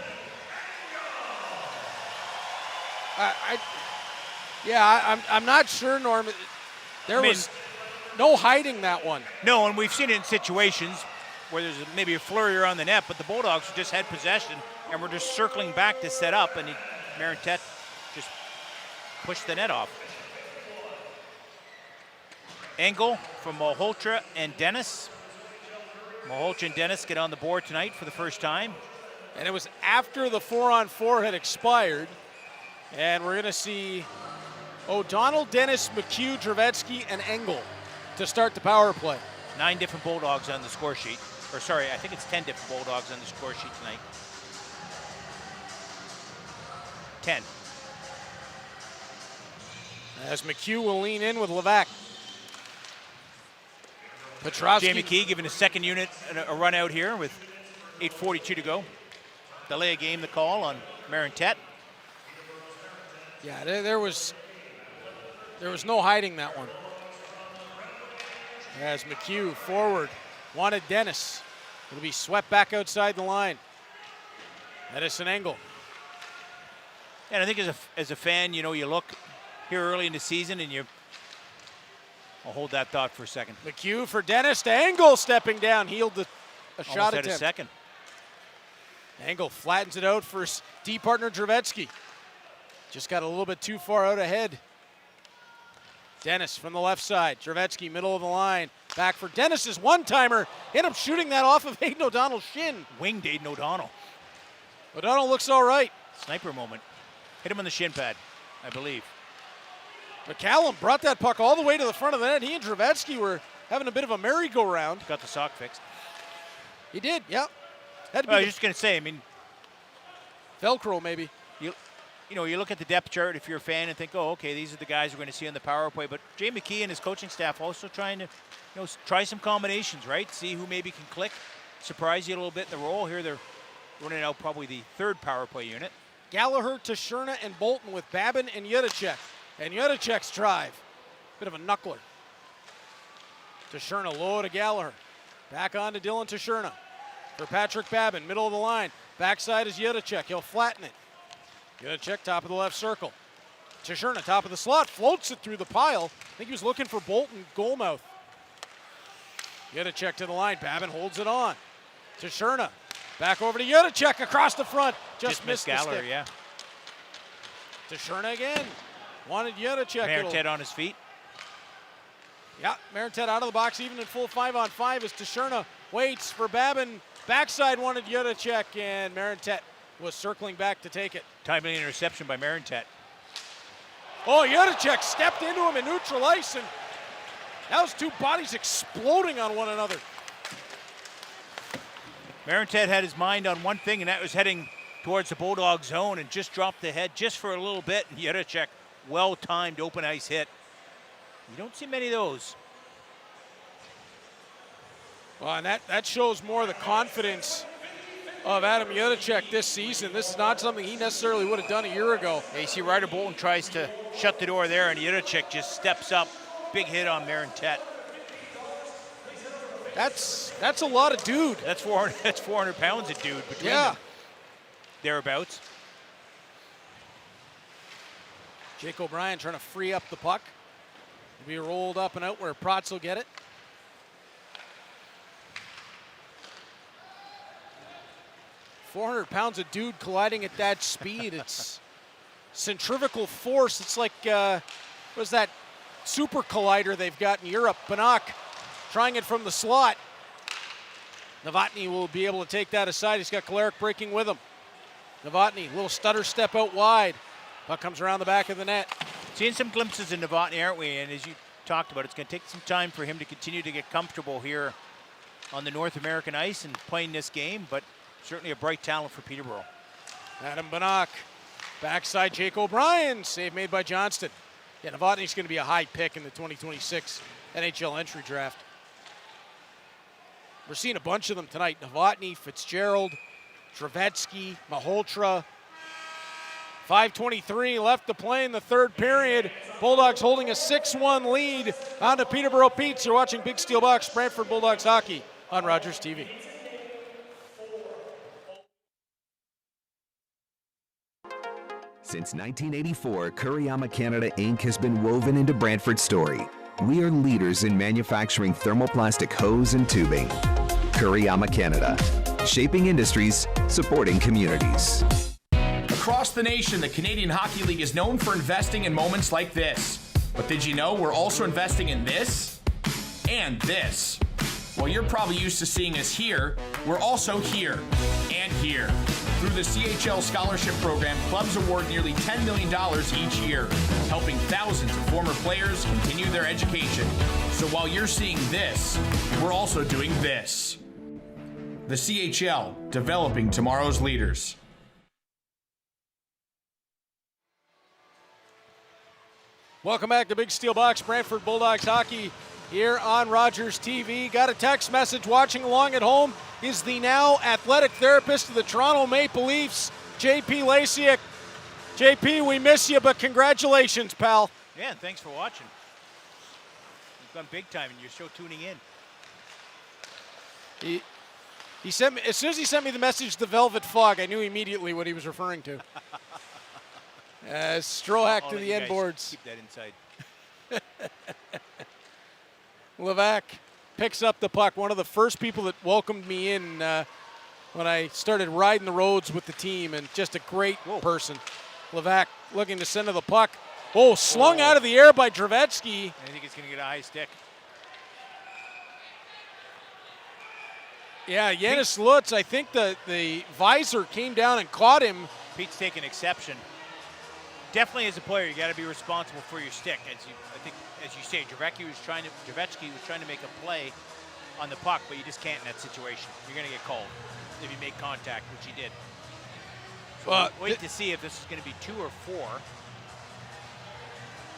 I'm not sure, Norm. There was no hiding that one. No, and we've seen it in situations where there's maybe a flurry around the net, but the Bulldogs just had possession and were just circling back to set up, and Marintet just pushed the net off. Engel from Malhotra and Dennis. Malhotra and Dennis get on the board tonight for the first time. And it was after the 4-on-4 had expired. And we're going to see O'Donnell, Dennis, McHugh, Dravetsky, and Engel to start the power play. 9 different Bulldogs on the score sheet. Or sorry, I think it's 10 different Bulldogs on the score sheet tonight. 10. As McHugh will lean in with Levac. Petrosky. Jamie Key giving his second unit a run out here with 8:42 to go. Delay a game, the call on Marintet. Yeah, there was no hiding that one. As McHugh forward, wanted Dennis. It'll be swept back outside the line. Edison Engel. And I think as a fan, you look here early in the season and I'll hold that thought for a second. McHugh for Dennis to Engel stepping down. Healed a shot attempt. A second. Engel flattens it out for D partner Dravetsky. Just got a little bit too far out ahead. Dennis from the left side. Dravetsky, middle of the line. Back for Dennis's one-timer. End up shooting that off of Aidan O'Donnell's shin. Winged Aidan O'Donnell. O'Donnell looks all right. Sniper moment. Hit him on the shin pad, I believe. McCallum brought that puck all the way to the front of the net. He and Dravetsky were having a bit of a merry-go-round. Got the sock fixed. He did, yeah. I was just going to say, Velcro maybe. You look at the depth chart if you're a fan and think, oh, okay, these are the guys we're going to see on the power play. But Jay McKee and his coaching staff also trying to, try some combinations, right? See who maybe can click, surprise you a little bit in the role. Here they're running out probably the third power play unit. Gallagher, Tashurna, and Bolton with Babin and Yudacek. And Yudacek's drive. Bit of a knuckler. Tashurna low to Gallagher. Back on to Dylan Tashurna. For Patrick Babin, middle of the line. Backside is Yudacek. He'll flatten it. Yudacek, top of the left circle. Tashurna, top of the slot, floats it through the pile. I think he was looking for Bolton goalmouth. Yudacek to the line. Babin holds it on. Tashurna, back over to Yudacek across the front. Just missed the Gallagher, stick. yeah. Tashurna again. Wanted Yudacek. Marintet on his feet. Yeah, Marintet out of the box, even in full 5-on-5 as Tashurna waits for Babin. Backside wanted Yudacek, and Marintet was circling back to take it. Timely interception by Marintet. Oh, Yudacek stepped into him in neutral ice, and that was two bodies exploding on one another. Marintet had his mind on one thing, and that was heading towards the Bulldog zone and just dropped the head just for a little bit. And Yudacek, well-timed open ice hit. You don't see many of those. Well, and that shows more the confidence of Adam Yudacek this season. This is not something he necessarily would have done a year ago. Yeah, you see Ryder Bolton tries to shut the door there, and Yudacek just steps up. Big hit on Marintet. That's a lot of dude. That's 400 pounds of dude between them. Thereabouts. Jake O'Brien trying to free up the puck. It'll be rolled up and out where Protz will get it. 400 pounds of dude colliding at that speed. It's centrifugal force. It's like, what is that super collider they've got in Europe? Banach trying it from the slot. Novotny will be able to take that aside. He's got Kolarek breaking with him. Novotny, little stutter step out wide. Puck comes around the back of the net. Seeing some glimpses in Novotny, aren't we? And as you talked about, it's going to take some time for him to continue to get comfortable here on the North American ice and playing this game, but certainly a bright talent for Peterborough. Adam Banach, backside Jake O'Brien, save made by Johnston. Yeah, Novotny's going to be a high pick in the 2026 NHL entry draft. We're seeing a bunch of them tonight. Novotny, Fitzgerald, Trevetsky, Malhotra. 5:23 left to play in the third period. Bulldogs holding a 6-1 lead on the Peterborough Petes. You're watching Big Steel Box Brantford Bulldogs hockey on Rogers TV. Since 1984, Kuriyama Canada Inc. has been woven into Brantford's story. We are leaders in manufacturing thermoplastic hose and tubing. Kuriyama Canada, shaping industries, supporting communities. Across the nation, the Canadian Hockey League is known for investing in moments like this. But did you know we're also investing in this and this? While you're probably used to seeing us here, we're also here and here. Through the CHL Scholarship Program, clubs award nearly $10 million each year, helping thousands of former players continue their education. So while you're seeing this, we're also doing this. The CHL, developing tomorrow's leaders. Welcome back to Big Steel Box, Brantford Bulldogs hockey here on Rogers TV. Got a text message watching along at home is the now athletic therapist of the Toronto Maple Leafs, JP Lasiak. JP, we miss you, but congratulations, pal. Yeah, thanks for watching. You've gone big time and you're still tuning in. He sent me, as soon as he sent me the message, the Velvet Fog, I knew immediately what he was referring to. Strohack to the end boards. Keep that inside. Levac picks up the puck. One of the first people that welcomed me in when I started riding the roads with the team, and just a great person. Levac looking to send to the puck. Oh, slung out of the air by Trevetsky. I think he's going to get a high stick. Yeah, Yanis Lutz, I think the visor came down and caught him. Pete's taking exception. Definitely, as a player, you got to be responsible for your stick. I think, as you say, Trevetsky was trying to make a play on the puck, but you just can't in that situation. You're going to get called if you make contact, which he did. So wait to see if this is going to be 2 or 4.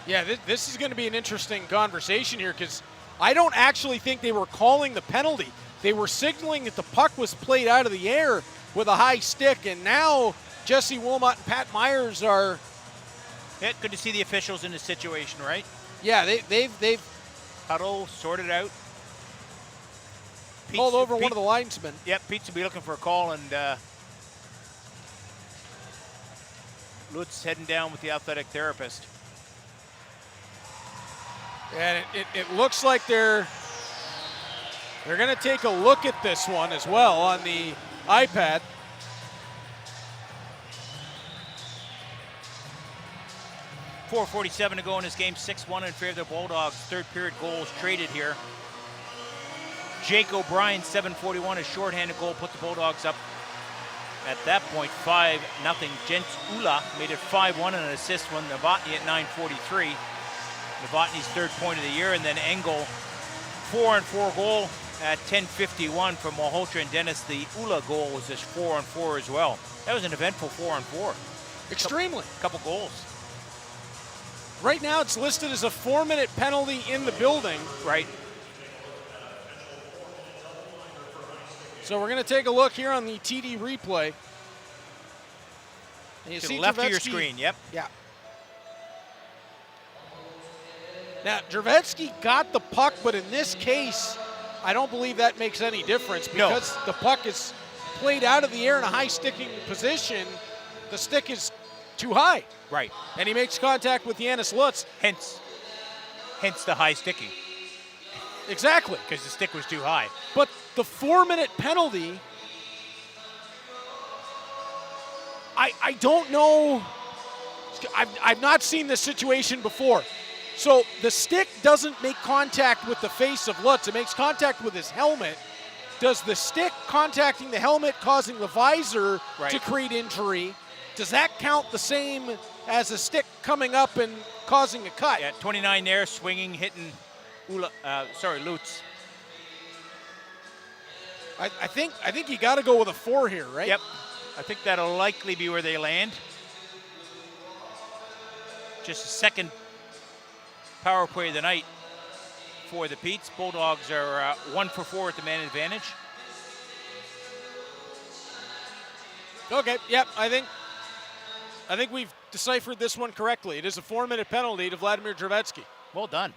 Yeah, this is going to be an interesting conversation here, because I don't actually think they were calling the penalty. They were signaling that the puck was played out of the air with a high stick, and now Jesse Wilmot and Pat Myers are. Yeah, good to see the officials in this situation, right? Yeah, they've huddle sorted out. Called over one of the linesmen. Yep, Pete's will be looking for a call, and Lutz heading down with the athletic therapist. And it looks like they're going to take a look at this one as well on the iPad. .447 to go in this game, 6-1 in favor of the Bulldogs. Third period goals traded here. Jake O'Brien, 7:41, a shorthanded goal, put the Bulldogs up at that point 5-0. Jens Ula made it 5-1 and an assist from Novotny at 9:43. Novotny's third point of the year, and then Engel, 4-4 goal at 10:51 from Malhotra and Dennis. The Ula goal was just 4-4 as well. That was an eventful 4-4. Extremely. Couple goals. Right now it's listed as a 4-minute penalty in the building. Right. So we're going to take a look here on the TD replay. And you to see the left Trevetsky, of your screen, yep. Yeah. Now, Trevetsky got the puck, but in this case, I don't believe that makes any difference, because the puck is played out of the air in a high sticking position. The stick is too high. Right. And he makes contact with Yanis Lutz. Hence the high sticking. Exactly. Because the stick was too high. But the 4-minute penalty I don't know. I've not seen this situation before. So the stick doesn't make contact with the face of Lutz. It makes contact with his helmet. Does the stick contacting the helmet causing the visor to create injury? Does that count the same as a stick coming up and causing a cut? Yeah, 29 there, swinging, hitting Lutz. I think you got to go with a 4 here, right? Yep. I think that'll likely be where they land. Just a second power play of the night for the Petes. Bulldogs are 1 for 4 at the man advantage. Okay, yep, I think we've deciphered this one correctly. It is a 4-minute penalty to Vladimir Drevetsky. Well done.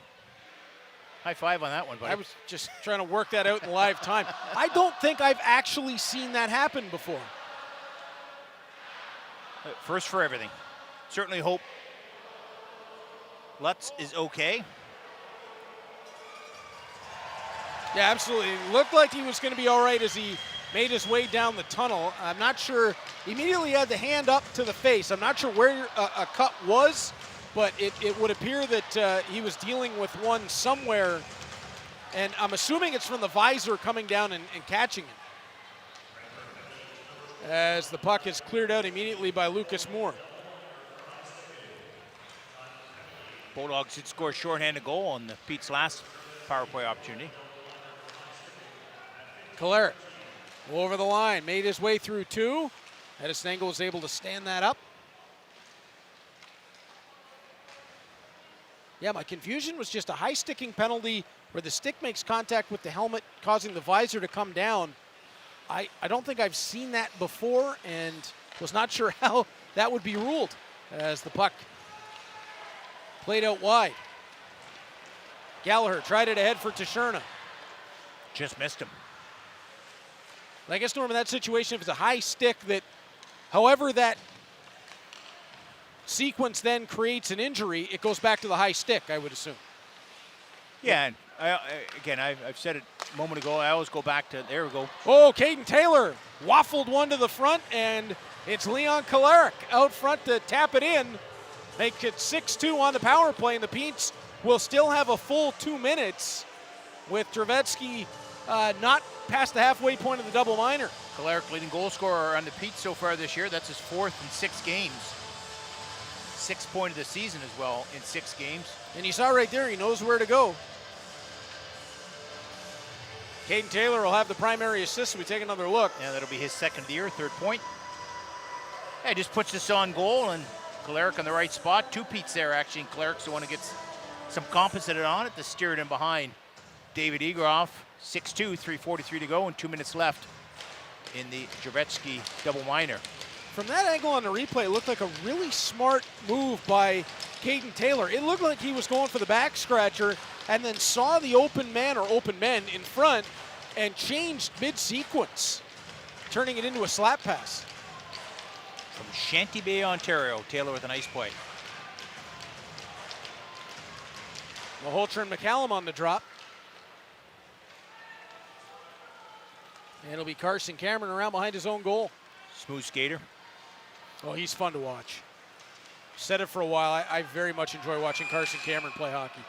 High five on that one, buddy. I was just trying to work that out in live time. I don't think I've actually seen that happen before. First for everything. Certainly hope Lutz is okay. Yeah, absolutely. It looked like he was going to be all right as he made his way down the tunnel. I'm not sure. Immediately had the hand up to the face. I'm not sure where a cut was, but it would appear that he was dealing with one somewhere. And I'm assuming it's from the visor coming down and catching him. As the puck is cleared out immediately by Lucas Moore. Bulldogs did score a shorthanded goal on the Pete's last power play opportunity. Kolarek over the line, made his way through 2. Hedis Stengel was able to stand that up. Yeah, my confusion was just a high sticking penalty where the stick makes contact with the helmet, causing the visor to come down. I don't think I've seen that before and was not sure how that would be ruled as the puck played out wide. Gallagher tried it ahead for Tashurna. Just missed him. I guess, Norm, in that situation, if it's a high stick that, however that sequence then creates an injury, it goes back to the high stick, I would assume. Yeah, and I've said it a moment ago, I always go back to, there we go. Oh, Caden Taylor waffled one to the front, and it's Leon Kolarek out front to tap it in. Make it 6-2 on the power play, and the Petes will still have a full 2 minutes with Drevetsky not past the halfway point of the double minor. Kolarek leading goal scorer on the Petes so far this year. That's his 4th in 6 games. 6th point of the season as well in 6 games. And you saw right there, he knows where to go. Caden Taylor will have the primary assist. We take another look. Yeah, that'll be his 2nd of the year, 3rd point. Yeah, just puts this on goal, and Kolarek on the right spot. 2 Petes there, actually, and Kolarek's the one who gets some compensated on it to steer it in behind David Egroff. 6-2, 3:43 to go, and 2 minutes left in the Drevetsky double minor. From that angle on the replay, it looked like a really smart move by Caden Taylor. It looked like he was going for the back scratcher and then saw the open man or open men in front and changed mid-sequence, turning it into a slap pass. From Shanty Bay, Ontario, Taylor with a nice play. Malhotra and McCallum on the drop. And it'll be Carson Cameron around behind his own goal. Smooth skater. Oh, he's fun to watch. Said it for a while. I very much enjoy watching Carson Cameron play hockey.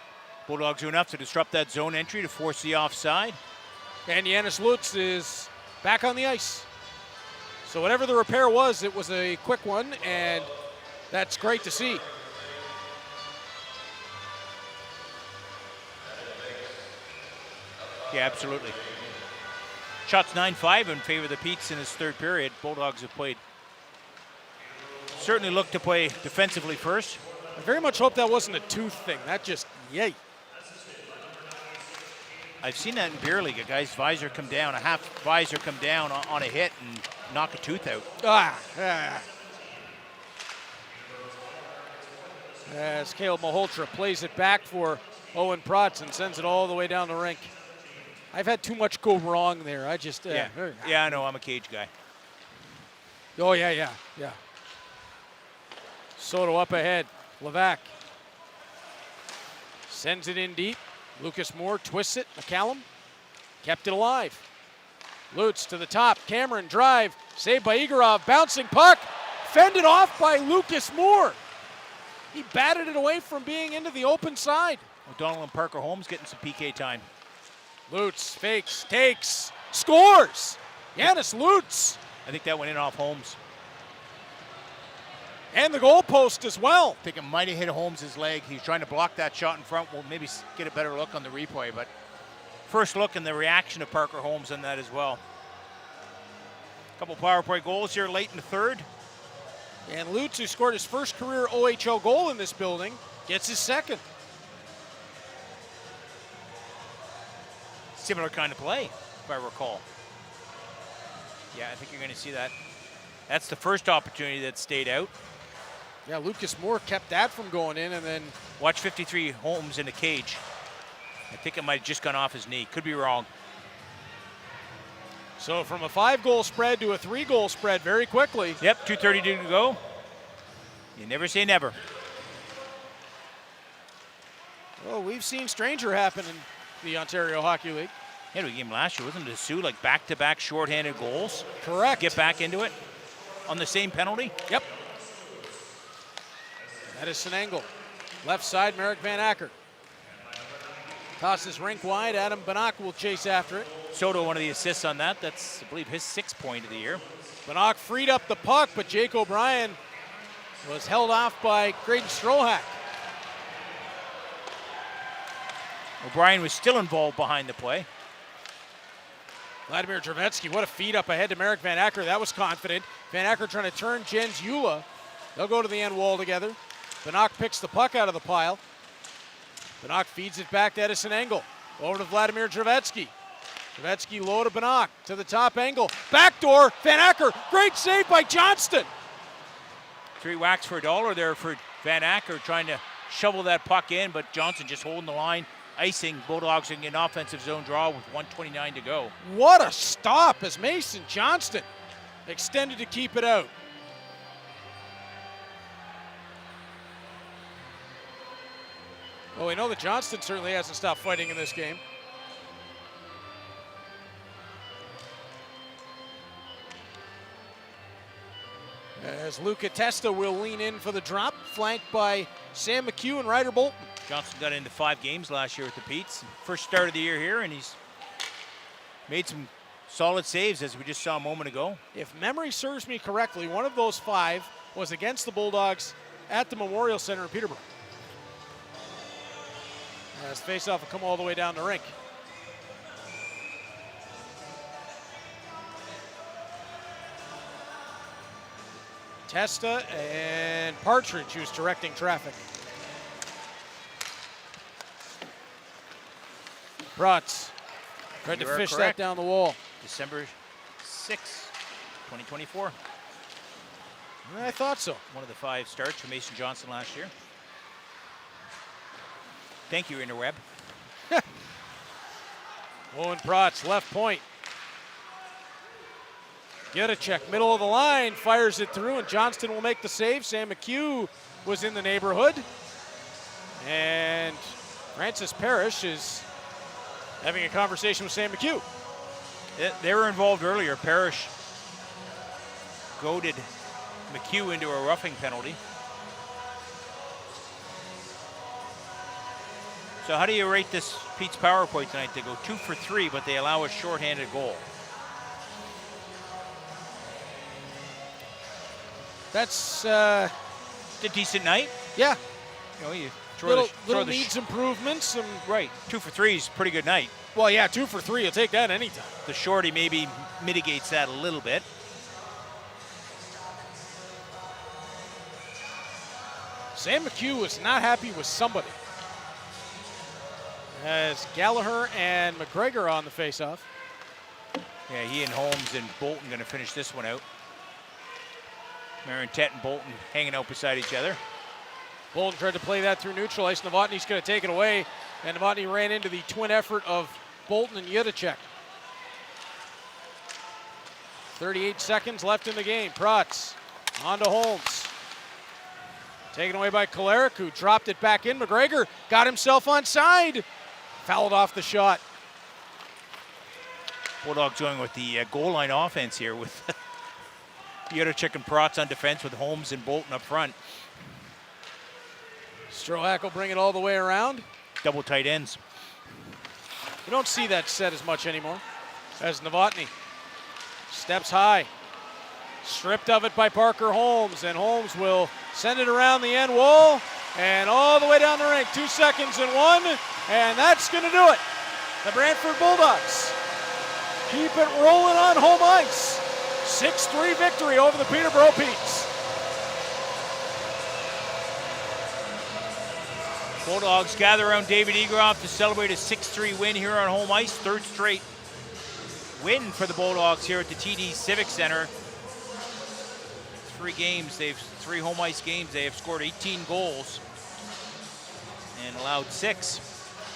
Bulldogs do enough to disrupt that zone entry to force the offside. And Janis Lutz is back on the ice. So whatever the repair was, it was a quick one, and that's great to see. Yeah, absolutely. Shots 9-5 in favor of the Petes in this 3rd period. Bulldogs have played, certainly looked to play defensively first. I very much hope that wasn't a tooth thing. That just, yay. I've seen that in beer league. A guy's visor come down, a half visor come down on a hit and knock a tooth out. As Caleb Malhotra plays it back for Owen Protz and sends it all the way down the rink. I've had too much go wrong there. I just... yeah, I know. I'm a cage guy. Oh, yeah. Soto up ahead. Levac sends it in deep. Lucas Moore twists it. McCallum kept it alive. Lutz to the top. Cameron drive. Saved by Igorov. Bouncing puck. Fended off by Lucas Moore. He batted it away from being into the open side. O'Donnell and Parker Holmes getting some PK time. Lutz fakes, takes, scores! Yanis Lutz. I think that went in off Holmes. And the goalpost as well. I think it might have hit Holmes' leg. He's trying to block that shot in front. We'll maybe get a better look on the replay, but first look and the reaction of Parker Holmes on that as well. A couple power play goals here late in the third. And Lutz, who scored his first career OHL goal in this building, gets his second. Similar kind of play, if I recall. Yeah, I think you're going to see that. That's the first opportunity that stayed out. Yeah, Lucas Moore kept that from going in, and then... Watch 53 Holmes in the cage. I think it might have just gone off his knee. Could be wrong. So from a 5-goal spread to a 3-goal spread very quickly. Yep, 2:32 to go. You never say never. Well, we've seen stranger happen in the Ontario Hockey League. Yeah, the game last year, wasn't it, Sue? Like back-to-back shorthanded goals? Correct. Get back into it on the same penalty? Yep. Edison Engel. Left side, Merrick Van Acker. Tosses rink wide. Adam Banach will chase after it. Soto, one of the assists on that. That's, I believe, his 6th point of the year. Banach freed up the puck, but Jake O'Brien was held off by Graydon Strohack. O'Brien was still involved behind the play. Vladimir Dravetsky, what a feed up ahead to Merrick Van Acker. That was confident. Van Acker trying to turn Jens Eula. They'll go to the end wall together. Banach picks the puck out of the pile. Banach feeds it back to Edison Engel. Over to Vladimir Dravetsky. Dravetsky low to Banach. To the top angle. Backdoor. Van Acker. Great save by Johnston. 3 whacks for $1 there for Van Acker trying to shovel that puck in, but Johnson just holding the line. Icing Bulldogs in an offensive zone draw with 1:29 to go. What a stop as Mason Johnston extended to keep it out. Well, we know that Johnston certainly hasn't stopped fighting in this game. As Luca Testa will lean in for the drop, flanked by Sam McHugh and Ryder Bolton. Johnson got into 5 games last year with the Petes. First start of the year here, and he's made some solid saves, as we just saw a moment ago. If memory serves me correctly, one of those 5 was against the Bulldogs at the Memorial Center in Peterborough. As Faceoff will come all the way down the rink. Testa and Partridge, who's directing traffic. Bratz tried to fish that down the wall. December 6, 2024. I thought so. One of the 5 starts for Mason Johnson last year. Thank you, interweb. Owen Bratz, left point. Get a check, middle of the line, fires it through, and Johnston will make the save. Sam McHugh was in the neighborhood. And Francis Parrish is having a conversation with Sam McHugh. They were involved earlier. Parrish goaded McHugh into a roughing penalty. So how do you rate this Pete's power play tonight? They go 2 for 3, but they allow a shorthanded goal. That's a decent night. Yeah. You know, you throw little needs improvements. Right. 2 for 3 is a pretty good night. Well, yeah, 2 for 3. You'll take that anytime. The shorty maybe mitigates that a little bit. Sam McHugh was not happy with somebody. As Gallagher and McGregor on the faceoff. Yeah, he and Holmes and Bolton going to finish this one out. Marintet and Bolton hanging out beside each other. Bolton tried to play that through neutral ice. Novotny's going to take it away. And Novotny ran into the twin effort of Bolton and Yudacek. 38 seconds left in the game. Protz on to Holmes. Taken away by Kolarek, who dropped it back in. McGregor got himself onside. Fouled off the shot. Bulldogs going with the goal line offense here with Yurachek and Protz on defense with Holmes and Bolton up front. Strohack will bring it all the way around. Double tight ends. You don't see that set as much anymore. As Novotny steps high. Stripped of it by Parker Holmes, and Holmes will send it around the end wall and all the way down the rink. 2 seconds and 1, and that's going to do it. The Brantford Bulldogs keep it rolling on home ice. 6-3 victory over the Peterborough Petes. Bulldogs gather around David Egroff to celebrate a 6-3 win here on home ice. 3rd straight win for the Bulldogs here at the TD Civic Center. 3 games, 3 home ice games. They have scored 18 goals and allowed 6.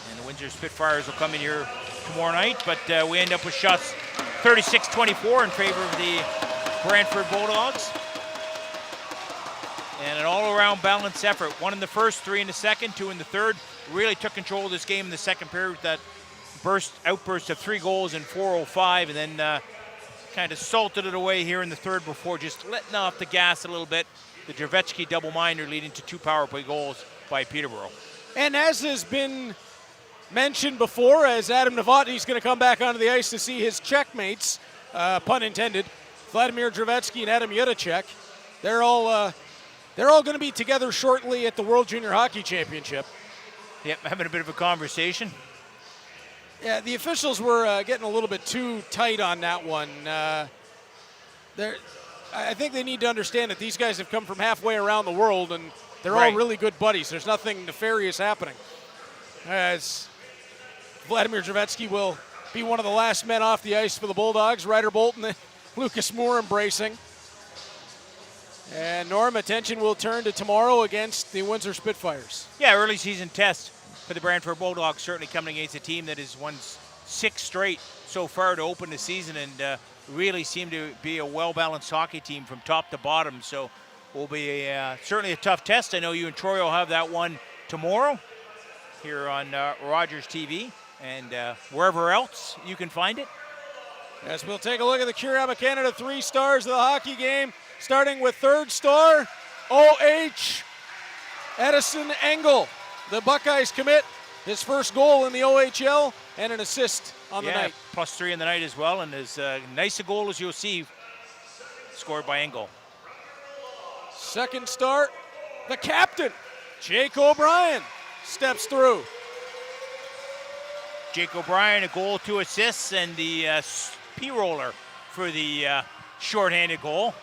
And the Windsor Spitfires will come in here tomorrow night, but we end up with shots 36-24 in favor of the Brantford Bulldogs. And an all-around balanced effort. 1 in the first, 3 in the second, 2 in the third. Really took control of this game in the second period with that outburst of 3 goals in 4:05, and then kind of salted it away here in the third before just letting off the gas a little bit. The Jurvetski double-minder leading to 2 power play goals by Peterborough. And as has been mentioned before, as Adam Novotny is going to come back onto the ice to see his checkmates, pun intended, Vladimir Jurvetski and Adam Yurachek, they're all going to be together shortly at the World Junior Hockey Championship. Yep, having a bit of a conversation. Yeah, the officials were getting a little bit too tight on that one. I think they need to understand that these guys have come from halfway around the world, and they're all really good buddies. There's nothing nefarious happening. As Vladimir Jurvetski will be one of the last men off the ice for the Bulldogs. Ryder Bolton and Lucas Moore embracing. And Norm, attention will turn to tomorrow against the Windsor Spitfires. Yeah, early season test for the Brantford Bulldogs, certainly coming against a team that has won 6 straight so far to open the season, and really seem to be a well-balanced hockey team from top to bottom. So will be certainly a tough test. I know you and Troy will have that one tomorrow here on Rogers TV and wherever else you can find it. Yes, we'll take a look at the Currama Canada 3 stars of the hockey game, starting with 3rd star, OH Edison Engel. The Buckeyes commit his first goal in the OHL and an assist on the night. +3 in the night as well, and as nice a goal as you'll see scored by Engel. 2nd star, the captain, Jake O'Brien, steps through. Jake O'Brien, a goal, 2 assists, and the P-roller for the shorthanded goal.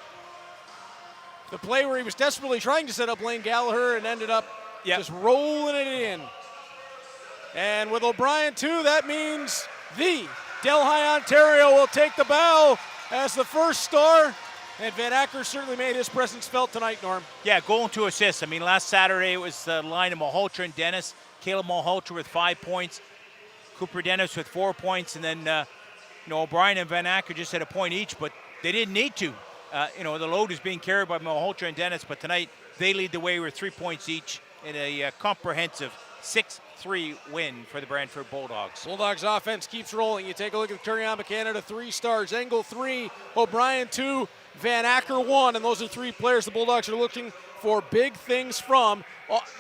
The play where he was desperately trying to set up Lane Gallagher and ended up just rolling it in. And with O'Brien too, that means the Delhi, Ontario will take the bow as the 1st star. And Van Acker certainly made his presence felt tonight, Norm. Yeah, goal and 2 assists. I mean, last Saturday it was the line of Malhotra and Dennis. Caleb Malhotra with 5 points. Cooper Dennis with 4 points. And then, O'Brien and Van Acker just had a point each, but they didn't need to. The load is being carried by Malhotra and Dennis, but tonight they lead the way with 3 points each in a comprehensive 6-3 win for the Brantford Bulldogs. Bulldogs offense keeps rolling. You take a look at the Currama Canada 3 stars. Engel 3, O'Brien 2, Van Acker 1, and those are 3 players the Bulldogs are looking for big things from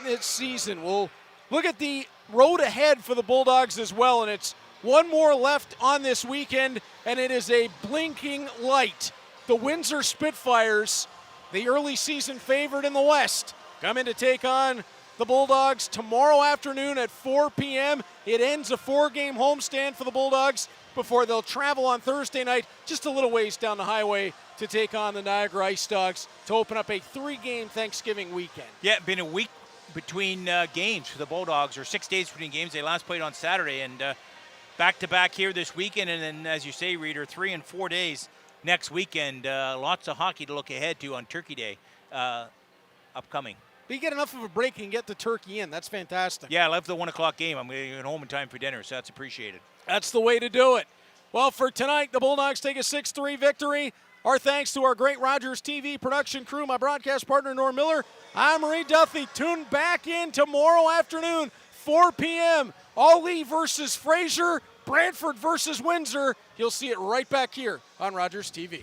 this season. We'll look at the road ahead for the Bulldogs as well, and it's one more left on this weekend, and it is a blinking light. The Windsor Spitfires, the early season favorite in the West, come in to take on the Bulldogs tomorrow afternoon at 4 p.m. It ends a 4-game homestand for the Bulldogs before they'll travel on Thursday night just a little ways down the highway to take on the Niagara Ice Dogs to open up a 3-game Thanksgiving weekend. Yeah, been a week between games for the Bulldogs, or 6 days between games. They last played on Saturday, and back-to-back here this weekend, and then, as you say, Reader, 3 and 4 days next weekend. Lots of hockey to look ahead to on Turkey Day upcoming. But you get enough of a break and get the turkey in. That's fantastic. Yeah, I love the 1 o'clock game. I'm going to get home in time for dinner, so that's appreciated. That's the way to do it. Well, for tonight, the Bulldogs take a 6-3 victory. Our thanks to our great Rogers TV production crew, my broadcast partner, Norm Miller. I'm Marie Duffy. Tune back in tomorrow afternoon, 4 p.m. Ollie versus Fraser, Brantford versus Windsor. You'll see it right back here on Rogers TV.